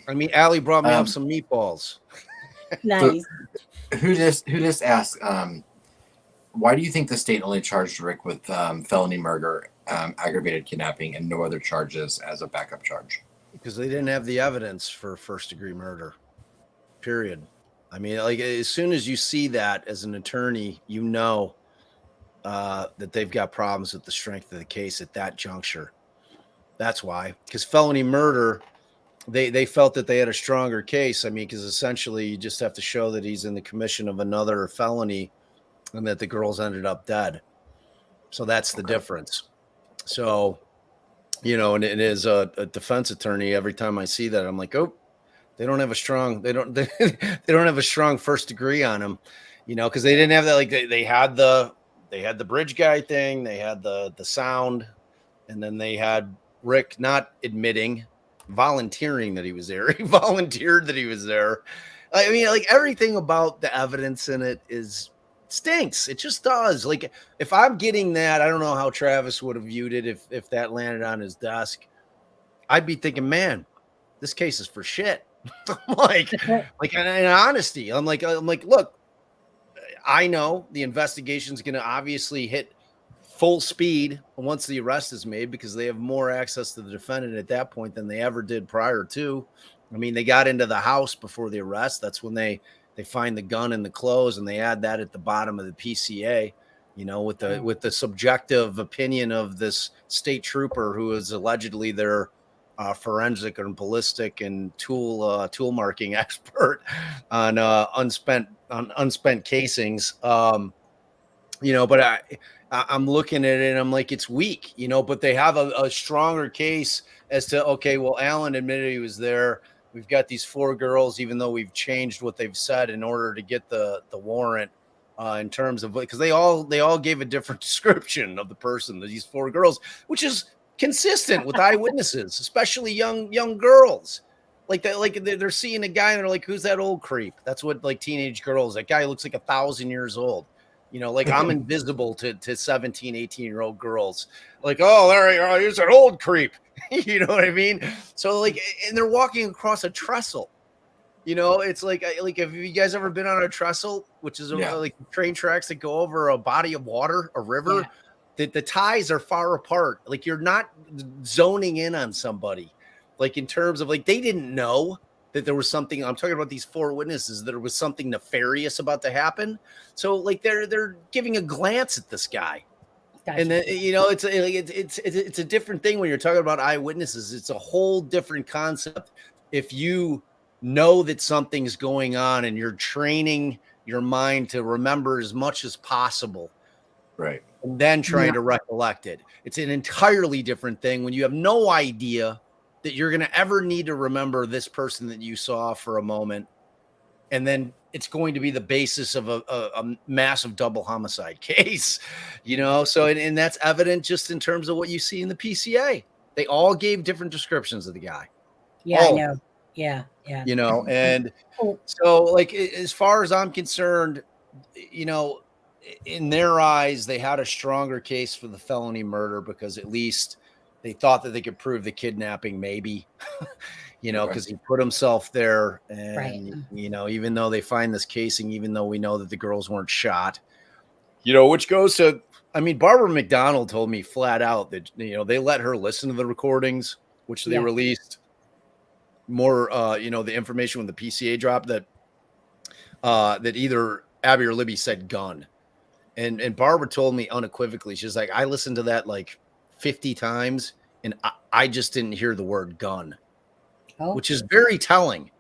I mean, Allie brought me up some meatballs. Nice. So, who just asked, why do you think the state only charged Rick with felony murder, aggravated kidnapping, and no other charges as a backup charge? Because they didn't have the evidence for first-degree murder, period. I mean, like, as soon as you see that as an attorney, that they've got problems with the strength of the case at that juncture. That's why, because felony murder, they felt that they had a stronger case. I mean, because essentially you just have to show that he's in the commission of another felony and that the girls ended up dead. So that's the difference. So, and it is a defense attorney. Every time I see that, I'm like, oh, they don't have a strong first degree on him, because they didn't have that. Like they had the bridge guy thing, they had the sound, and then they had Rick not volunteering that he was there. He volunteered that he was there. I mean, like everything about the evidence in it stinks. It just does. Like if I'm getting that, I don't know how Travis would have viewed it if that landed on his desk. I'd be thinking, man, this case is for shit. like in honesty, I'm like, look, I know the investigation's going to obviously hit full speed once the arrest is made because they have more access to the defendant at that point than they ever did prior to. I mean, they got into the house before the arrest. That's when they find the gun in the clothes, and they add that at the bottom of the PCA, with the subjective opinion of this state trooper who is allegedly their forensic and ballistic and tool marking expert on unspent casings. But I'm looking at it and I'm like, it's weak, but they have a stronger case as to, okay, well, Alan admitted he was there. We've got these 4 girls, even though we've changed what they've said in order to get the warrant in terms of, because they all gave a different description of the person, these 4 girls, which is consistent with eyewitnesses, especially young girls. Like they're seeing a guy and they're like, who's that old creep? That's what like teenage girls, that guy looks like 1,000 years old. Like I'm invisible to 17, 18-year-old girls. Like, oh, there here's an old creep. You know what I mean? So like, and they're walking across a trestle. It's like have you guys ever been on a trestle, which is like train tracks that go over a body of water, a river? Yeah. That the ties are far apart. Like you're not zoning in on somebody. Like in terms of like, they didn't know that there was something. I'm talking about these 4 witnesses, that there was something nefarious about to happen. So like they're giving a glance at this guy. Gotcha. And then, it's a different thing when you're talking about eyewitnesses. It's a whole different concept. If you know that something's going on and you're training your mind to remember as much as possible. Right. And then trying to recollect it. It's an entirely different thing when you have no idea that you're going to ever need to remember this person that you saw for a moment. And then it's going to be the basis of a massive double homicide case, So, and that's evident just in terms of what you see in the PCA. They all gave different descriptions of the guy. Yeah, I know. Yeah. And so like, as far as I'm concerned, in their eyes, they had a stronger case for the felony murder because at least they thought that they could prove the kidnapping, maybe, because he put himself there. And, even though they find this casing, even though we know that the girls weren't shot, which goes to, I mean, Barbara McDonald told me flat out that, they let her listen to the recordings, which they released more, the information when the PCA dropped that either Abby or Libby said gun. And Barbara told me unequivocally, she's like, I listened to that like 50 times and I just didn't hear the word gun, which is very telling,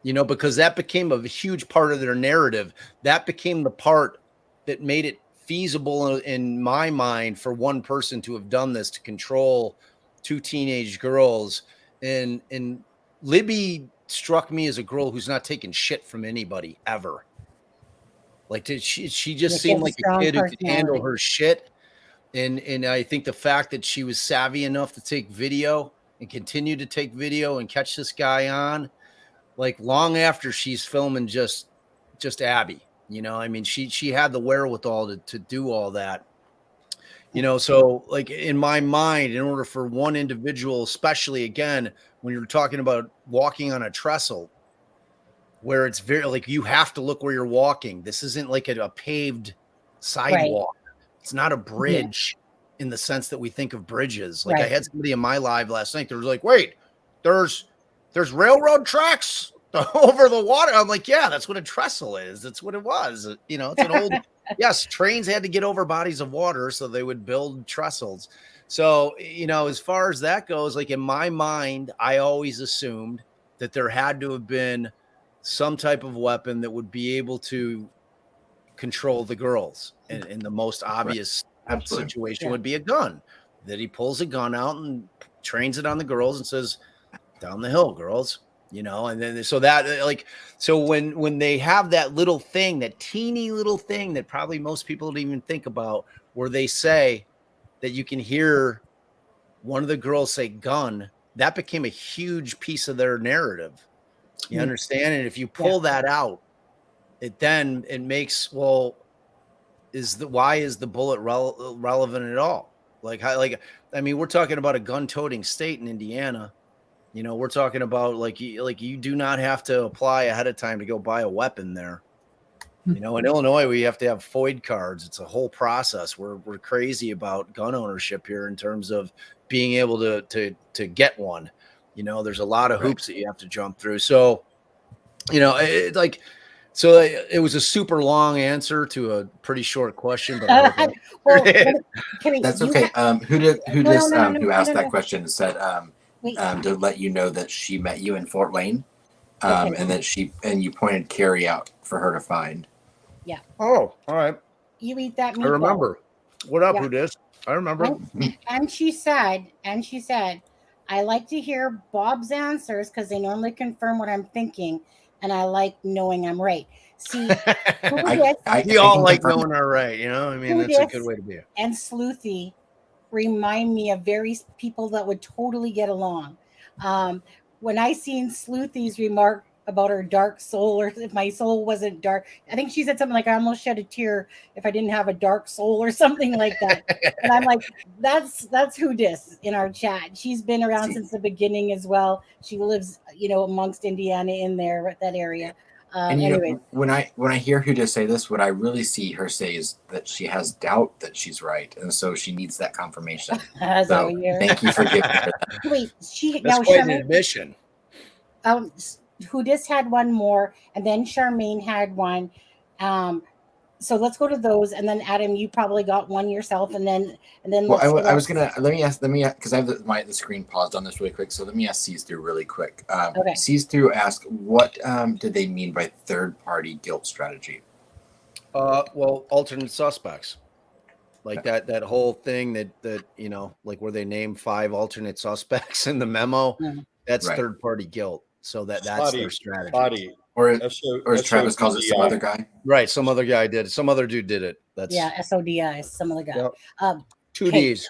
because that became a huge part of their narrative. That became the part that made it feasible in my mind for one person to have done this, to control 2 teenage girls. And Libby struck me as a girl who's not taking shit from anybody ever. Like she just seemed like a kid who could handle her shit. And I think the fact that she was savvy enough to take video and continue to take video and catch this guy on, like long after she's filming just Abby, I mean, she had the wherewithal to do all that, so like in my mind, in order for one individual, especially again, when you're talking about walking on a trestle, where it's very like you have to look where you're walking. This isn't like a paved sidewalk. Right. It's not a bridge in the sense that we think of bridges. Like I had somebody in my live last night that was like, wait, there's railroad tracks over the water. I'm like, yeah, that's what a trestle is. That's what it was. It's an old Yes, trains had to get over bodies of water so they would build trestles. So, as far as that goes, like in my mind, I always assumed that there had to have been some type of weapon that would be able to control the girls. And the most obvious Absolutely. situation would be a gun, that he pulls a gun out and trains it on the girls and says, down the hill, girls, and then so that so when they have that little thing, that teeny little thing that probably most people don't even think about, where they say that you can hear one of the girls say gun, that became a huge piece of their narrative. You understand? And if you pull that out, it makes, well, why is the bullet relevant at all? I mean, we're talking about a gun-toting state in Indiana. We're talking about like you do not have to apply ahead of time to go buy a weapon there. In Illinois, we have to have FOID cards. It's a whole process. We're crazy about gun ownership here in terms of being able to get one. There's a lot of hoops that you have to jump through. So, it was a super long answer to a pretty short question, but I hope Well, That's okay. Who asked that question said to let you know that she met you in Fort Wayne, and that you pointed Carrie out for her to find. Yeah. Oh, all right. You eat that meatball. I remember. What up, Yeah. who dis? I remember. And she said, I like to hear Bob's answers because they normally confirm what I'm thinking, and I like knowing I'm right. See, we all like knowing our right, I mean, that's a good way to be. And Sleuthy remind me of people that would totally get along. When I seen Sleuthy's remark about her dark soul, or if my soul wasn't dark, I think she said something like, I almost shed a tear if I didn't have a dark soul or something like that. And I'm like, that's who dis in our chat. She's been around since the beginning as well. She lives, amongst Indiana in there, that area. And when I hear who just say this, what I really see her say is that she has doubt that she's right, and so she needs that confirmation. So thank you for giving her that. Wait, that's quite an admission. Who just had one more, and then Charmaine had one. So let's go to those, and then Adam, you probably got one yourself, and then. Well, I was gonna let me ask because I have the screen paused on this really quick. So let me ask Sees Through really quick. Okay. Sees Through asked, what did they mean by third-party guilt strategy? Well, alternate suspects, like that whole thing that like where they name 5 alternate suspects in the memo. Mm-hmm. That's third-party guilt. So that's their strategy. Or as Travis calls it, some other guy. Right, some other guy did it. Some other dude did it. That's SODI, some other guy. Yep. 2 Ds.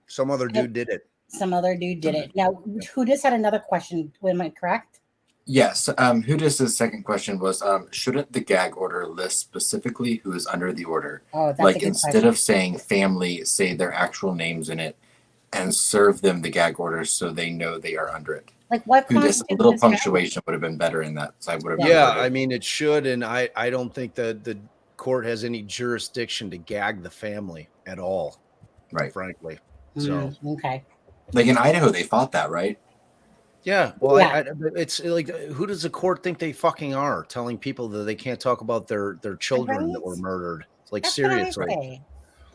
Some other dude did it. Some other dude did it. Now, who just had another question? Am I correct? Yes. Hudis' second question was, shouldn't the gag order list specifically who is under the order? Oh, that's like a good instead question. of saying family, say their actual names in it, and serve them the gag order so they know they are under it. Like what? Hudis, a little punctuation would have been better in that. So I would have. Yeah, I mean it should, and I don't think that the court has any jurisdiction to gag the family at all. Right. Frankly. So okay. Like in Idaho, they fought that, right? Yeah. Well, it's like, who does the court think they fucking are, telling people that they can't talk about their children that were murdered? It's like, that's seriously.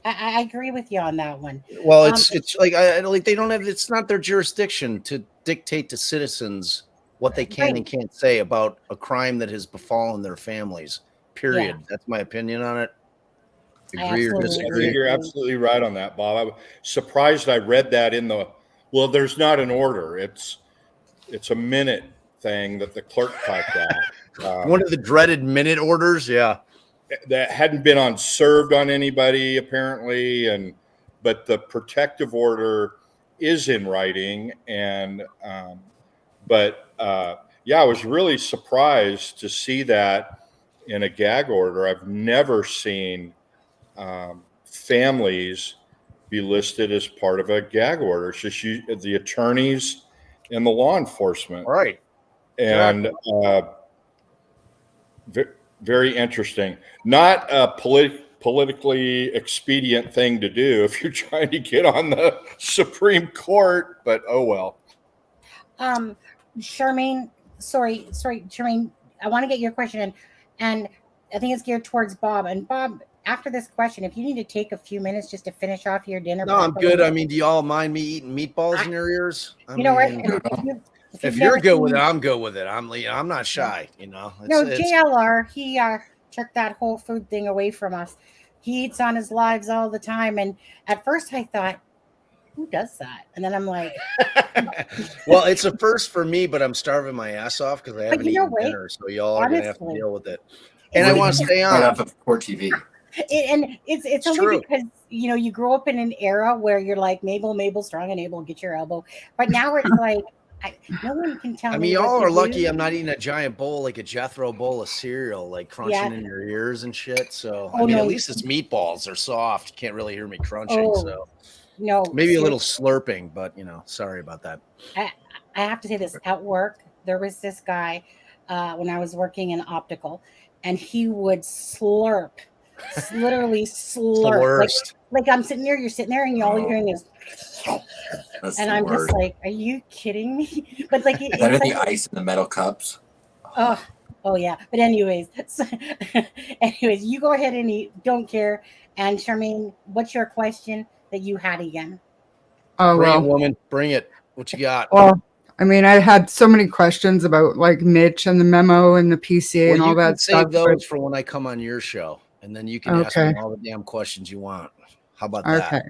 I agree with you on that one. Well, it's like they don't have. It's not their jurisdiction to dictate to citizens what they can and can't say about a crime that has befallen their families. Period. Yeah. That's my opinion on it. Agree or disagree? I think you're absolutely right on that, Bob. I was surprised I read that in the. Well, there's not an order. It's a minute thing that the clerk typed out. One of the dreaded minute orders. Yeah. That hadn't been served on anybody apparently, but the protective order is in writing, and I was really surprised to see that in a gag order. I've never seen families be listed as part of a gag order. It's just the attorneys and the law enforcement, right? And very interesting. Not a politically expedient thing to do if you're trying to get on the Supreme Court, but oh well. Charmaine, Charmaine, I want to get your question in, and I think it's geared towards Bob. And Bob, after this question, if you need to take a few minutes just to finish off your dinner. No, I'm properly, good. I mean, do y'all mind me eating meatballs in your ears? I you know what? mean, If if you've you're never good with it, seen- I'm good with it. I'm not shy, you know. No, JLR, he took that whole food thing away from us. He eats on his lives all the time. And at first I thought, who does that? And then I'm like, well, it's a first for me, but I'm starving my ass off because I haven't you know eaten what? dinner. So y'all are gonna have to Honestly, deal with it. And I want to stay right on. off of Court TV. And it's only true. because you grow up in an era where you're like Mabel, strong and able, get your elbow. But now it's like no one can tell I me. mean, y'all what to are lucky do. I'm not eating a giant bowl like a Jethro bowl of cereal, like crunching in your ears and shit. So I mean, at least it's meatballs. They're soft. You can't really hear me crunching. So no, maybe a little slurping, but sorry about that. I have to say this. At work, there was this guy when I was working in optical, and he would slurp, literally slurp. Worst. Like I'm sitting there, you're sitting there, and all you're hearing is. That's and the I'm worst. just like, are you kidding me? But like, Is that the ice in the metal cups? Oh yeah. But anyways, you go ahead and eat. Don't care. And Charmaine, what's your question that you had again? Oh, Bring well. it, woman. Bring it. What you got? Well, I mean, I had so many questions about like Mitch and the memo and the PCA and all that stuff. Save those for when I come on your show, and then you can ask me all the damn questions you want. How about that? Okay.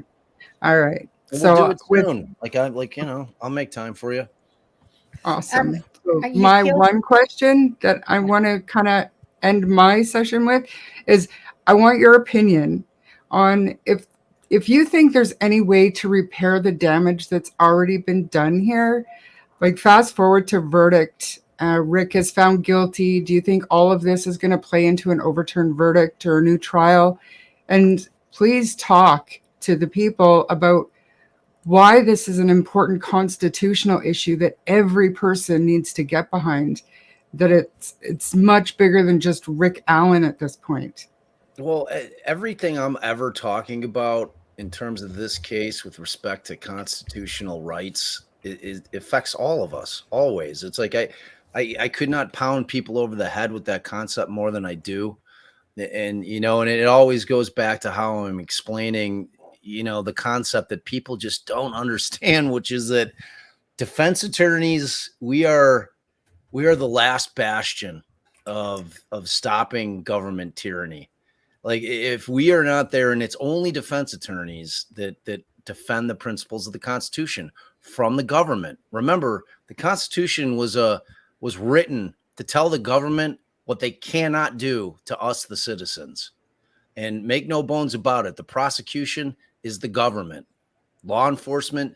All right. And so we'll do it soon. I'll make time for you. Awesome. So my one question that I want to kind of end my session with is I want your opinion on if you think there's any way to repair the damage that's already been done here. Like fast forward to verdict, Rick is found guilty. Do you think all of this is going to play into an overturned verdict or a new trial? And please talk to the people about why this is an important constitutional issue that every person needs to get behind, that it's much bigger than just Rick Allen at this point. Well, everything I'm ever talking about in terms of this case with respect to constitutional rights, it affects all of us always. It's like I could not pound people over the head with that concept more than I do. And, and it always goes back to how I'm explaining, the concept that people just don't understand, which is that defense attorneys, we are the last bastion of stopping government tyranny. Like if we are not there, and it's only defense attorneys that defend the principles of the Constitution from the government. Remember, the Constitution was written to tell the government what they cannot do to us, the citizens. And make no bones about it, the prosecution is the government. Law enforcement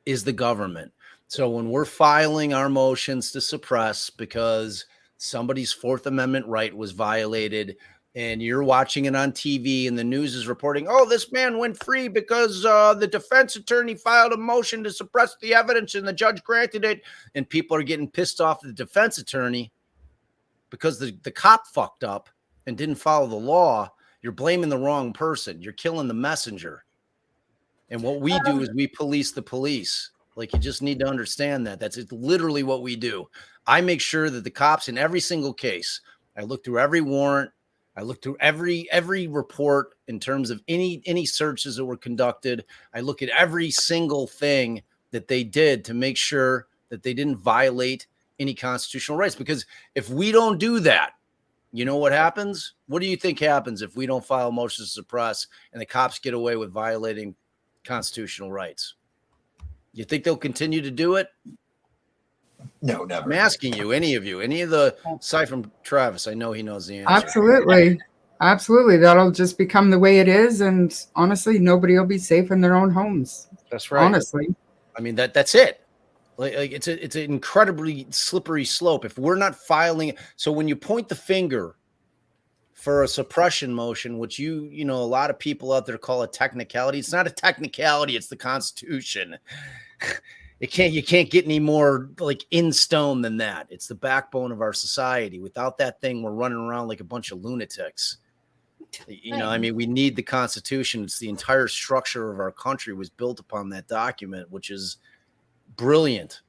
is the government. So when we're filing our motions to suppress because somebody's Fourth Amendment right was violated, and you're watching it on TV and the news is reporting, oh, this man went free because the defense attorney filed a motion to suppress the evidence and the judge granted it, and people are getting pissed off at the defense attorney because the cop fucked up and didn't follow the law, you're blaming the wrong person. You're killing the messenger. And what we do is we police the police. Like, you just need to understand that. That's literally what we do. I make sure that the cops in every single case, I look through every warrant, I look through every report in terms of any searches that were conducted. I look at every single thing that they did to make sure that they didn't violate any constitutional rights. Because if we don't do that, you know what happens? What do you think happens if we don't file motions to suppress and the cops get away with violating constitutional rights? You think they'll continue to do it? No, never. I'm asking you, any of the, aside from Travis, I know he knows the answer. Absolutely. That'll just become the way it is. And honestly, nobody will be safe in their own homes. That's right. Honestly. I mean, that's it. Like it's an incredibly slippery slope. If we're not filing, so when you point the finger for a suppression motion, which a lot of people out there call a technicality, it's not a technicality, it's the Constitution. You can't get any more like in stone than that. It's the backbone of our society. Without that thing, we're running around like a bunch of lunatics. I mean, we need the Constitution. It's the entire structure of our country was built upon that document, which is brilliant.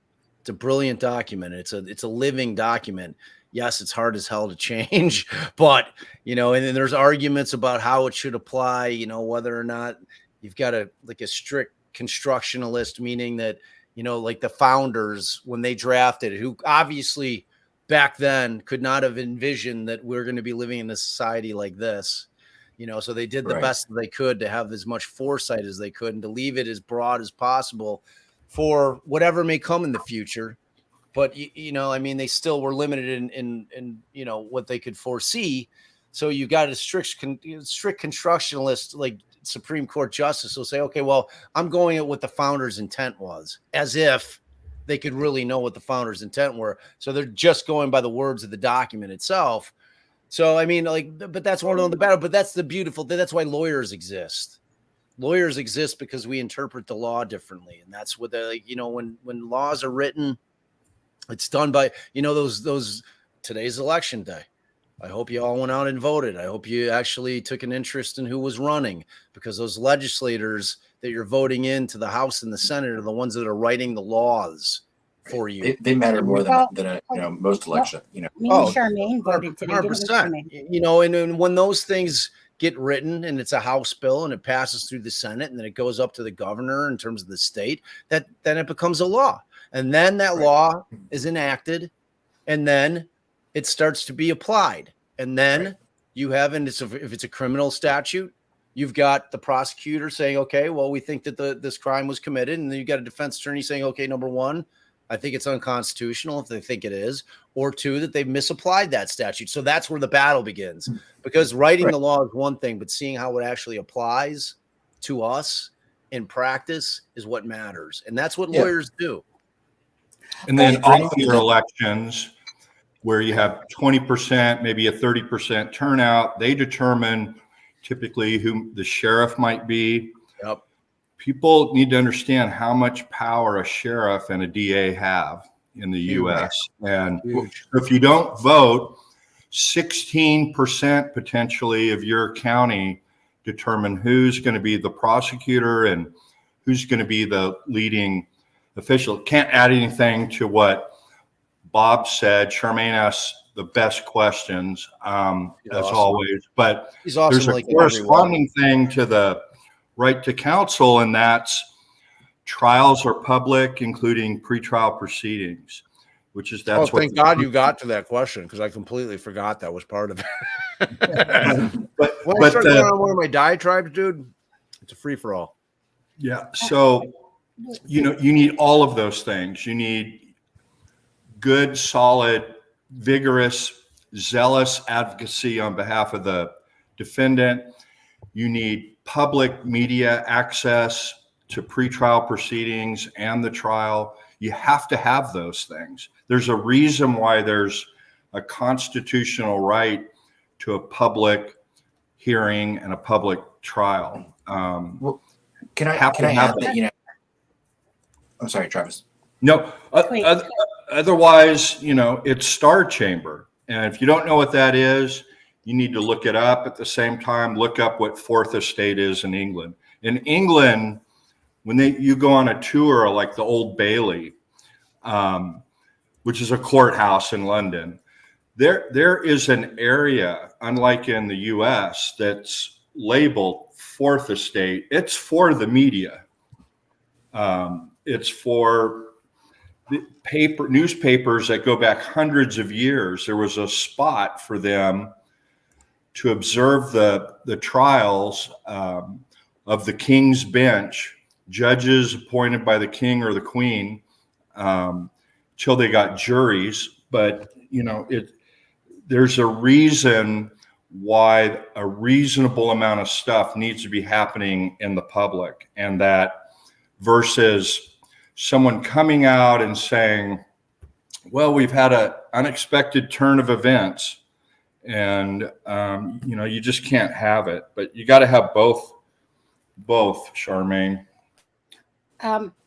It's a brilliant document. It's a living document. Yes, it's hard as hell to change, but and then there's arguments about how it should apply, whether or not you've got a strict constructionalist, meaning that, like the founders, when they drafted it, who obviously back then could not have envisioned that we're going to be living in a society like this, so they did the best that they could to have as much foresight as they could and to leave it as broad as possible for whatever may come in the future. But, they still were limited in what they could foresee. So you got a strict constructionalist, like Supreme Court justice will say, okay, well, I'm going at what the founders' intent was, as if they could really know what the founders' intent were. So they're just going by the words of the document itself. So, but that's one of the battle, but that's the beautiful thing. That's why lawyers exist. Lawyers exist because we interpret the law differently. And that's what when laws are written, it's done by, those today's election day. I hope you all went out and voted. I hope you actually took an interest in who was running, because those legislators that you're voting into the House and the Senate are the ones that are writing the laws for you. They matter more than most elections. Me and Charmaine voted today. 100%. And when those things get written and it's a House bill and it passes through the Senate and then it goes up to the governor in terms of the state, then it becomes a law. And then that law is enacted, and then it starts to be applied. And then you have, if it's a criminal statute, you've got the prosecutor saying, okay, well, we think that this crime was committed. And then you've got a defense attorney saying, okay, number one, I think it's unconstitutional if they think it is, or two, that they've misapplied that statute. So that's where the battle begins, because writing the law is one thing, but seeing how it actually applies to us in practice is what matters. And that's what lawyers do. And then after your elections, where you have 20%, maybe a 30% turnout, they determine typically who the sheriff might be. Yep. People need to understand how much power a sheriff and a DA have in the U.S. And if you don't vote, 16% potentially of your county determine who's going to be the prosecutor and who's going to be the leading official. Can't add anything to what Bob said. Charmaine asked the best questions, as always. But there's a corresponding thing to the right to counsel, and that's trials are public, including pretrial proceedings, thank God you got to that question, because I completely forgot that was part of it. but when I start going on one of my diatribes, dude, it's a free-for-all. Yeah. So, you need all of those things. You need good, solid, vigorous, zealous advocacy on behalf of the defendant. You need public media access to pretrial proceedings and the trial. You have to have those things. There's a reason why there's a constitutional right to a public hearing and a public trial. Can I add that? I'm sorry, Travis. No. Otherwise, it's Star Chamber, and if you don't know what that is, you need to look it up. At the same time, look up what Fourth Estate is in England. In England, when you go on a tour like the Old Bailey, which is a courthouse in London, there is an area, unlike in the U.S., that's labeled Fourth Estate. It's for the media. It's for newspapers that go back hundreds of years. There was a spot for them to observe the trials of the King's Bench, judges appointed by the King or the Queen, till they got juries. But there's a reason why a reasonable amount of stuff needs to be happening in the public, and that versus someone coming out and saying, well, we've had an unexpected turn of events, and you just can't have it. But you got to have both, Charmaine.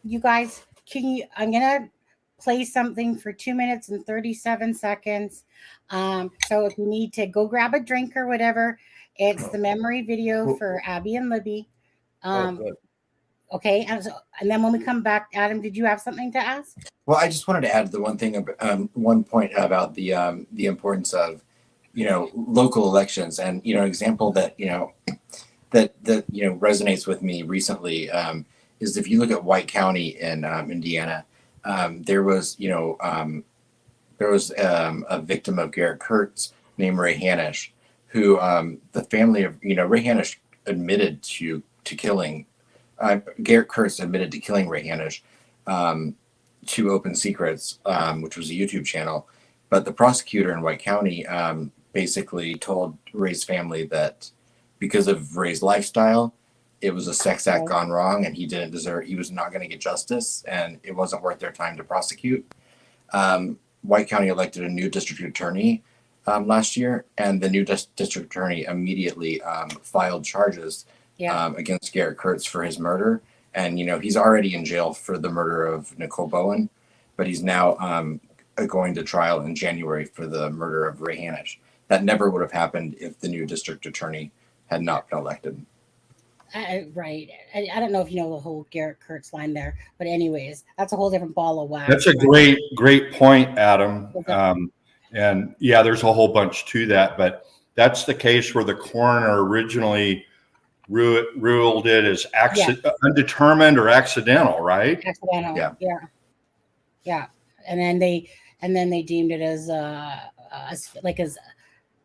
You guys, I'm gonna play something for 2 minutes and 37 seconds. So if you need to go grab a drink or whatever, it's the memory video for Abby and Libby. Okay, and then when we come back, Adam, did you have something to ask? Well, I just wanted to add the one thing, one point about the importance of, local elections, and example that that resonates with me recently is if you look at White County in Indiana, there was a victim of Garrett Kurtz named Ray Hanisch, who the family of Ray Hanisch admitted to killing. Garrett Kurtz admitted to killing Ray Hanisch to Open Secrets, which was a YouTube channel. But the prosecutor in White County basically told Ray's family that because of Ray's lifestyle, it was a sex act gone wrong, and he was not going to get justice, and it wasn't worth their time to prosecute. White County elected a new district attorney last year, and the new district attorney immediately filed charges against Garrett Kurtz for his murder. And, he's already in jail for the murder of Nicole Bowen, but he's now going to trial in January for the murder of Ray Hanisch. That never would have happened if the new district attorney had not been elected. Right. I don't know if you know the whole Garrett Kurtz line there, but anyways, that's a whole different ball of wax. That's a great point, Adam. And yeah, there's a whole bunch to that, but that's the case where the coroner originally ruled it as undetermined or accidental, right? Accidental. Yeah. And then they deemed it as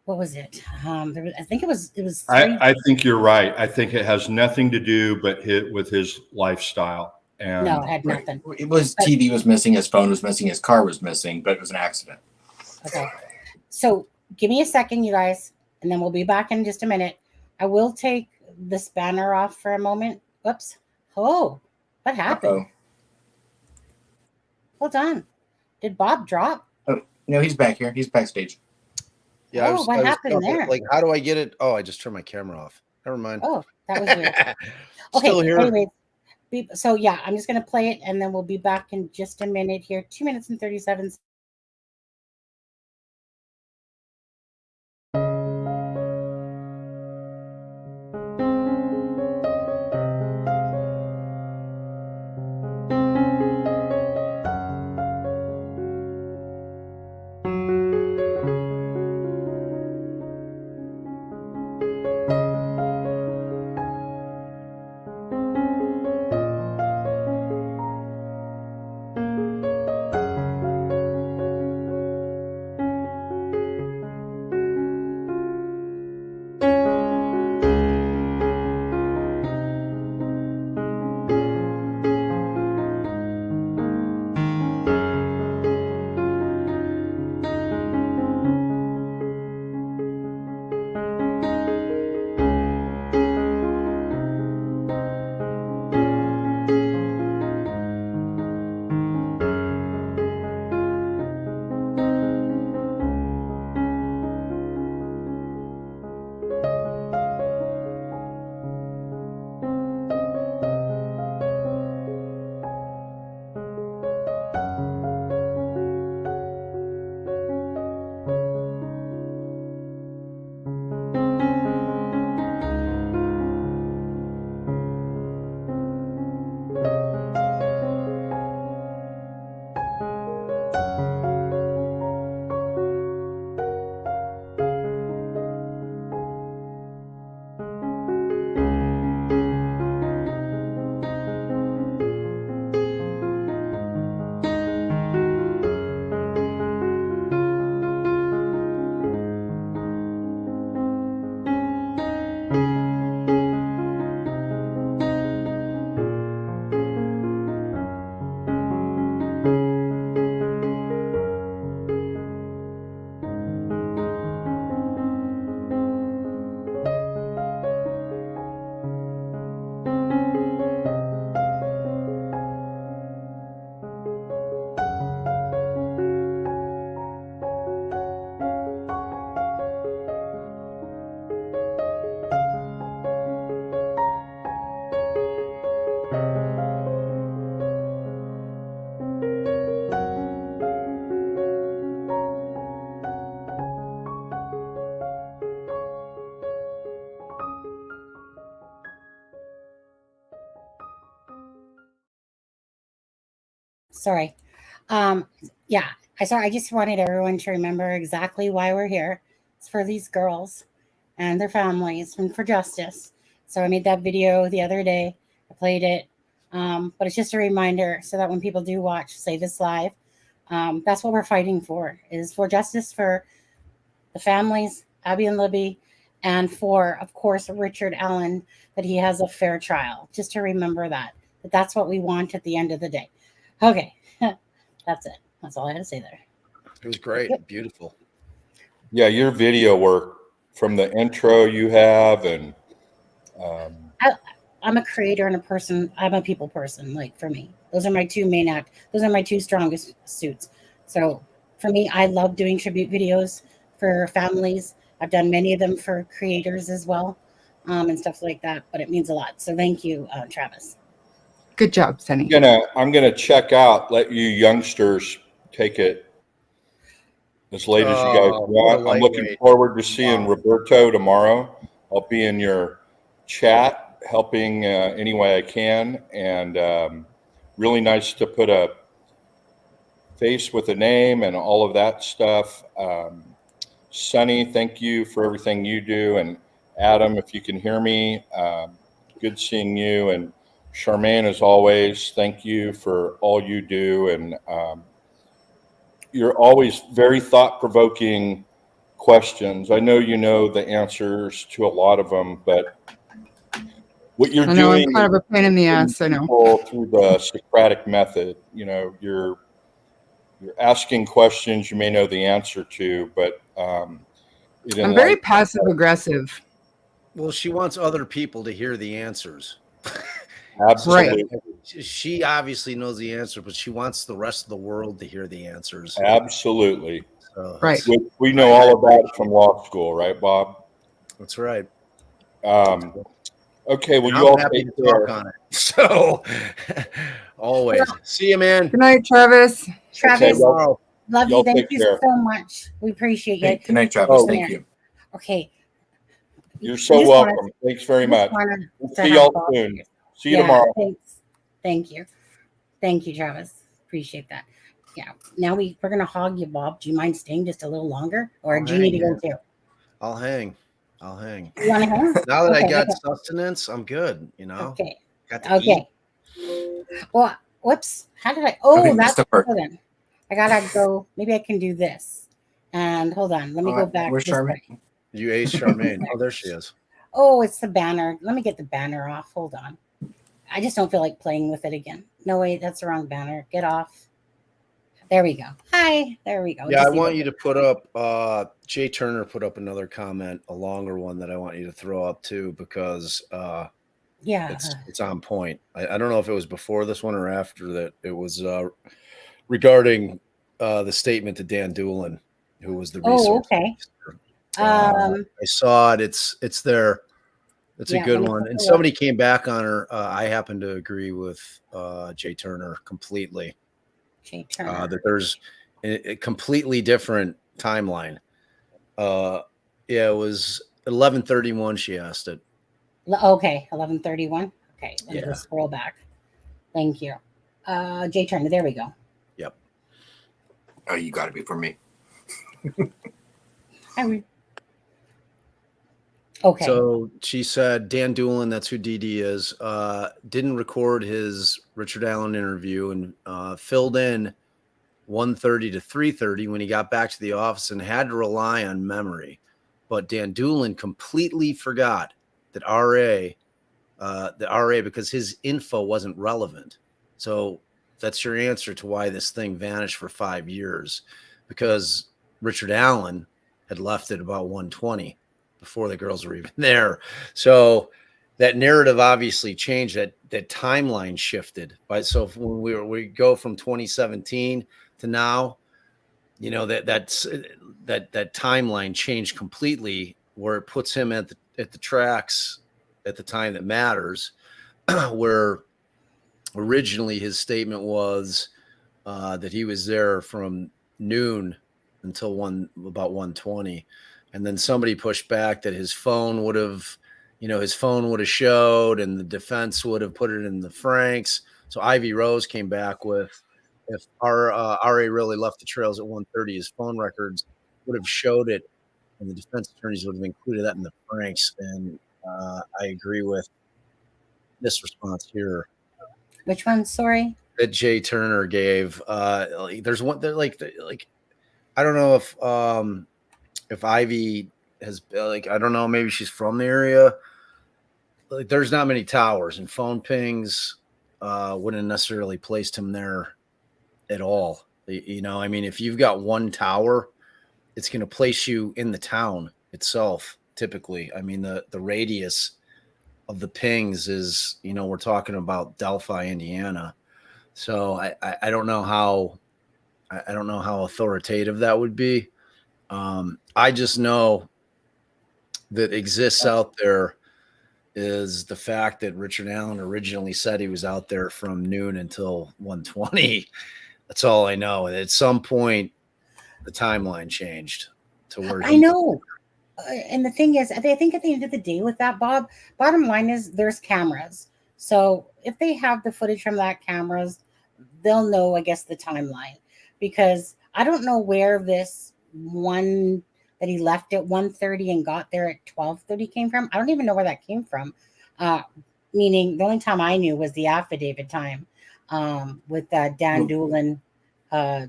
what was it? I think it was. I think you're right. I think it has nothing to do with his lifestyle. And no, it had nothing. It was TV was missing, his phone was missing, his car was missing, but it was an accident. Okay. So give me a second, you guys, and then we'll be back in just a minute. I will take this banner off for a moment. Whoops. Oh, what happened? Uh-oh. Hold on. Did Bob drop? Oh, no, he's back here. He's backstage. Yeah. What happened there? Like, how do I get it? Oh, I just turned my camera off. Never mind. Oh, that was weird. Okay. Still here. Anyways, so yeah, I'm just going to play it, and then we'll be back in just a minute here. 2 minutes and 37 seconds. Sorry. Yeah, I just wanted everyone to remember exactly why we're here. It's for these girls and their families and for justice. So I made that video the other day. I played it. But it's just a reminder so that when people do watch, say this live, that's what we're fighting for, is for justice for the families, Abby and Libby, and for, of course, Richard Allen, that he has a fair trial. Just to remember that that's what we want at the end of the day. Okay, that's it. That's all I had to say there. It was great. Yep. Beautiful. Yeah, your video work from the intro you have, and I'm a creator and a person. I'm a people person. Like for me, those are my two main those are my two strongest suits. So for me, I love doing tribute videos for families. I've done many of them for creators as well, and stuff like that. But it means a lot. So thank you, Travis. Good job, Sunny. I'm gonna check out. Let you youngsters take it as late as you guys Oh, want. what a I'm looking lightweight. forward to seeing Wow. Roberto tomorrow. I'll be in your chat, helping any way I can, and really nice to put a face with a name and all of that stuff. Sunny, thank you for everything you do, and Adam, if you can hear me, good seeing you. And Charmaine, as always, thank you for all you do, and you're always very thought-provoking questions. I know you know the answers to a lot of them, but what you're I know doing I'm kind of a pain in the ass. I know. through the Socratic method, you're asking questions you may know the answer to, but I'm very passive aggressive. Well, she wants other people to hear the answers. Absolutely. She obviously knows the answer, but she wants the rest of the world to hear the answers. Absolutely. So Right. We know all about it from law school, right, Bob? That's right. Okay, well, And you I'm all happy take to care. talk on it. So always. See you, man. Good night, Travis. Travis, y'all- love you. y'all Thank take you care. so much. We appreciate Hey, it. good night, Travis. Oh, Thank you. Okay. You're so Just wanted- welcome. Thanks very much. wanted We'll to see have y'all Bob soon. here. See you Yeah, tomorrow. Thanks. Thank you. Thank you, Travis. Appreciate that. Yeah. Now we're gonna hog you, Bob. Do you mind staying just a little longer, or I'll do you need to hang, go too? I'll hang. I'll hang. You want to hang? Now that I Okay, got okay. sustenance, I'm good. Okay. Got to Okay. eat. Well, whoops. How did I? Oh, Okay, that's stop her. hold on. I gotta go. Maybe I can do this. And hold on. Let me go back. Where's this way. Charmaine? You ace Charmaine. Oh, there she is. Oh, it's the banner. Let me get the banner off. Hold on. I just don't feel like playing with it again. No, wait, that's the wrong banner. Get off. There we go. Hi. There we go. Yeah, I Just want need you to put up Jay Turner put up another comment, a longer one that I want you to throw up too, because Yeah. it's on point. I don't know if it was before this one or after that. It was regarding the statement to Dan Doolin, who was the resource. Oh, okay. I saw it. It's there. It's Yeah, a good let me one. take And a somebody came back on her. I happen to agree with Jay Turner completely. Jay Turner. That there's a completely different timeline. Yeah, it was 11:31. She asked it. Okay, 11:31. Okay, let me Yeah. just scroll back. Thank you. Jay Turner. There we go. Yep. Oh, you got to be for me. Okay. So she said Dan Doolin, that's who DD is, didn't record his Richard Allen interview and filled in 1:30 to 3:30 when he got back to the office and had to rely on memory. But Dan Doolin completely forgot that RA, because his info wasn't relevant. So that's your answer to why this thing vanished for 5 years, because Richard Allen had left at about 1:20 before the girls were even there. So that narrative obviously changed. That timeline shifted. So when we go from 2017 to now, that timeline changed completely, where it puts him at the tracks at the time that matters, where originally his statement was that he was there from noon until about 1:20, and then somebody pushed back that his phone would have showed, and the defense would have put it in the Franks. So Ivy Rose came back with if our RA really left the trails at 1:30, his phone records would have showed it, and the defense attorneys would have included that in the Franks. And I agree with this response here Which one? Sorry. that Jay Turner gave. There's one that like I don't know if Ivy has I don't know, maybe she's from the area. Like, there's not many towers, and phone pings wouldn't necessarily placed him there at all. You know, I mean, if you've got one tower, it's going to place you in the town itself. Typically, I mean, the radius of the pings is, you know, we're talking about Delphi, Indiana. So I don't know how authoritative that would be. I just know that exists out there is the fact that Richard Allen originally said he was out there from noon until 1:20. That's all I know. And at some point, the timeline changed to where I know. And the thing is, I think at the end of the day with that, Bob, bottom line is there's cameras. So if they have the footage from that cameras, they'll know, I guess, the timeline. Because I don't know where this one that he left at 1:30 and got there at 12:30 came from. I don't even know where that came from. Meaning the only time I knew was the affidavit time with Dan Doolin. Yeah,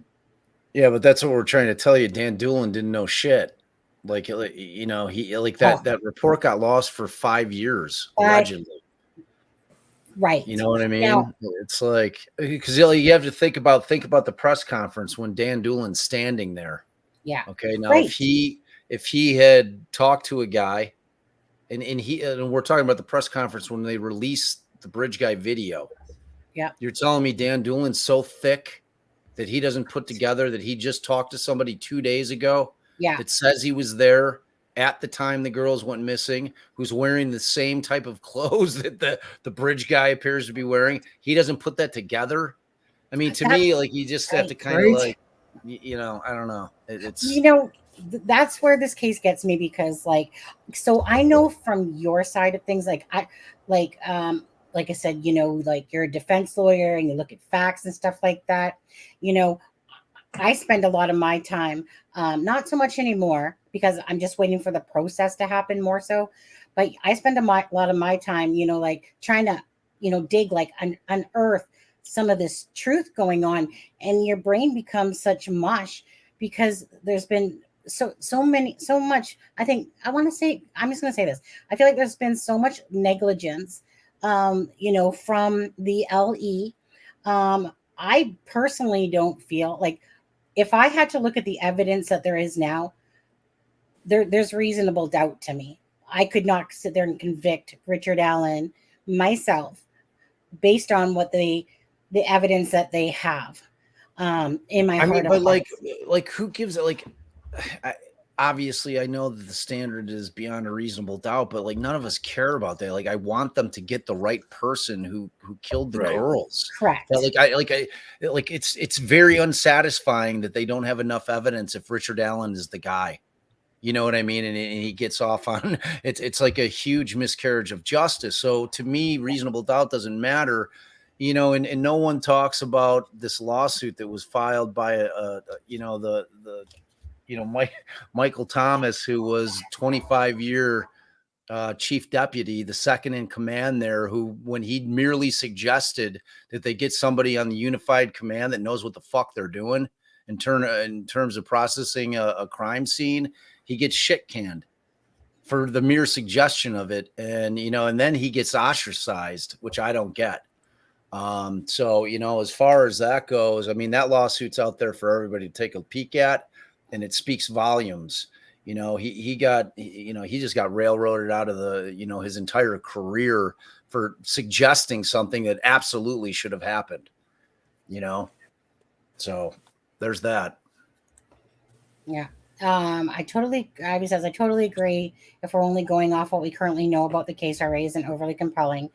but that's what we're trying to tell you. Dan Doolin didn't know shit. Like, you know, he like that report got lost for 5 years allegedly. Right. You know what I mean? Now, it's like, because you have to think about the press conference when Dan Doolin's standing there. Yeah. Okay. Now, right. if he had talked to a guy, and we're talking about the press conference when they released the bridge guy video. Yeah. You're telling me Dan Doolin's so thick that he doesn't put together that he just talked to somebody 2 days ago. Yeah. That says he was there at the time the girls went missing, who's wearing the same type of clothes that the bridge guy appears to be wearing. He doesn't put that together. I mean, to me, like, you just have to kind of like, you know, I don't know. It's, you know, that's where this case gets me, because like, so I know from your side of things, like I said, you know, like you're a defense lawyer and you look at facts and stuff like that. You know, I spend a lot of my time, not so much anymore because I'm just waiting for the process to happen more so, but I spend a lot of my time, you know, like trying to, you know, dig, like unearth some of this truth going on, and your brain becomes such mush because there's been so much. I think I'm just going to say this. I feel like there's been so much negligence, you know, from the LE. I personally don't feel like, if I had to look at the evidence that there is now, there's reasonable doubt to me. I could not sit there and convict Richard Allen myself based on what the evidence that they have in my heart. But like who gives it? Like, obviously, I know that the standard is beyond a reasonable doubt, but like none of us care about that. Like, I want them to get the right person who killed the girls. Correct. But it's very unsatisfying that they don't have enough evidence if Richard Allen is the guy. You know what I mean? And he gets off on it's like a huge miscarriage of justice. So to me, reasonable doubt doesn't matter. You know, and no one talks about this lawsuit that was filed by Michael Thomas, who was 25-year chief deputy, the second in command there, who, when he merely suggested that they get somebody on the unified command that knows what the fuck they're doing in terms of processing a crime scene, he gets shit canned for the mere suggestion of it. And, you know, and then he gets ostracized, which I don't get. So, you know, as far as that goes, I mean, that lawsuit's out there for everybody to take a peek at, and it speaks volumes. You know, he just got railroaded out of his entire career for suggesting something that absolutely should have happened, you know? So there's that. Yeah. I totally agree. If we're only going off what we currently know about the case, RA isn't overly compelling.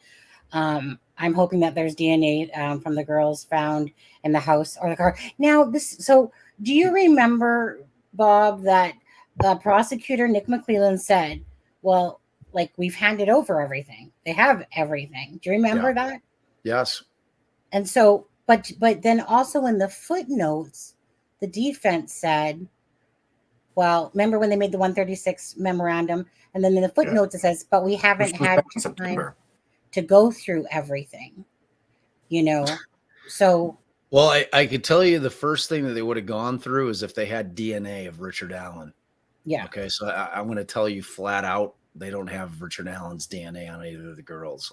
I'm hoping that there's DNA from the girls found in the house or the car. Now, so do you remember, Bob, that prosecutor Nick McClellan said, well, like, we've handed over everything. They have everything. Do you remember that? Yes. And so But then also in the footnotes, the defense said, well, remember when they made the 136 memorandum, and then in the footnotes it says, but we haven't Which was had back in time September. to go through everything, you know. So Well, I could tell you the first thing that they would have gone through is if they had DNA of Richard Allen. yeah, Okay, so I'm going to tell you flat out, they don't have Richard Allen's DNA on either of the girls.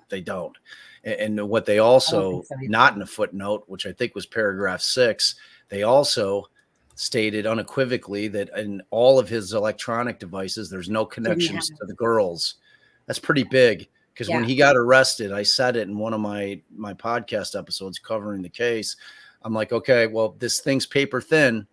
They don't. And what they I don't also, think so either. not in a footnote, which I think was paragraph 6, they also stated unequivocally that in all of his electronic devices, there's no connections have- to the girls. That's pretty big. Because when Yeah. he got arrested, I said it in one of my podcast episodes covering the case. I'm like, okay, well, this thing's paper thin,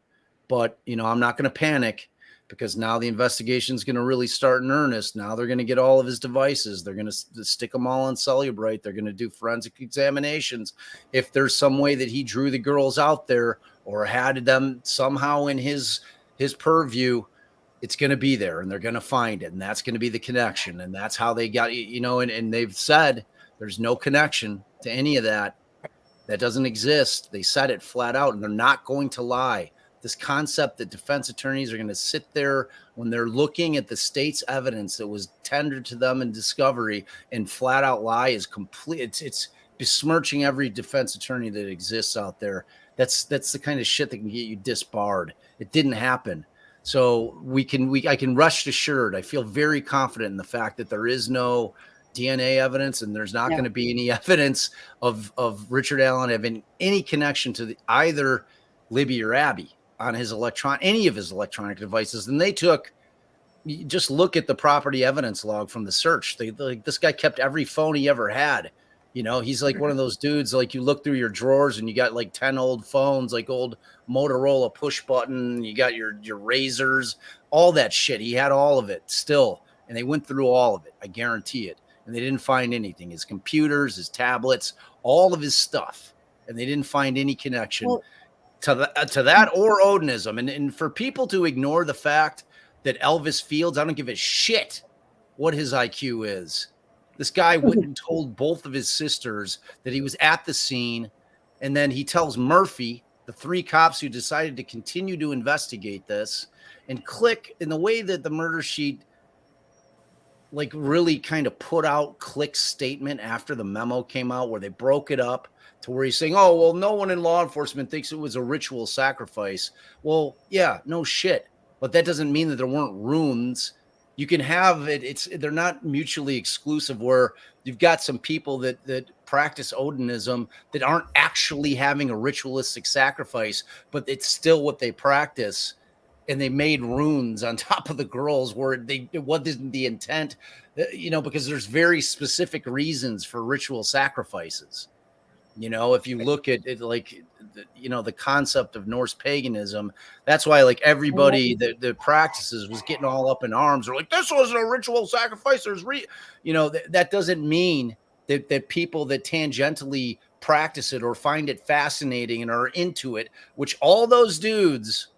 but I'm not going to panic because now the investigation is going to really start in earnest. Now they're going to get all of his devices. They're going to stick them all on Cellubrite. They're going to do forensic examinations. If there's some way that he drew the girls out there or had them somehow in his purview, it's going to be there and they're going to find it. And that's going to be the connection. And that's how they got, and they've said there's no connection to any of that. That doesn't exist. They said it flat out and they're not going to lie. This concept that defense attorneys are going to sit there when they're looking at the state's evidence that was tendered to them in discovery and flat out lie is complete. It's besmirching every defense attorney that exists out there. That's the kind of shit that can get you disbarred. It didn't happen. So I can rest assured. I feel very confident in the fact that there is no DNA evidence and there's not going to be any evidence of Richard Allen having any connection to either Libby or Abby on any of his electronic devices. And they just look at the property evidence log from the search. This guy kept every phone he ever had. He's like one of those dudes, like you look through your drawers and you got like 10 old phones, like old Motorola push button. You got your razors, all that shit. He had all of it still. And they went through all of it. I guarantee it. And they didn't find anything. His computers, his tablets, all of his stuff. And they didn't find any connection to that or Odinism. And for people to ignore the fact that Elvis Fields, I don't give a shit what his IQ is. This guy went and told both of his sisters that he was at the scene. And then he tells Murphy, the 3 cops who decided to continue to investigate this, and Click, in the way that the murder sheet like really kind of put out Click's statement after the memo came out, where they broke it up to where he's saying, oh, well, no one in law enforcement thinks it was a ritual sacrifice. Well, yeah, no shit. But that doesn't mean that there weren't runes. You can have it. They're not mutually exclusive, where you've got some people that practice Odinism that aren't actually having a ritualistic sacrifice, but it's still what they practice. And they made runes on top of the girls where it wasn't the intent, because there's very specific reasons for ritual sacrifices. If you look at it, like, the concept of Norse paganism, that's why like everybody that practices was getting all up in arms. They're like, this wasn't a ritual sacrifice. There's that doesn't mean that people that tangentially practice it or find it fascinating and are into it, which all those dudes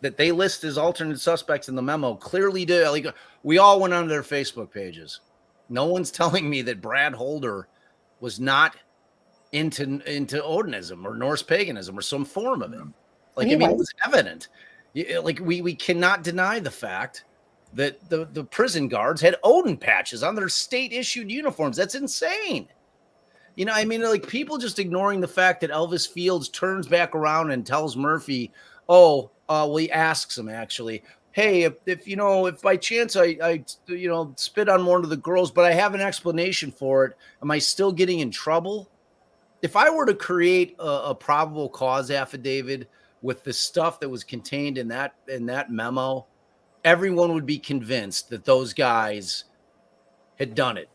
that they list as alternate suspects in the memo clearly do. Like, we all went on their Facebook pages. No one's telling me that Brad Holder was not into Odinism or Norse paganism or some form of it. Like, it was evident. Like, we cannot deny the fact that the prison guards had Odin patches on their state issued uniforms. That's insane. Like, people just ignoring the fact that Elvis Fields turns back around and tells Murphy, he asks him actually, hey, if by chance I spit on one of the girls, but I have an explanation for it, am I still getting in trouble? If I were to create a probable cause affidavit with the stuff that was contained in that memo, everyone would be convinced that those guys had done it,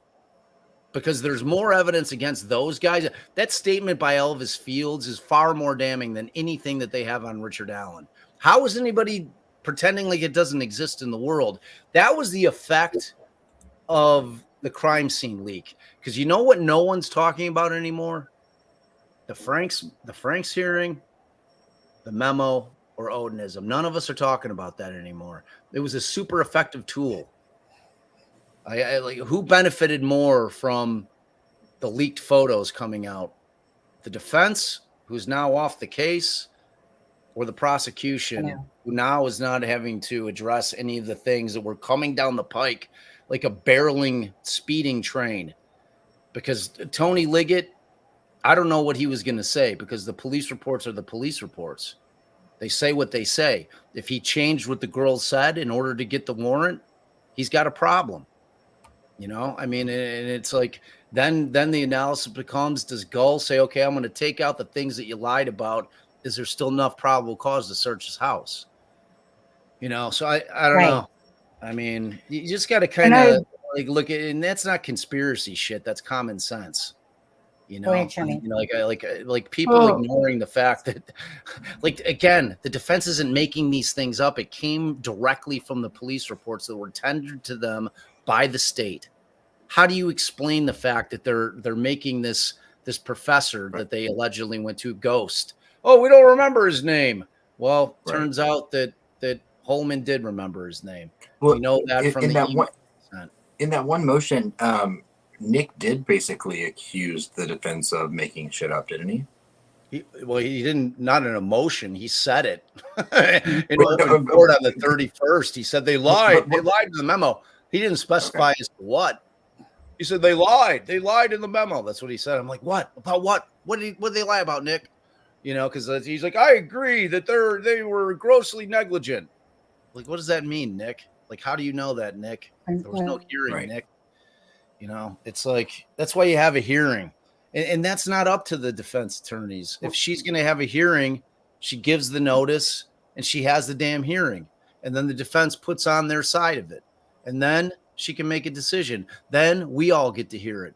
because there's more evidence against those guys. That statement by Elvis Fields is far more damning than anything that they have on Richard Allen. How is anybody pretending like it doesn't exist in the world? That was the effect of the crime scene leak. Because you know what no one's talking about anymore? The Franks hearing, the memo, or Odinism. None of us are talking about that anymore. It was a super effective tool. I like, who benefited more from the leaked photos coming out? The defense, who's now off the case, or the prosecution, who now is not having to address any of the things that were coming down the pike like a barreling, speeding train? Because Tony Liggett, I don't know what he was going to say, because the police reports are the police reports. They say what they say. If he changed what the girl said in order to get the warrant, he's got a problem. You know, I mean, and it's like, then the analysis becomes, does Gull say, okay, I'm going to take out the things that you lied about. Is there still enough probable cause to search his house? You know, so I don't know. I mean, you just got to kind of like look at, and that's not conspiracy shit. That's common sense. You know, like people ignoring the fact that, like, again, the defense isn't making these things up. It came directly from the police reports that were tendered to them by the state. How do you explain the fact that they're making this professor that they allegedly went to ghost? Oh, we don't remember his name. Well, turns out that Holman did remember his name. Well, we know that from in that one motion, Nick did basically accuse the defense of making shit up, didn't he? He didn't, not an emotion. He said it in open court on the 31st. He said they lied. They lied in the memo. He didn't specify as to what. He said they lied. They lied in the memo. That's what he said. I'm like, what? About what? What did they lie about, Nick? You know, because he's like, I agree that they were grossly negligent. Like, what does that mean, Nick? Like, how do you know that, Nick? There was no hearing, Nick. You know, it's like, that's why you have a hearing. And that's not up to the defense attorneys. If she's going to have a hearing, she gives the notice and she has the damn hearing. And then the defense puts on their side of it. And then she can make a decision. Then we all get to hear it.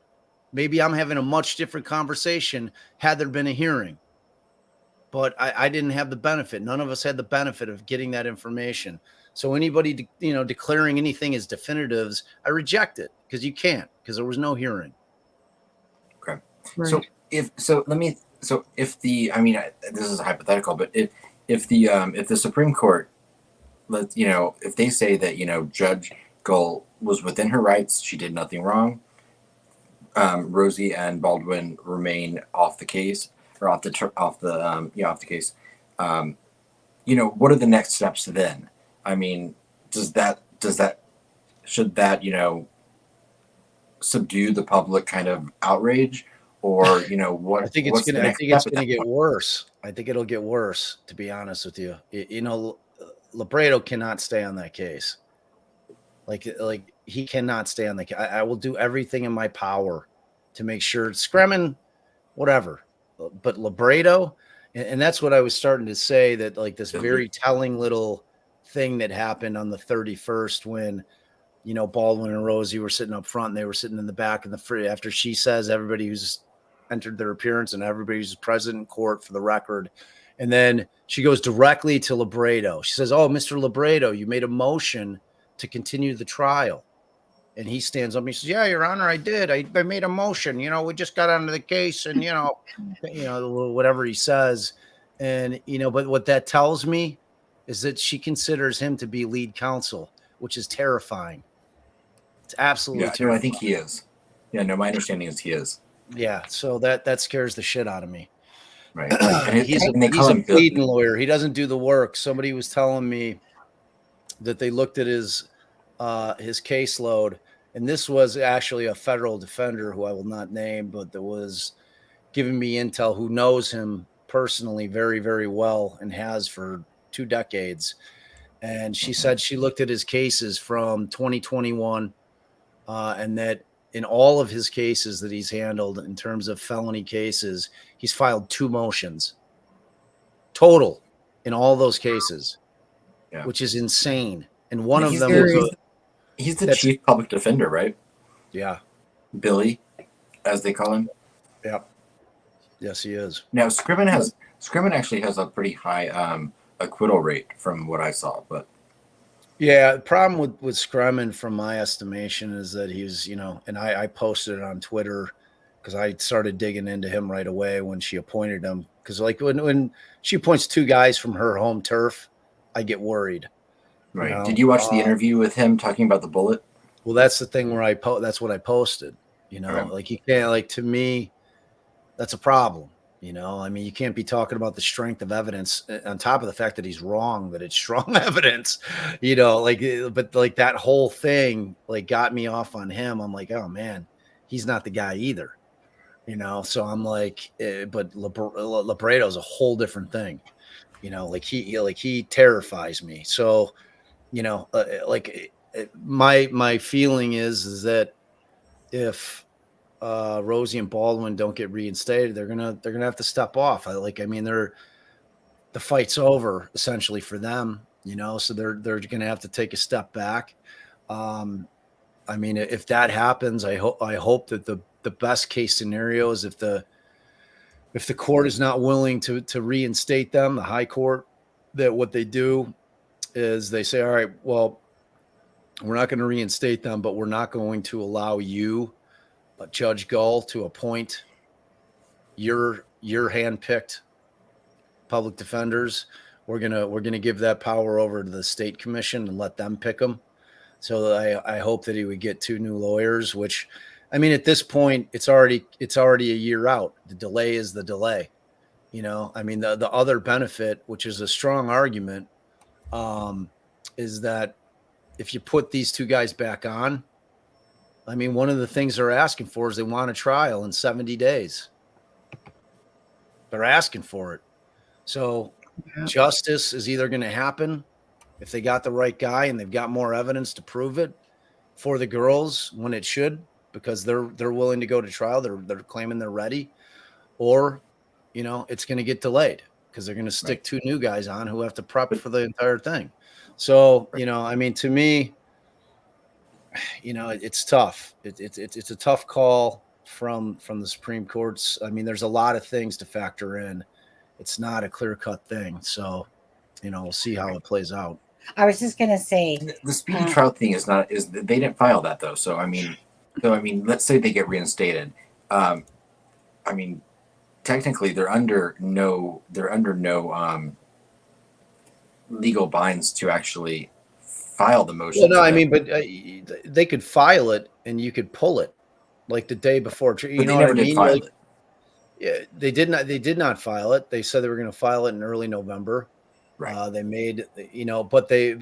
Maybe I'm having a much different conversation had there been a hearing. But I didn't have the benefit. None of us had the benefit of getting that information. So anybody, declaring anything as definitives, I reject it, because you can't, because there was no hearing. Okay. Right. This is a hypothetical, but if the Supreme Court, if they say that, Judge Gull was within her rights, she did nothing wrong, Rosie and Baldwin remain off the case, or off the case. What are the next steps then? I mean, should that subdue the public kind of outrage, or what? I think it's going to get worse. I think it'll get worse, to be honest with you. Libredo cannot stay on that case. Like he cannot stay on the case. I will do everything in my power to make sure Scremin, whatever. But Libredo, and that's what I was starting to say, that like this very telling little thing that happened on the 31st when, Baldwin and Rosie were sitting up front and they were sitting in the back in the free, after she says everybody who's entered their appearance and everybody who's present in court for the record. And then she goes directly to Libredo. She says, oh, Mr. Libredo, you made a motion to continue the trial. And he stands up and he says, yeah, Your Honor, I did. I made a motion. We just got onto the case and, whatever he says. And, but what that tells me is that she considers him to be lead counsel, which is terrifying. It's absolutely terrifying. No, I think he is. Yeah, no, my understanding is he is. Yeah, so that scares the shit out of me. Right. He's a pleading lawyer. He doesn't do the work. Somebody was telling me that they looked at his caseload, and this was actually a federal defender who I will not name, but that was giving me intel, who knows him personally very, very well and has for 2 decades. And she said she looked at his cases from 2021, and that in all of his cases that he's handled in terms of felony cases, he's filed 2 motions total in all those cases, which is insane. And one of them was he's the chief public defender, right? Yeah. Billy, as they call him. Yeah. Yes, he is. Now, Scriven actually has a pretty high acquittal rate from what I saw, but yeah, the problem with Scremin, from my estimation, is that he's, and I posted it on Twitter because I started digging into him right away when she appointed him. Because like when she appoints 2 guys from her home turf, I get worried. Right. Did you watch the interview with him talking about the bullet? Well, that's the thing where that's what I posted. You know, Right. like you can't, like, to me, that's a problem. You know, I mean, you can't be talking about the strength of evidence on top of the fact that he's wrong, that it's strong evidence, you know, like, but like that whole thing, like, got me off on him. I'm like, oh man, he's not the guy either, you know? So I'm like, but Labredo's a whole different thing, you know, like he terrifies me. So, you know, my feeling is that if, Rosie and Baldwin don't get reinstated, they're gonna have to step off. I mean, the fight's over essentially for them, you know, so they're gonna have to take a step back. Um, I mean, if that happens, I hope that the best case scenario is if the court is not willing to reinstate them, the high court, that what they do is they say, all right, well, we're not going to reinstate them, but we're not going to allow you, Judge Gull, to appoint your handpicked public defenders. We're gonna give that power over to the state commission and let them pick them. So I hope that he would get 2 new lawyers. Which, I mean, at this point, it's already a year out. The delay is the delay. You know, I mean, the other benefit, which is a strong argument, is that if you put these 2 guys back on, I mean, one of the things they're asking for is they want a trial in 70 days. They're asking for it. So justice is either going to happen if they got the right guy and they've got more evidence to prove it for the girls when it should, because they're willing to go to trial. They're claiming they're ready, or, you know, it's going to get delayed because they're going to stick 2 new guys on who have to prep for the entire thing. So, you know, I mean, to me, you know, it's tough. It's a tough call from the Supreme Court's. I mean, there's a lot of things to factor in. It's not a clear-cut thing. So, you know, we'll see how it plays out. I was just gonna say The speedy trial thing is they didn't file that though. So I mean, let's say they get reinstated. I mean, technically they're under no legal binds to actually file the motion. Well, no, I mean, but they could file it and you could pull it like the day before. You know what I mean? File like, it. Yeah, they did not file it. They said they were going to file it in early November. Right. They made, you know, but they,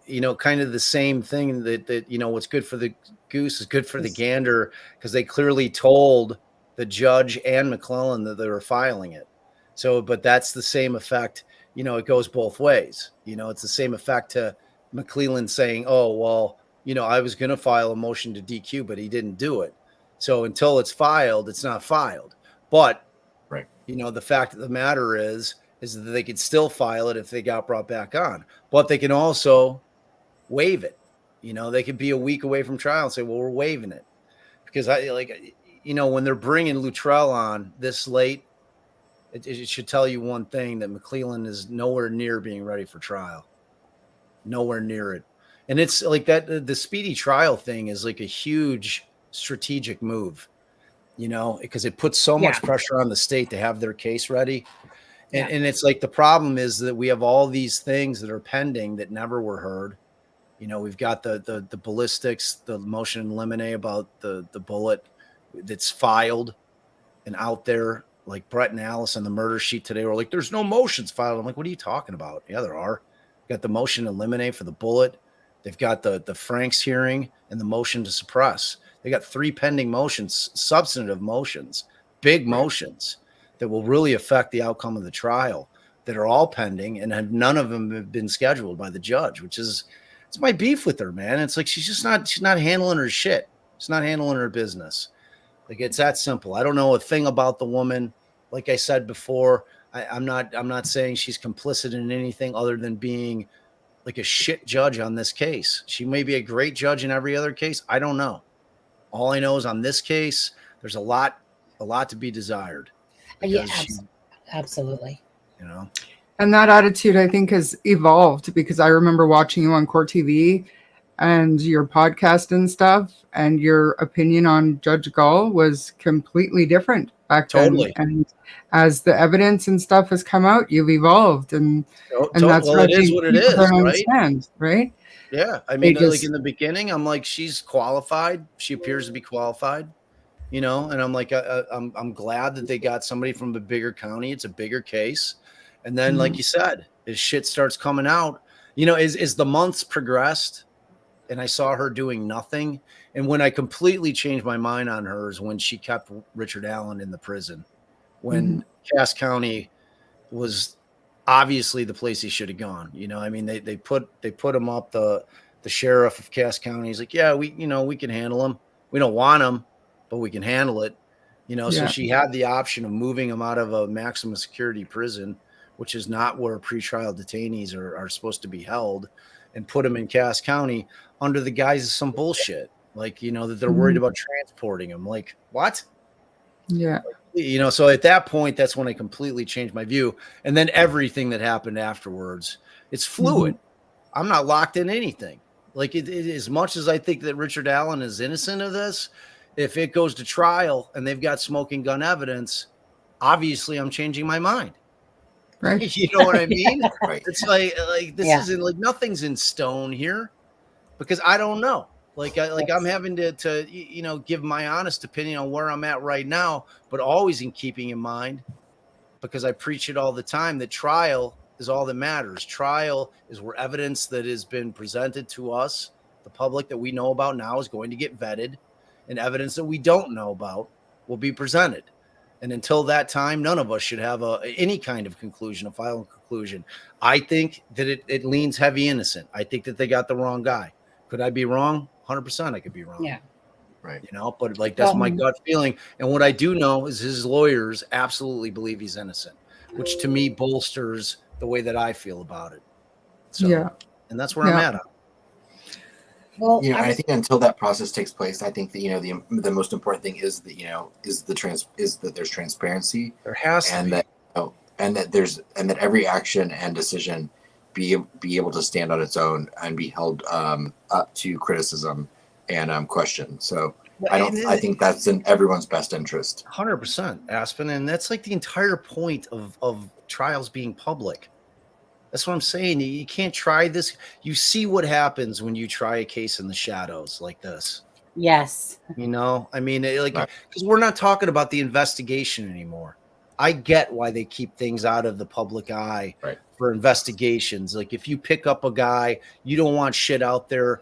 you know, kind of the same thing that, you know, what's good for the goose is good for the gander, because they clearly told the judge and McClellan that they were filing it. So, but that's the same effect, you know, it goes both ways. You know, it's the same effect to McClellan saying, oh, well, you know, I was going to file a motion to DQ, but he didn't do it. So until it's filed, it's not filed. But, right, you know, the fact of the matter is that they could still file it if they got brought back on, but they can also waive it. You know, they could be a week away from trial and say, well, we're waiving it. Because you know, when they're bringing Luttrell on this late, it should tell you one thing, that McClellan is nowhere near being ready for trial. Nowhere near it. And it's like that, the speedy trial thing is like a huge strategic move, you know, because it puts so much pressure on the state to have their case ready. And it's like, the problem is that we have all these things that are pending that never were heard. You know, we've got the ballistics, the motion in limine about the bullet that's filed and out there. Like Brett and Alice on the murder sheet today were like, there's no motions filed. I'm like, what are you talking about? Yeah, there are. Got the motion to eliminate for the bullet. They've got the Franks hearing and the motion to suppress. They got 3 pending motions, substantive motions, big motions that will really affect the outcome of the trial, that are all pending, and none of them have been scheduled by the judge, which is, it's my beef with her, man. It's like, she's not handling her shit. She's not handling her business. Like, it's that simple. I don't know a thing about the woman. Like I said before, I'm not saying she's complicit in anything other than being like a shit judge on this case. She may be a great judge in every other case. I don't know. All I know is on this case, there's a lot to be desired. Yeah, absolutely. You know, and that attitude, I think, has evolved, because I remember watching you on Court TV and your podcast and stuff, and your opinion on Judge Gull was completely different back then. And as the evidence and stuff has come out, you've evolved, and that's well, it is what it is, right? Understand, right? Yeah, I mean, like in the beginning, I'm like, she's qualified. She appears to be qualified. you know, and I'm like, I'm glad that they got somebody from a bigger county. It's a bigger case. And then, like you said, as shit starts coming out, you know, as the months progressed and I saw her doing nothing. And when I completely changed my mind on her is when she kept Richard Allen in the prison, when Cass County was obviously the place he should have gone. You know, I mean, they put him up. The sheriff of Cass County is like, yeah, we can handle him. We don't want him, but we can handle it. You know, so she had the option of moving him out of a maximum security prison, which is not where pretrial detainees are supposed to be held, and put him in Cass County under the guise of some bullshit. Like, you know, that they're worried about transporting him. Like, what? Yeah. You know, so at that point, that's when I completely changed my view. And then everything that happened afterwards, it's fluid. I'm not locked in anything. Like, as much as I think that Richard Allen is innocent of this, if it goes to trial and they've got smoking gun evidence, obviously I'm changing my mind. Right. You know what I mean? Right. It's like this isn't like nothing's in stone here, because I don't know. I'm having to you know, give my honest opinion on where I'm at right now, but always in keeping in mind, because I preach it all the time, that trial is all that matters. Trial is where evidence that has been presented to us, the public, that we know about now, is going to get vetted, and evidence that we don't know about will be presented. And until that time, none of us should have any kind of conclusion, a final conclusion. I think that it leans heavy innocent. I think that they got the wrong guy. Could I be wrong? 100% I could be wrong. Yeah. Right. You know, but like, that's my gut feeling. And what I do know is his lawyers absolutely believe he's innocent, which to me bolsters the way that I feel about it. So, and that's where I'm at. Well, You know, I think until that process takes place, I think that, you know, the most important thing is that, you know, is that there's transparency. There has to be. That every action and decision be able to stand on its own and be held up to criticism and question. So I think that's in everyone's best interest. 100%, Aspen, and that's like the entire point of trials being public. That's what I'm saying. You can't try this. You see what happens when you try a case in the shadows like this. Yes. You know, I mean, like, because we're not talking about the investigation anymore. I get why they keep things out of the public eye for investigations. Like, if you pick up a guy, you don't want shit out there.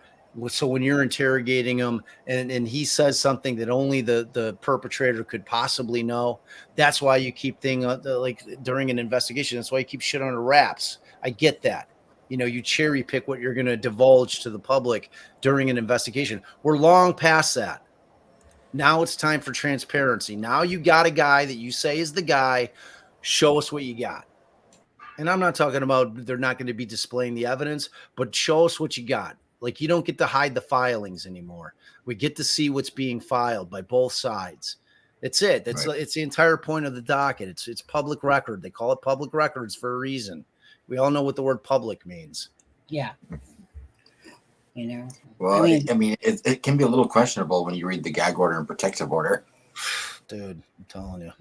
So when you're interrogating him and he says something that only the perpetrator could possibly know, that's why you keep things like during an investigation. That's why you keep shit under wraps. I get that. You know, you cherry pick what you're going to divulge to the public during an investigation. We're long past that. Now it's time for transparency. Now you got a guy that you say is the guy. Show us what you got. And I'm not talking about they're not going to be displaying the evidence, but show us what you got. Like, you don't get to hide the filings anymore. We get to see what's being filed by both sides. That's it. It's the entire point of the docket. It's public record. They call it public records for a reason. We all know what the word public means. Yeah. You know. Well, I mean, it can be a little questionable when you read the gag order and protective order. Dude, I'm telling you.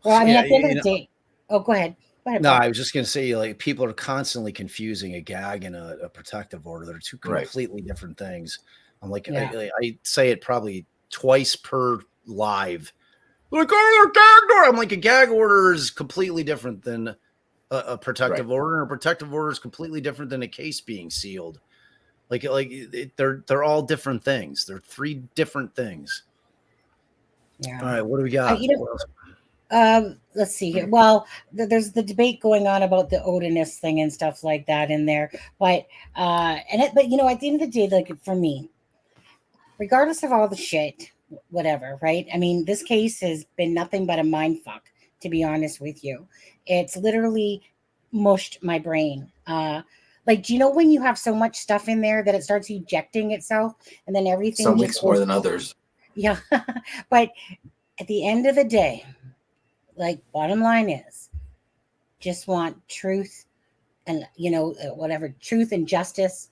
Well, I mean, at the end of the day, go ahead. No, I was just going to say, like, people are constantly confusing a gag and a protective order. They're two completely different things. I'm like, I say it probably twice per live. Like, oh, they're gag order. I'm like, a gag order is completely different than a protective order. And a protective order is completely different than a case being sealed. They're all different things. They're three different things. Yeah. All right, what do we got? Let's see here. Well, there's the debate going on about the Odinist thing and stuff like that in there, but you know, at the end of the day, like, for me, regardless of all the shit, whatever, right? I mean, this case has been nothing but a mind fuck, to be honest with you. It's literally mushed my brain. Like, do you know when you have so much stuff in there that it starts ejecting itself, and then everything? Some weeks more than others. Yeah, but at the end of the day, like, bottom line is, just want truth and, you know, whatever, truth and justice.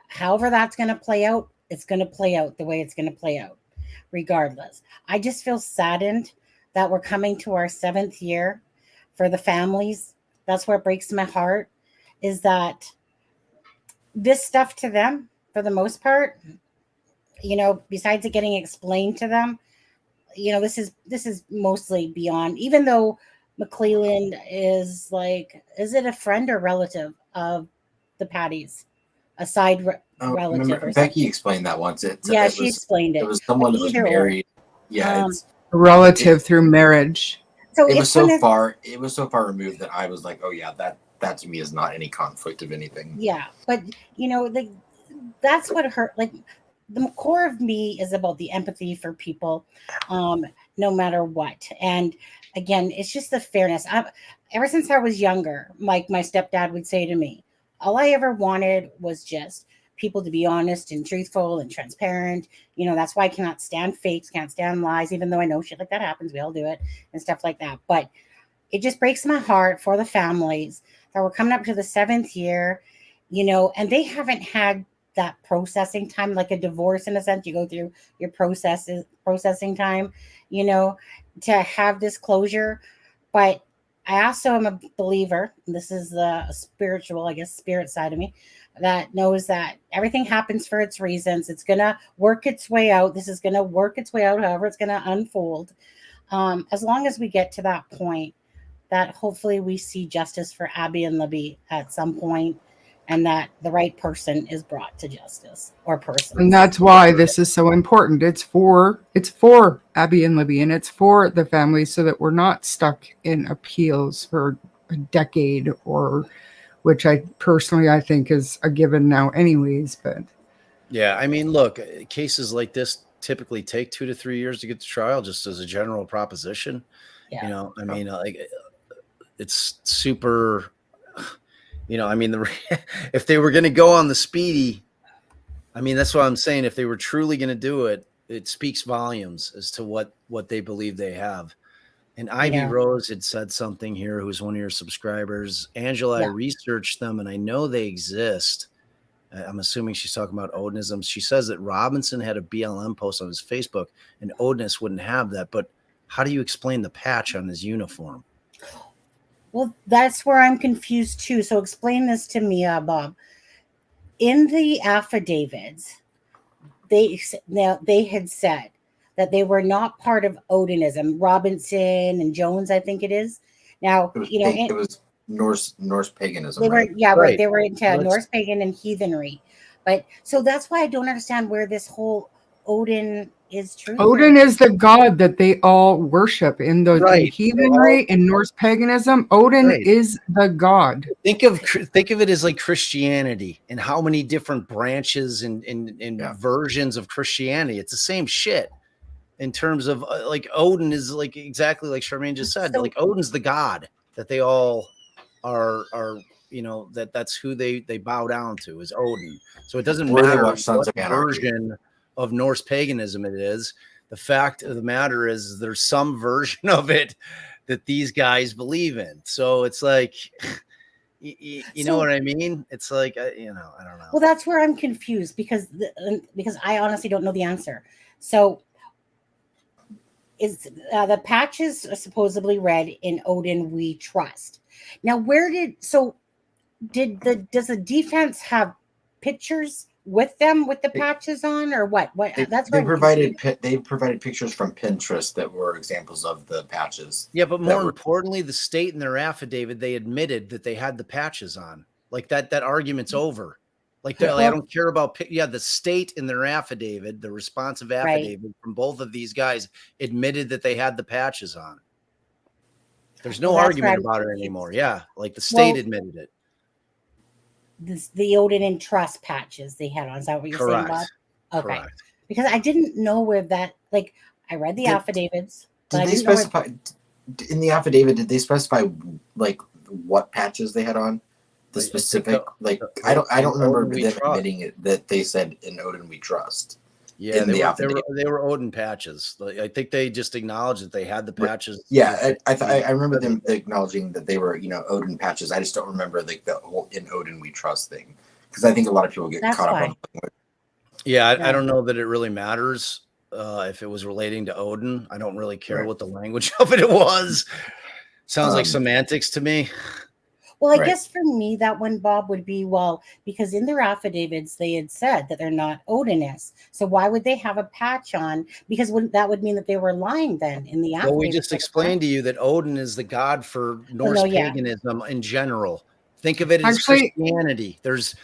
However that's going to play out, it's going to play out the way it's going to play out, regardless. I just feel saddened that we're coming to our 7th year for the families. That's where it breaks my heart, is that this stuff to them, for the most part, you know, besides it getting explained to them, this is mostly beyond, even though McClelland is like, is it a friend or relative of the Patties? A side relative or Becky something. explained that once. She explained it. It was someone that was Either or. married. Yeah, Relative through marriage. So it was it's so one of- far. It was so far removed that I was like, oh yeah, that to me is not any conflict of anything. Yeah, but that's what hurt. Like the core of me is about the empathy for people, no matter what. And again, it's just the fairness. Ever since I was younger, like my stepdad would say to me, all I ever wanted was just people to be honest and truthful and transparent. That's why I cannot stand fakes, can't stand lies, even though I know shit like that happens. We all do it and stuff like that. But it just breaks my heart for the families that were coming up to the 7th year, and they haven't had that processing time, like a divorce in a sense. You go through your processing time, to have this closure. But I also am a believer, and this is the spiritual, I guess, spirit side of me, that knows that everything happens for its reasons. It's going to work its way out. This is going to work its way out, however it's going to unfold. As long as we get to that point, that hopefully we see justice for Abby and Libby at some point, and that the right person is brought to justice or person. And that's why this is so important. It's for Abby and Libby, and it's for the families, so that we're not stuck in appeals for a decade, or which I think is a given now anyways. But yeah, I mean, look, cases like this typically take 2 to 3 years to get to trial, just as a general proposition. Yeah. I mean, like, it's super, I mean, if they were going to go on the speedy, I mean, that's what I'm saying. If they were truly going to do it, it speaks volumes as to what they believe they have. And Ivy Rose had said something here, who's one of your subscribers. Angela, I researched them and I know they exist. I'm assuming she's talking about Odinism. She says that Robinson had a BLM post on his Facebook and Odinist wouldn't have that. But how do you explain the patch on his uniform? Well, that's where I'm confused too. So explain this to me, Bob. In the affidavits, they had said that they were not part of Odinism. Robinson and Jones, I think it is. Now, it was Norse paganism. They were, right? right. They were into Norse pagan and heathenry. But so that's why I don't understand where this whole Odin is true. Odin is the god that they all worship in the heathenry and Norse paganism. Odin is the god. Think of it as like Christianity and how many different branches and versions of Christianity. It's the same shit in terms of like Odin is like exactly like Charmaine just said. So, like Odin's the god that they all are that's who they bow down to, is Odin. So it doesn't matter what version of Norse paganism it is. The fact of the matter is there's some version of it that these guys believe in. So it's like, you know what I mean? It's like, I don't know. Well, that's where I'm confused because I honestly don't know the answer. So is the patches are supposedly read in Odin we trust. Now, does the defense have pictures with them with the patches on, or what? They provided pictures from Pinterest that were examples of the patches. Yeah, but more importantly, the state in their affidavit, they admitted that they had the patches on. Like that argument's over. Like, I don't care about the state in their affidavit, the responsive affidavit from both of these guys admitted that they had the patches on. There's no argument about it anymore. Yeah, like the state admitted it. The Odin and Trust patches they had on. Is that what you're saying, Bob? Okay. Correct. Because I didn't know where that, like, I read the affidavits. Did they specify in the affidavit? Did they specify like what patches they had on? The specific, I don't remember them admitting it that they said in Odin we trust. Yeah, they were Odin patches. I think they just acknowledged that they had the patches. Yeah, I remember them acknowledging that they were Odin patches. I just don't remember like the whole in Odin we trust thing, because I think a lot of people get caught up on. Yeah, I don't know that it really matters if it was relating to Odin. I don't really care what the language of it was. Sounds like semantics to me. Well, I Right. guess for me, that one, Bob, would be, well, because in their affidavits, they had said that they're not Odinists. So why would they have a patch on? Because that would mean that they were lying then in the Well, we affidavit. just explained to you that Odin is the god for Norse no, yeah. paganism in general. Think of it as Actually- Christianity. There's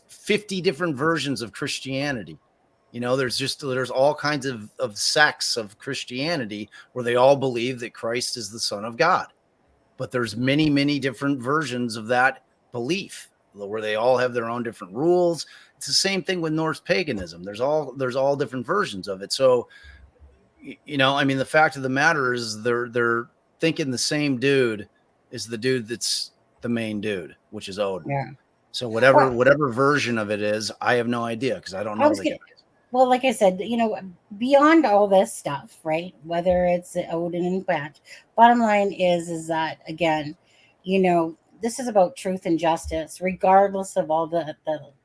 50 different versions of Christianity. You know, there's all kinds of sects of Christianity where they all believe that Christ is the Son of God. But there's many, many different versions of that belief where they all have their own different rules. It's the same thing with Norse paganism. There's all different versions of it. So, you know, I mean, the fact of the matter is they're thinking the same dude is the dude that's the main dude, which is Odin. Yeah. So whatever version of it is, I have no idea because I don't know the guy. Well, like I said, you know, beyond all this stuff, right? Whether it's Odin and patch, bottom line is that, again, you know, this is about truth and justice, regardless of all the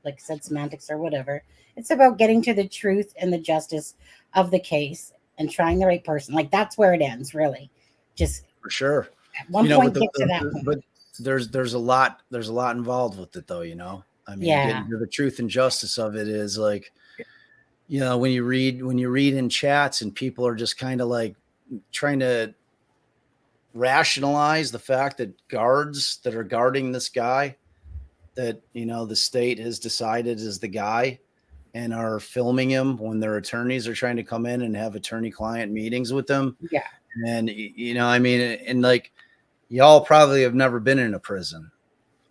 like I said, semantics or whatever. It's about getting to the truth and the justice of the case and trying the right person. Like that's where it ends, really. Just For sure. at one You know, point but get to that point. but there's a lot involved with it though, you know. I mean, Yeah. getting to the truth and justice of it is like, you know, when you read in chats and people are just kind of like trying to rationalize the fact that guards that are guarding this guy that, you know, the state has decided is the guy and are filming him when their attorneys are trying to come in and have attorney-client meetings with them. Yeah. And, you know, I mean, and like, y'all probably have never been in a prison.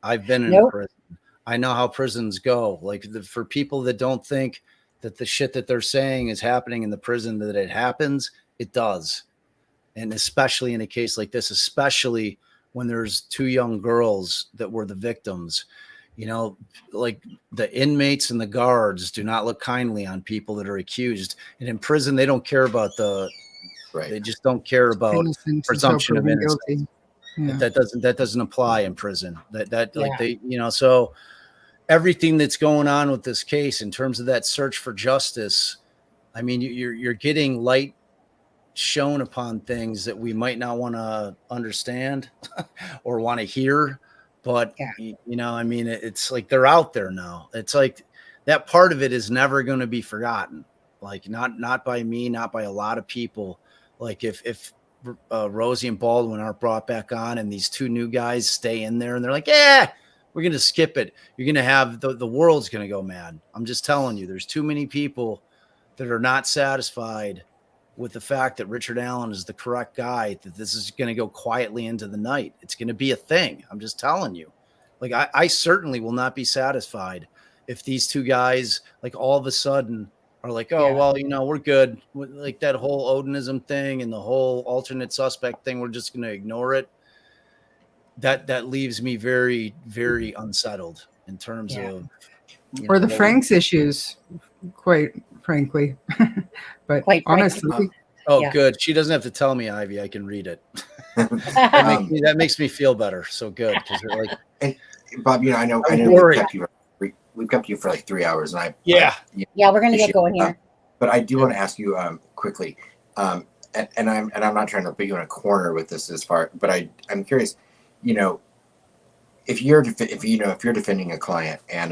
I've been in a prison. I know how prisons go. Like for people that don't think that the shit that they're saying is happening in the prison, that it happens, it does. And especially in a case like this, especially when there's two young girls that were the victims, you know, like the inmates and the guards do not look kindly on people that are accused. And in prison, they don't care about they just don't care about Innocent presumption of until proven innocence. guilty. Yeah. That doesn't apply in prison. Like Yeah. they, you know, so everything that's going on with this case in terms of that search for justice, I mean, you're getting light shown upon things that we might not want to understand or want to hear, but you know, I mean, it's like they're out there now. It's like that part of it is never going to be forgotten. Like not by me, not by a lot of people. Like if Rosie and Baldwin aren't brought back on and these two new guys stay in there and they're like, yeah, we're going to skip it. You're going to have the world's going to go mad. I'm just telling you, there's too many people that are not satisfied with the fact that Richard Allen is the correct guy, that this is going to go quietly into the night. It's going to be a thing. I'm just telling you. Like, I certainly will not be satisfied if these two guys, like, all of a sudden are like, oh, well, you know, we're good. Like that whole Odinism thing and the whole alternate suspect thing, we're just going to ignore it. That leaves me very, very unsettled in terms of, or the Franks issues, quite frankly. But Quite honestly, good. She doesn't have to tell me, Ivy. I can read it. that makes me feel better. So good, because they're like, and Bob, you know, I know we've kept you for like 3 hours, and we're gonna get going here. But I do want to ask you quickly, and I'm not trying to put you in a corner with this as far, but I'm curious, you know, if you're defending a client and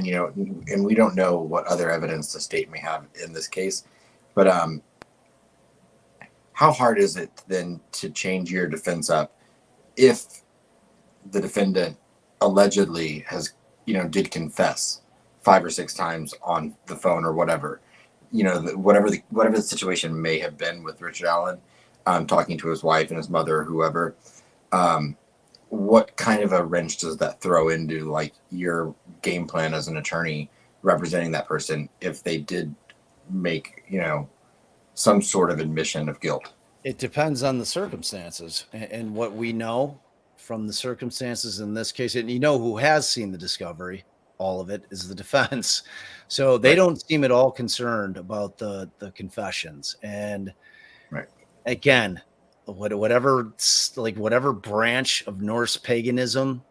you know, and we don't know what other evidence the state may have in this case, but how hard is it then to change your defense up if the defendant allegedly has, you know, did confess 5 or 6 times on the phone or whatever, you know, whatever the situation may have been with Richard Allen, talking to his wife and his mother or whoever, what kind of a wrench does that throw into like your game plan as an attorney representing that person if they did make, you know, some sort of admission of guilt? It depends on the circumstances and what we know from the circumstances in this case. And you know who has seen the discovery, all of it, is the defense. So they don't seem at all concerned about the confessions. And again, whatever branch of Norse paganism,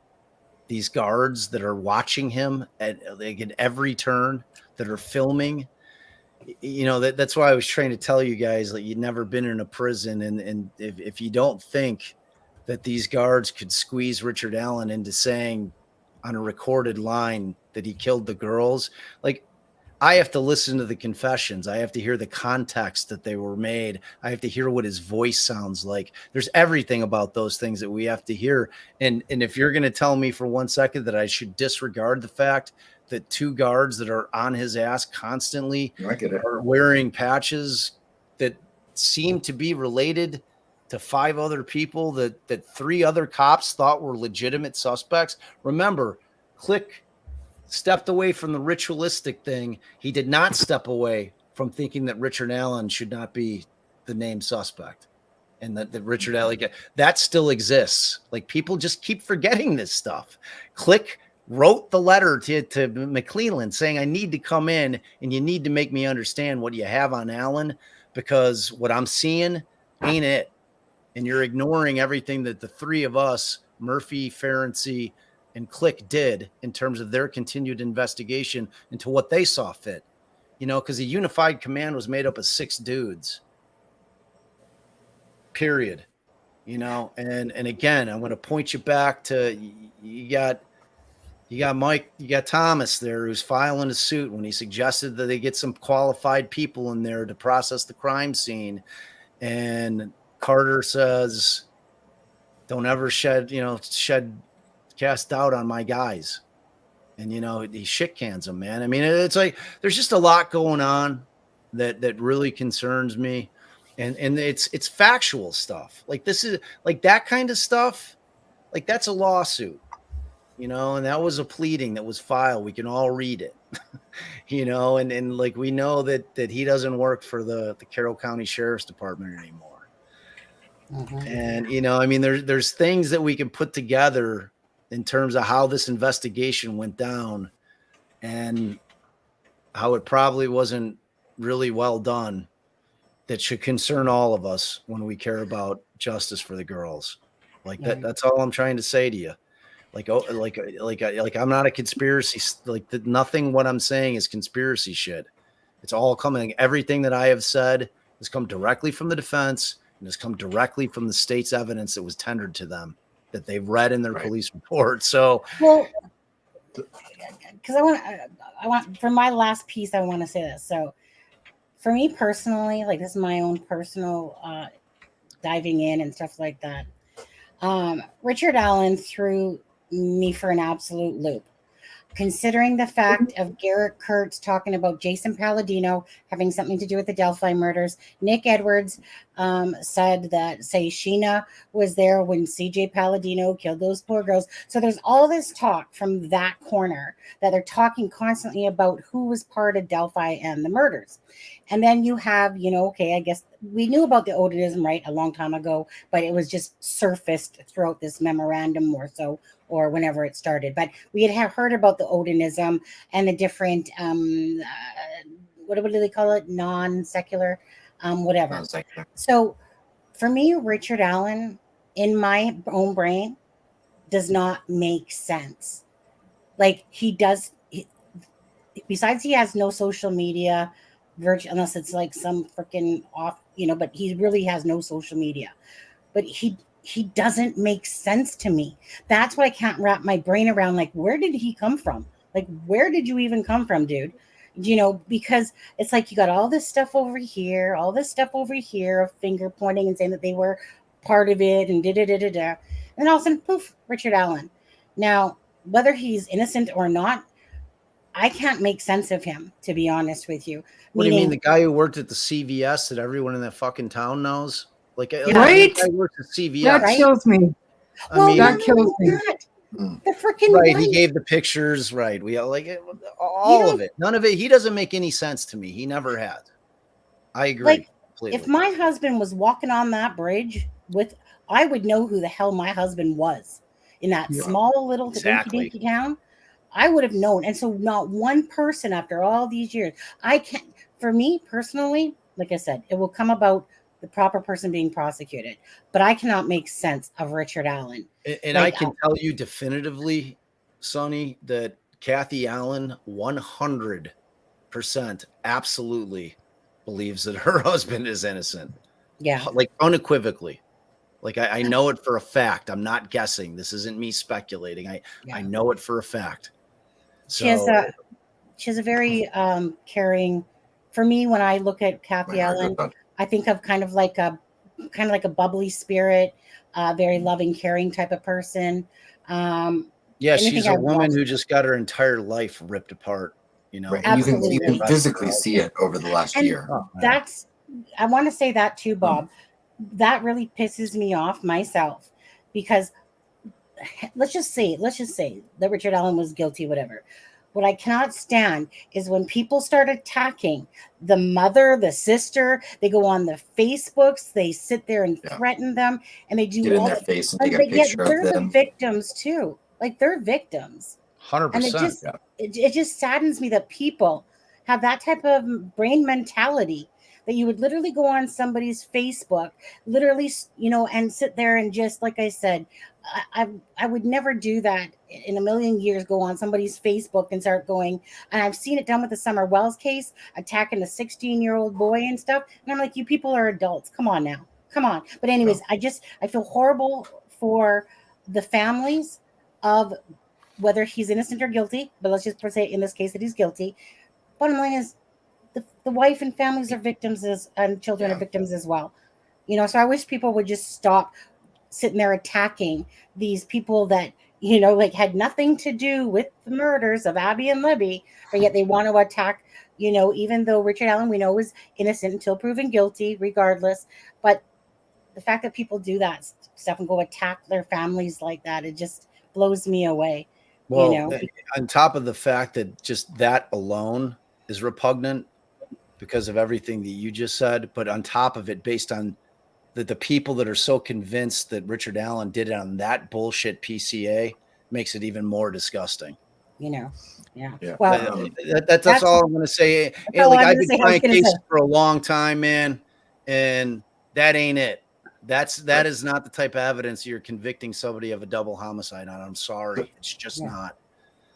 these guards that are watching him at every turn, that are filming, you know, that's why I was trying to tell you guys, like, you'd never been in a prison. And if you don't think that these guards could squeeze Richard Allen into saying on a recorded line that he killed the girls. Like, I have to listen to the confessions. I have to hear the context that they were made. I have to hear what his voice sounds like. There's everything about those things that we have to hear. And if you're going to tell me for 1 second that I should disregard the fact that 2 guards that are on his ass constantly I get it. are wearing patches that seem to be related to 5 other people that 3 other cops thought were legitimate suspects. Remember, Click stepped away from the ritualistic thing. He did not step away from thinking that Richard Allen should not be the named suspect, and that Richard Allen, that still exists. Like, people just keep forgetting this stuff. Click wrote the letter to McClellan saying, I need to come in and you need to make me understand what you have on Allen, because what I'm seeing ain't it. And you're ignoring everything that the 3 of us, Murphy, Ferenczi, and Click, did in terms of their continued investigation into what they saw fit. You know, because the unified command was made up of 6 dudes. Period. You know, and again, I'm going to point you back to you got Mike, you got Thomas there who's filing a suit when he suggested that they get some qualified people in there to process the crime scene. And Carter says, don't ever cast doubt on my guys. And, you know, he shit cans them, man. I mean, it's like, there's just a lot going on that really concerns me. And it's factual stuff. Like, this is like that kind of stuff. Like, that's a lawsuit, you know, and that was a pleading that was filed. We can all read it, you know, and like, we know that he doesn't work for the Carroll County Sheriff's Department anymore. And, you know, I mean, there's things that we can put together in terms of how this investigation went down and how it probably wasn't really well done, that should concern all of us when we care about justice for the girls. Like that's all I'm trying to say to you. Like I'm not a conspiracy. Nothing what I'm saying is conspiracy shit. It's all coming. Everything that I have said has come directly from the defense and has come directly from the state's evidence that was tendered to them, that they've read in their police report. So, well, because I want for my last piece, I want to say this. So, for me personally, like, this is my own personal diving in and stuff like that. Richard Allen threw me for an absolute loop. Considering the fact of Garrett Kurtz talking about Jason Palladino having something to do with the Delphi murders, Nick Edwards said that, say, Sheena was there when CJ Palladino killed those poor girls. So there's all this talk from that corner that they're talking constantly about who was part of Delphi and the murders. And then you have, you know, okay, I guess we knew about the Odinism, right, a long time ago, but it was just surfaced throughout this memorandum more so, or whenever it started. But we had heard about the Odinism and the different, what do they call it? Non-secular, whatever. Non-secular. So for me, Richard Allen, in my own brain, does not make sense. Like, besides he has no social media, unless it's like some freaking off, you know, but he really has no social media. But he doesn't make sense to me. That's what I can't wrap my brain around. Like, where did he come from? Like, where did you even come from, dude? You know, because it's like you got all this stuff over here of finger pointing and saying that they were part of it and da-da-da-da-da. And then all of a sudden, poof, Richard Allen. Now, whether he's innocent or not, I can't make sense of him, to be honest with you. What do you mean? The guy who worked at the CVS that everyone in that fucking town knows? Like, right? The guy worked at CVS. That kills me. That kills me. The freaking right. He gave the pictures. Right. We like it, all of it. None of it. He doesn't make any sense to me. He never had. I agree. Like, completely. If my husband was walking on that bridge I would know who the hell my husband was in that small little dinky town. I would have known. And so not one person after all these years, for me personally, like I said, it will come about the proper person being prosecuted, but I cannot make sense of Richard Allen. And like, I can tell you definitively, Sonny, that Kathy Allen 100% absolutely believes that her husband is innocent. Yeah. Like, unequivocally. Like I know it for a fact. I'm not guessing. This isn't me speculating. I know it for a fact. She has So a very caring. For me, when I look at Kathy My heart goes Ellen, out. I think of kind of like a bubbly spirit, very loving, caring type of person. yeah, Anything she's a I've woman watched- who just got her entire life ripped apart. You know, Right. And you Absolutely. can physically see it over the last And year. Oh, man. that's I want to say that too, Bob. That really pisses me off myself because let's just say that Richard Allen was guilty, whatever. What I cannot stand is when people start attacking the mother, the sister, they go on the Facebooks, they sit there and Yeah. threaten them, and they do Get in all their that. face and But take a yet picture of they're the them. victims too. Like they're victims. And 100%. it just saddens me that people have that type of brain mentality that you would literally go on somebody's Facebook, literally, and sit there and just, like I said, I would never do that in a million years, go on somebody's Facebook and start going, and I've seen it done with the Summer Wells case, attacking a 16-year-old boy and stuff. And I'm like, you people are adults. Come on now. Come on. But anyways, I feel horrible for the families of whether he's innocent or guilty, but let's just say in this case that he's guilty. Bottom line is the wife and families are victims and children are victims as well. So I wish people would just stop sitting there attacking these people that, like had nothing to do with the murders of Abby and Libby, but yet they want to attack, even though Richard Allen, we know, was innocent until proven guilty, regardless. But the fact that people do that stuff and go attack their families like that, it just blows me away. Well, on top of the fact that just that alone is repugnant because of everything that you just said, but on top of it, based on the people that are so convinced that Richard Allen did it on that bullshit PCA, makes it even more disgusting. Yeah. Well, that's all I'm going to say. I've been trying cases for a long time, man, and that ain't it. That is not the type of evidence you're convicting somebody of a double homicide on. I'm sorry, it's just not.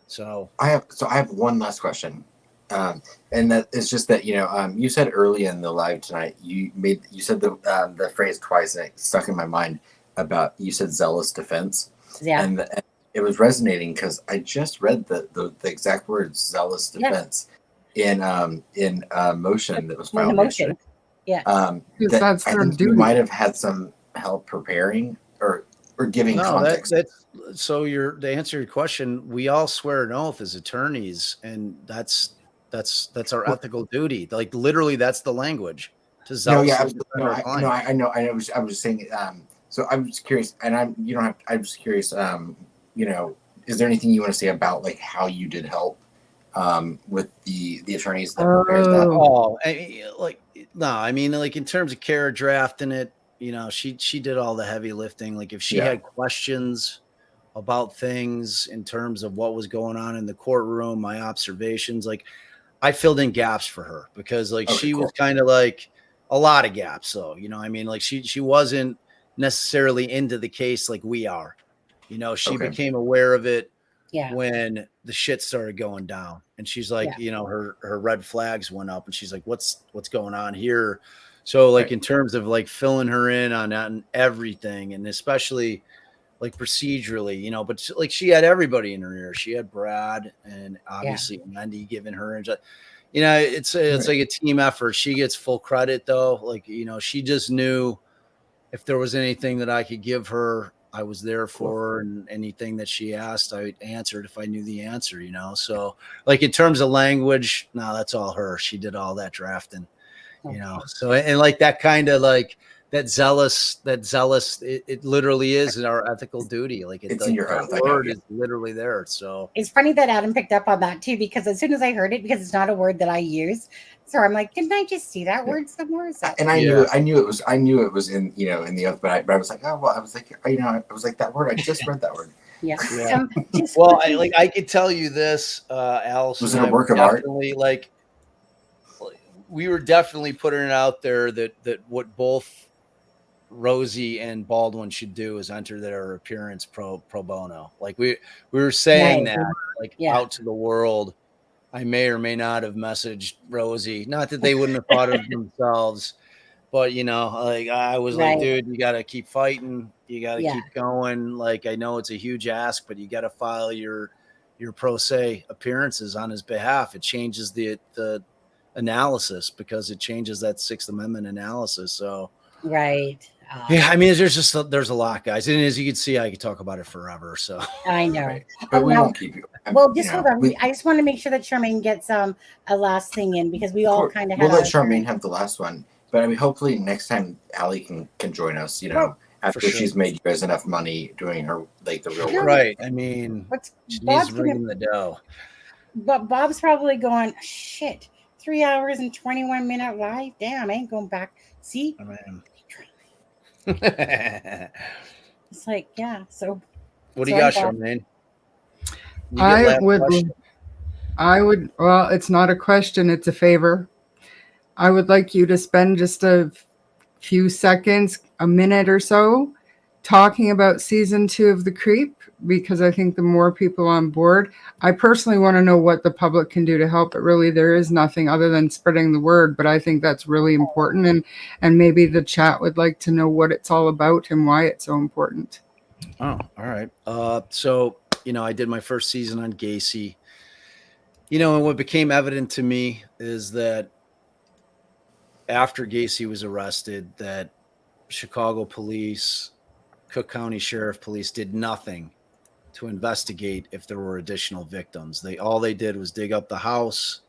So I have one last question, and that is just that you said early in the live tonight you said the phrase twice and it stuck in my mind about you said zealous defense, and it was resonating because I just read the exact words zealous defense in a motion that was filed yesterday. That's I think you might have had some help preparing or giving context. So to answer your question, we all swear an oath as attorneys, and that's our ethical duty. Like literally, that's the language to zealously defend our client. I know. I was just saying. So I was curious, and I'm just curious. Is there anything you want to say about like how you did help with the attorneys that prepared that? I mean, like in terms of Kara drafting it, she did all the heavy lifting. Like if she had questions about things in terms of what was going on in the courtroom, my observations, like I filled in gaps for her because she was kind of like a lot of gaps. So, I mean, like she wasn't necessarily into the case like we are. She became aware of it when the shit started going down, and she's like, her red flags went up, and she's like, what's going on here? So like in terms of like filling her in on everything, and especially like procedurally, but like she had everybody in her ear. She had Brad and obviously Andy giving her, it's like a team effort. She gets full credit though. Like, she just knew if there was anything that I could give her, I was there for her, and anything that she asked, I answered if I knew the answer, So like in terms of language, no, that's all her. She did all that drafting, so, and like that kind of like that zealous, it literally is in our ethical duty. Like it's in your oath. Word is literally there. So it's funny that Adam picked up on that too, because as soon as I heard it, because it's not a word that I use, so I'm like, didn't I just see that word somewhere? So, and I knew it was in in the oath, but I was like, oh well, I was like, I was like that word. I just read that word. Well, I could tell you this, Alice. Was it a work of art? Like we were definitely putting it out there that what both Rosie and Baldwin should do is enter their appearance pro bono. Like we were saying that out to the world. I may or may not have messaged Rosie. Not that they wouldn't have thought of themselves, But like I was Right. like, dude, you got to keep fighting. You got to Yeah. keep going. Like, I know it's a huge ask, but you got to file your pro se appearances on his behalf. It changes the analysis because it changes that Sixth Amendment analysis. So Right. yeah, I mean, there's a lot, guys, and as you can see, I could talk about it forever. So I know. Right. But we now, won't keep you. well, just hold on. We, I just want to make sure that Charmaine gets a last thing in because we all kind of we'll had let Charmaine have the last one. But I mean, hopefully next time Allie can join us. Well, after sure. she's made you guys enough money doing her the real work. right. I mean, What's she needs Bob's to bring gonna, in the dough. but Bob's probably going, shit, 3 hours and 21-minute live. Damn, I ain't going back. See, I mean, it's like, yeah. So what do you sorry, got, Bob. Charmaine? You get I last would, question? well, it's not a question, it's a favor. I would like you to spend just a few seconds, a minute or so, talking about season 2 of The Creep, because I think the more people on board, I personally want to know what the public can do to help. But really, there is nothing other than spreading the word. But I think that's really important, and maybe the chat would like to know what it's all about and why it's so important. Oh, all right. So I did my first season on Gacy. And what became evident to me is that after Gacy was arrested, that Chicago police, Cook County Sheriff Police did nothing to investigate if there were additional victims. All they did was dig up the house,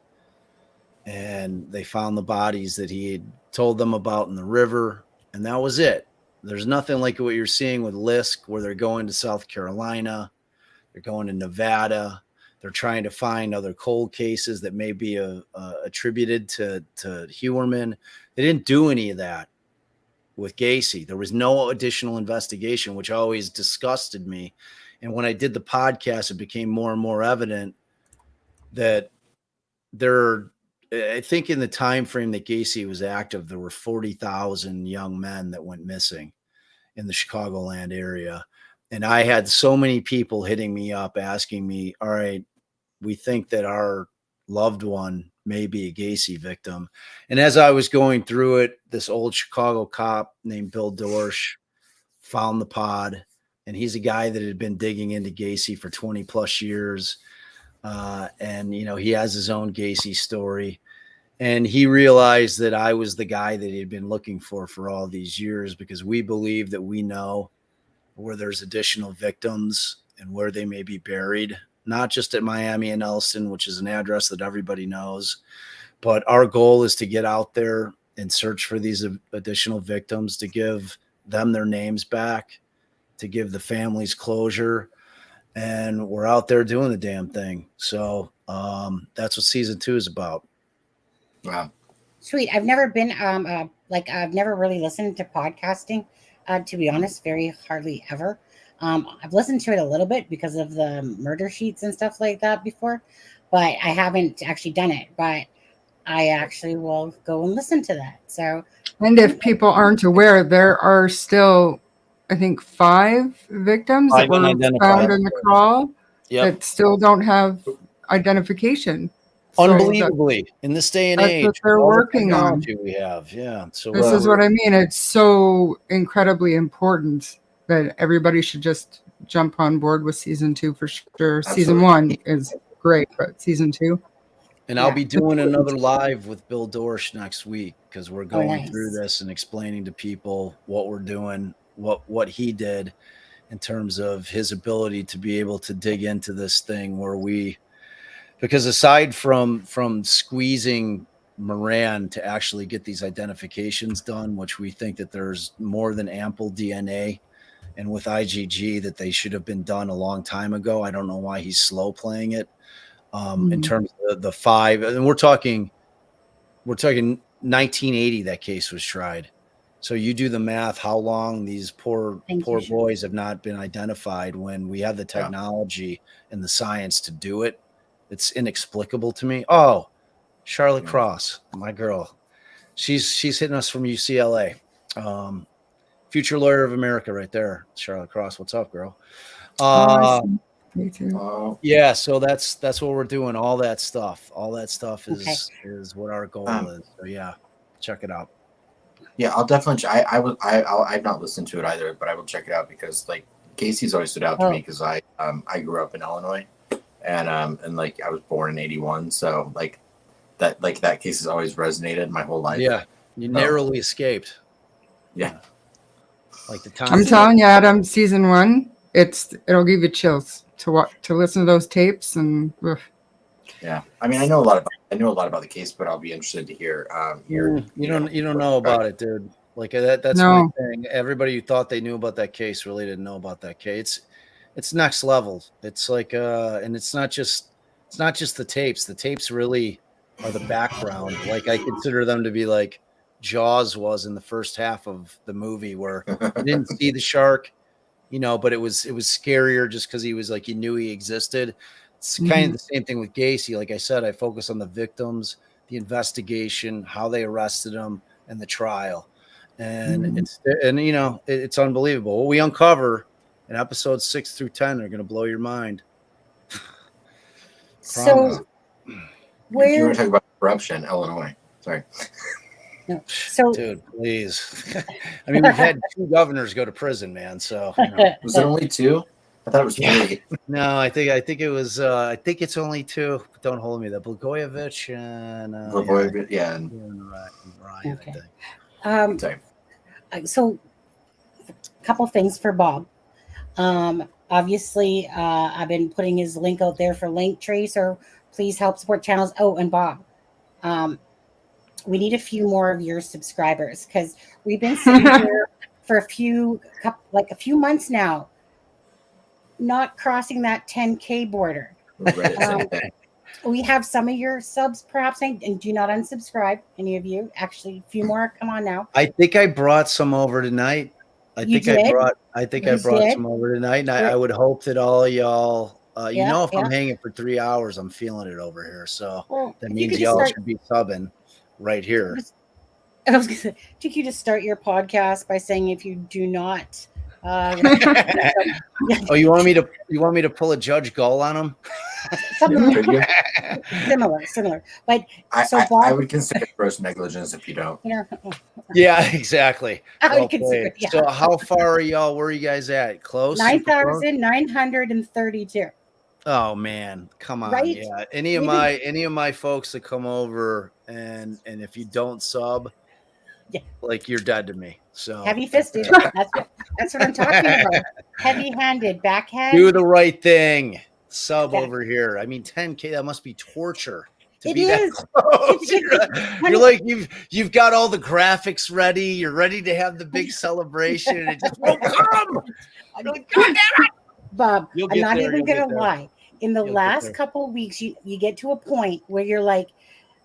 and they found the bodies that he had told them about in the river, and that was it. There's nothing like what you're seeing with Lisk, where they're going to South Carolina, they're going to Nevada, they're trying to find other cold cases that may be attributed to Hewerman. They didn't do any of that with Gacy. There was no additional investigation, which always disgusted me. And when I did the podcast, it became more and more evident that I think in the time frame that Gacy was active, there were 40,000 young men that went missing in the Chicagoland area. And I had so many people hitting me up asking me, all right, we think that our loved one may be a Gacy victim. And as I was going through it, this old Chicago cop named Bill Dorsch found the pod, and he's a guy that had been digging into Gacy for 20 plus years. And he has his own Gacy story, and he realized that I was the guy that he had been looking for all these years, because we believe that we know where there's additional victims and where they may be buried, not just at Miami and Elston, which is an address that everybody knows, but our goal is to get out there and search for these additional victims, to give them their names back, to give the families closure. And we're out there doing the damn thing. So that's what season 2 is about. Wow. Sweet. I've never been I've never really listened to podcasting, to be honest, very hardly ever. I've listened to it a little bit because of the murder sheets and stuff like that before, but I haven't actually done it. But I actually will go and listen to that. So, And if people aren't aware, there are still, I think, 5 victims that 5 were unidentified. found in the crawl Yep. that still don't have identification. So Unbelievably, in this day and that's age, what they're all the working on. technology we have. Yeah. So This is what I mean. It's so incredibly important that everybody should just jump on board with season 2 for sure. Season Absolutely. 1 is great, but season 2. And I'll Yeah. be doing another live with Bill Dorsch next week, because we're going nice. through this and explaining to people what we're doing, what he did in terms of his ability to be able to dig into this thing because aside from squeezing Moran to actually get these identifications done, which we think that there's more than ample DNA, and with IgG that they should have been done a long time ago. I don't know why he's slow playing it. In terms of the 5, and we're talking 1980 that case was tried. So you do the math, how long these poor boys have not been identified when we have the technology and the science to do it. It's inexplicable to me. Oh, Charlotte Cross, my girl. She's hitting us from UCLA. Future Lawyer of America right there. Charlotte Cross. What's up, girl? Me too. Yeah, so that's what we're doing. All that stuff is what our goal is. So yeah, check it out. Yeah, I'll definitely. I've not listened to it either, but I will check it out because like Casey's always stood out to me because I grew up in Illinois, and like I was born in '81, so that case has always resonated my whole life. Yeah, you narrowly escaped. Yeah. Like the time. I'm telling you, Adam, season 1, it'll give you chills to listen to those tapes and. Ugh. Yeah, I mean, I know a lot about the case, but I'll be interested to hear. You don't know about it, dude. Like that's No. my thing. Everybody who thought they knew about that case really didn't know about that case. It's next level. It's like and it's not just the tapes. The tapes really are the background. Like I consider them to be like Jaws was in the first half of the movie, where you didn't see the shark, but it was scarier just because he was like, you knew he existed. It's kind of the same thing with Gacy. Like I said, I focus on the victims, the investigation, how they arrested him, and the trial. And it's unbelievable. What we uncover in episodes 6 through 10 are going to blow your mind. So, Do you want to talk about corruption, Illinois? Sorry. No. So, dude, please. I mean, we've had 2 governors go to prison, man. So was it only 2? I thought it was 3. No, I think it was. I think it's only 2. Don't hold me. That Blagojevich and and Ryan. Okay. I think. So, a couple things for Bob. Obviously, I've been putting his link out there for Linktree, so please help support channels. Oh, and Bob, we need a few more of your subscribers because we've been sitting here for a few months now, not crossing that 10K border. We have some of your subs perhaps, and do not unsubscribe, any of you. Actually, a few more. Come on now. I think I brought some over tonight. I think I brought some over tonight, and I would hope that all of y'all, if I'm hanging for 3 hours, I'm feeling it over here. So that means y'all should be subbing right here. I was going to say, think you just start your podcast by saying if you do not. Oh, you want me to pull a Judge Gull on them? Something similar. But Bob, I would consider gross negligence if you don't. Yeah, exactly. Well played. Yeah. So how far are y'all? Where are you guys at? Close? 9,932. Oh man, come on. Right? Yeah. Any of my folks that come over and if you don't sub, like you're dead to me. So heavy fisted. That's what I'm talking about. Heavy handed, backhand. Do the right thing. Sub over here. I mean, 10K, that must be torture. To be that close. You're like you've got all the graphics ready. You're ready to have the big celebration, and it just won't come. I'm like, God damn it, Bob. I'm not even gonna lie. In the last couple of weeks, you get to a point where you're like,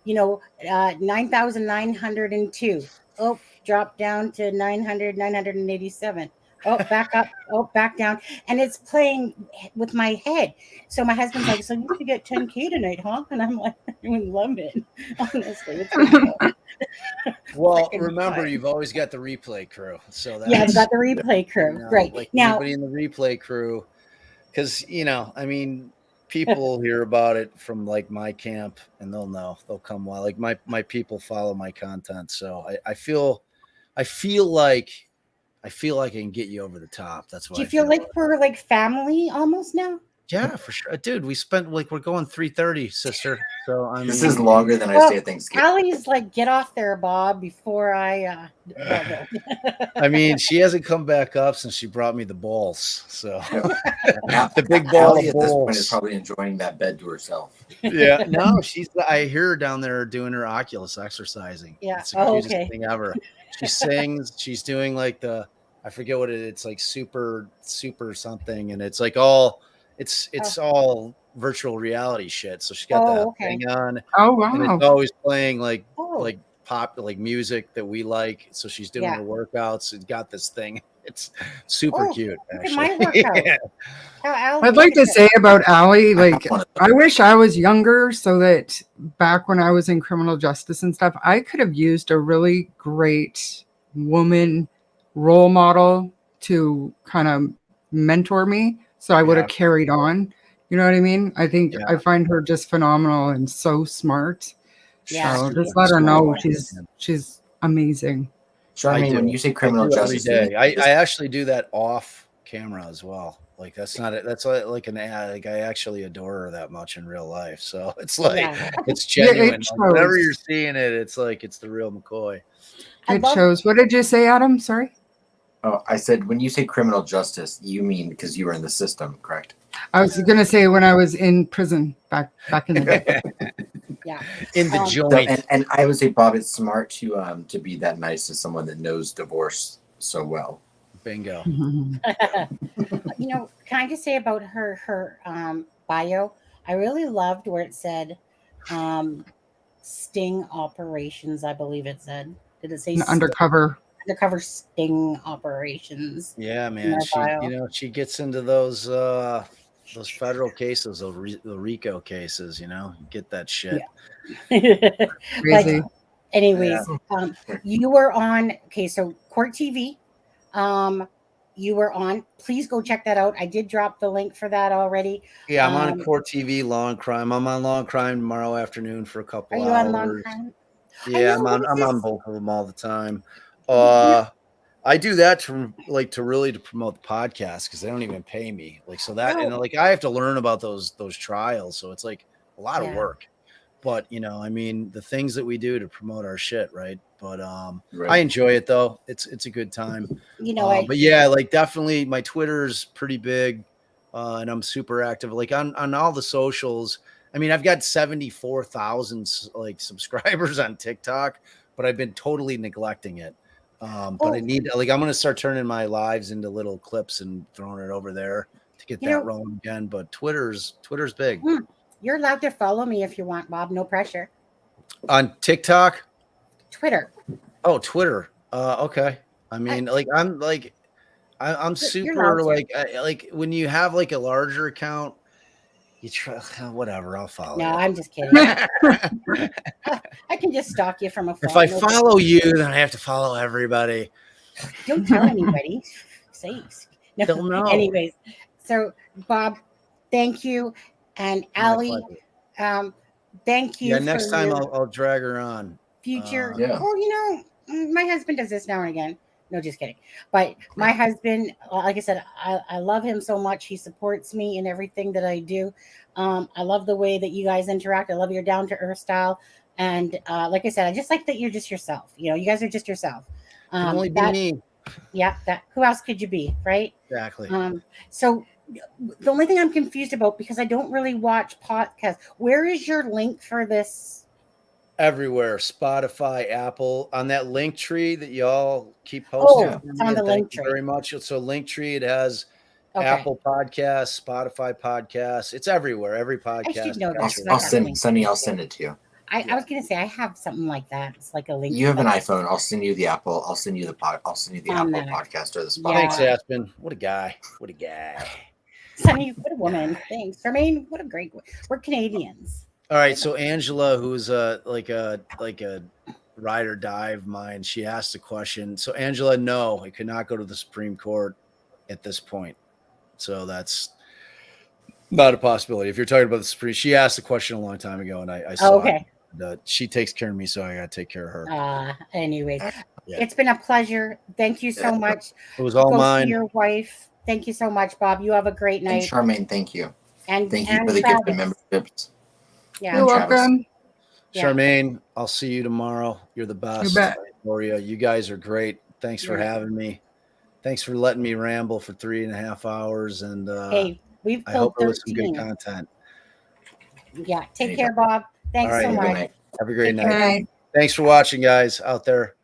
9,902. Oh, drop down to 987. Oh, back up. Oh, back down. And it's playing with my head. So my husband's like, so you should get 10K tonight, huh? And I'm like, I would love it. Honestly. Well, remember, you've always got the replay crew. So that's, I've got the replay crew. Right. Like now, anybody in the replay crew, because, people hear about it from like my camp and they'll come. Well, like my people follow my content. So I feel like I can get you over the top. That's why. Do you feel like we're like family almost now? Yeah, for sure, dude. We spent we're going 3:30, sister. So this is longer than I say at Thanksgiving. Allie's like, get off there, Bob, before I. I mean, she hasn't come back up since she brought me the balls. So the big ball Allie of at this point balls. is probably enjoying that bed to herself. Yeah, no, I hear her down there doing her Oculus exercising. Yeah, it's the cutest thing ever. She sings. She's doing like I forget what it's like, super something, and it's like all. It's all virtual reality shit. So she's got that thing on. Oh wow! And it's always playing like pop, like music that we like. So she's doing her workouts and got this thing. It's super cute. Actually. My workout. I'd like to say about Allie, like I wish I was younger so that back when I was in criminal justice and stuff, I could have used a really great woman role model to kind of mentor me. So I would have carried on. You know what I mean? I think I find her just phenomenal and so smart. Yeah. So just let her know she's amazing. Charmaine, do. when you say I criminal do every justice, you day. mean I actually do that off camera as well. Like that's not it. That's like an ad. Like I actually adore her that much in real life. So it's like Yeah. it's Yeah, it genuine. Like, whenever shows. you're seeing it, it's like it's the real McCoy. I It love shows. What did you say, Adam? Sorry. Oh, I said when you say criminal justice, you mean because you were in the system, correct? I was going to say when I was in prison back in the day. yeah. In the Um, So, joint. and I would say, Bob, it's smart to be that nice to someone that knows divorce so well. Bingo. you know, can I just say about her bio? I really loved where it said sting operations. I believe it said. Did it say Undercover. undercover sting operations? Yeah, in man. her She, bio? she gets into those federal cases, the RICO cases. You get that shit. but Crazy. anyways, you were on. Okay, so Court TV. You were on. Please go check that out. I did drop the link for that already. Yeah, I'm on Court TV, Law and Crime. I'm on Law and Crime tomorrow afternoon for a couple Are you hours. on Long Crime? Yeah, know, I'm what on is both of them all the time. Yeah. I do that to promote the podcast because they don't even pay me. Like so that and like I have to learn about those trials, so it's like a lot of Yeah. work. But I mean, the things that we do to promote our shit, right? But Right. I enjoy it though. It's a good time. But yeah, like definitely my Twitter's pretty big, and I'm super active. Like on all the socials. I mean, I've got 74,000 like subscribers on TikTok, but I've been totally neglecting it. But I need I'm going to start turning my lives into little clips and throwing it over there to get that rolling again. But Twitter's big. You're allowed to follow me if you want, Bob. No pressure. On TikTok? Twitter. Oh, Twitter. Okay. I mean, I'm super like when you have like a larger account, you try whatever. I'll follow. No, you. I'm just kidding. I can just stalk you from afar. If I follow you, then I have to follow everybody. Don't tell anybody. Safe. No. They'll know. Anyways, so Bob, thank you, and Allie, thank you. Yeah, next time I'll drag her on. Future. Yeah. Oh, my husband does this now and again. No, just kidding. But my husband, like I said, I love him so much. He supports me in everything that I do. I love the way that you guys interact. I love your down to earth style. And like I said, I just like that you're just yourself. You guys are just yourself. Can only be me. Yeah. Who else could you be, right? Exactly. So the only thing I'm confused about, because I don't really watch podcasts, where is your link for this? Everywhere, Spotify, Apple, on that link tree that y'all keep posting. It's on the link tree. Very much. So link tree, it has Apple Podcasts, Spotify Podcasts. It's everywhere. Every podcast. I should know that. I'll send it to you. I was gonna say I have something like that. It's like a link. You have an iPhone. I'll send you the Apple. I'll send you the Apple podcast or the Spotify. Thanks, Aspen. What a guy. Sunny, what a woman. Thanks, Charmaine. What a great one. We're Canadians. All right, so Angela, who's like a ride or die of mine, she asked a question. So Angela, no, I could not go to the Supreme Court at this point. So that's not a possibility. If you're talking about the Supreme, she asked the question a long time ago, and I saw it. She takes care of me, so I got to take care of her. Anyways, It's been a pleasure. Thank you so much. It was all mine. See your wife. Thank you so much, Bob. You have a great night. And Charmaine, thank you. And thank you for the gift of memberships. Yeah. You're welcome. Charmaine, I'll see you tomorrow. You're the best. You bet. Gloria, you guys are great. Thanks for having me. Thanks for letting me ramble for 3.5 hours. And hey, we've I hope it was 13. some good content. Yeah. Take care, Bob. Thanks so much. Have a great night. Thanks for watching, guys, out there.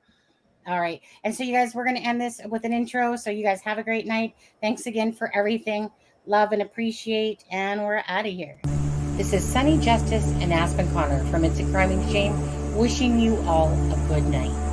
All right. And so you guys, we're going to end this with an intro. So you guys have a great night. Thanks again for everything. Love and appreciate. And we're out of here. This is Sunny Justice and Aspen Connor from It's a Crime and Shame, wishing you all a good night.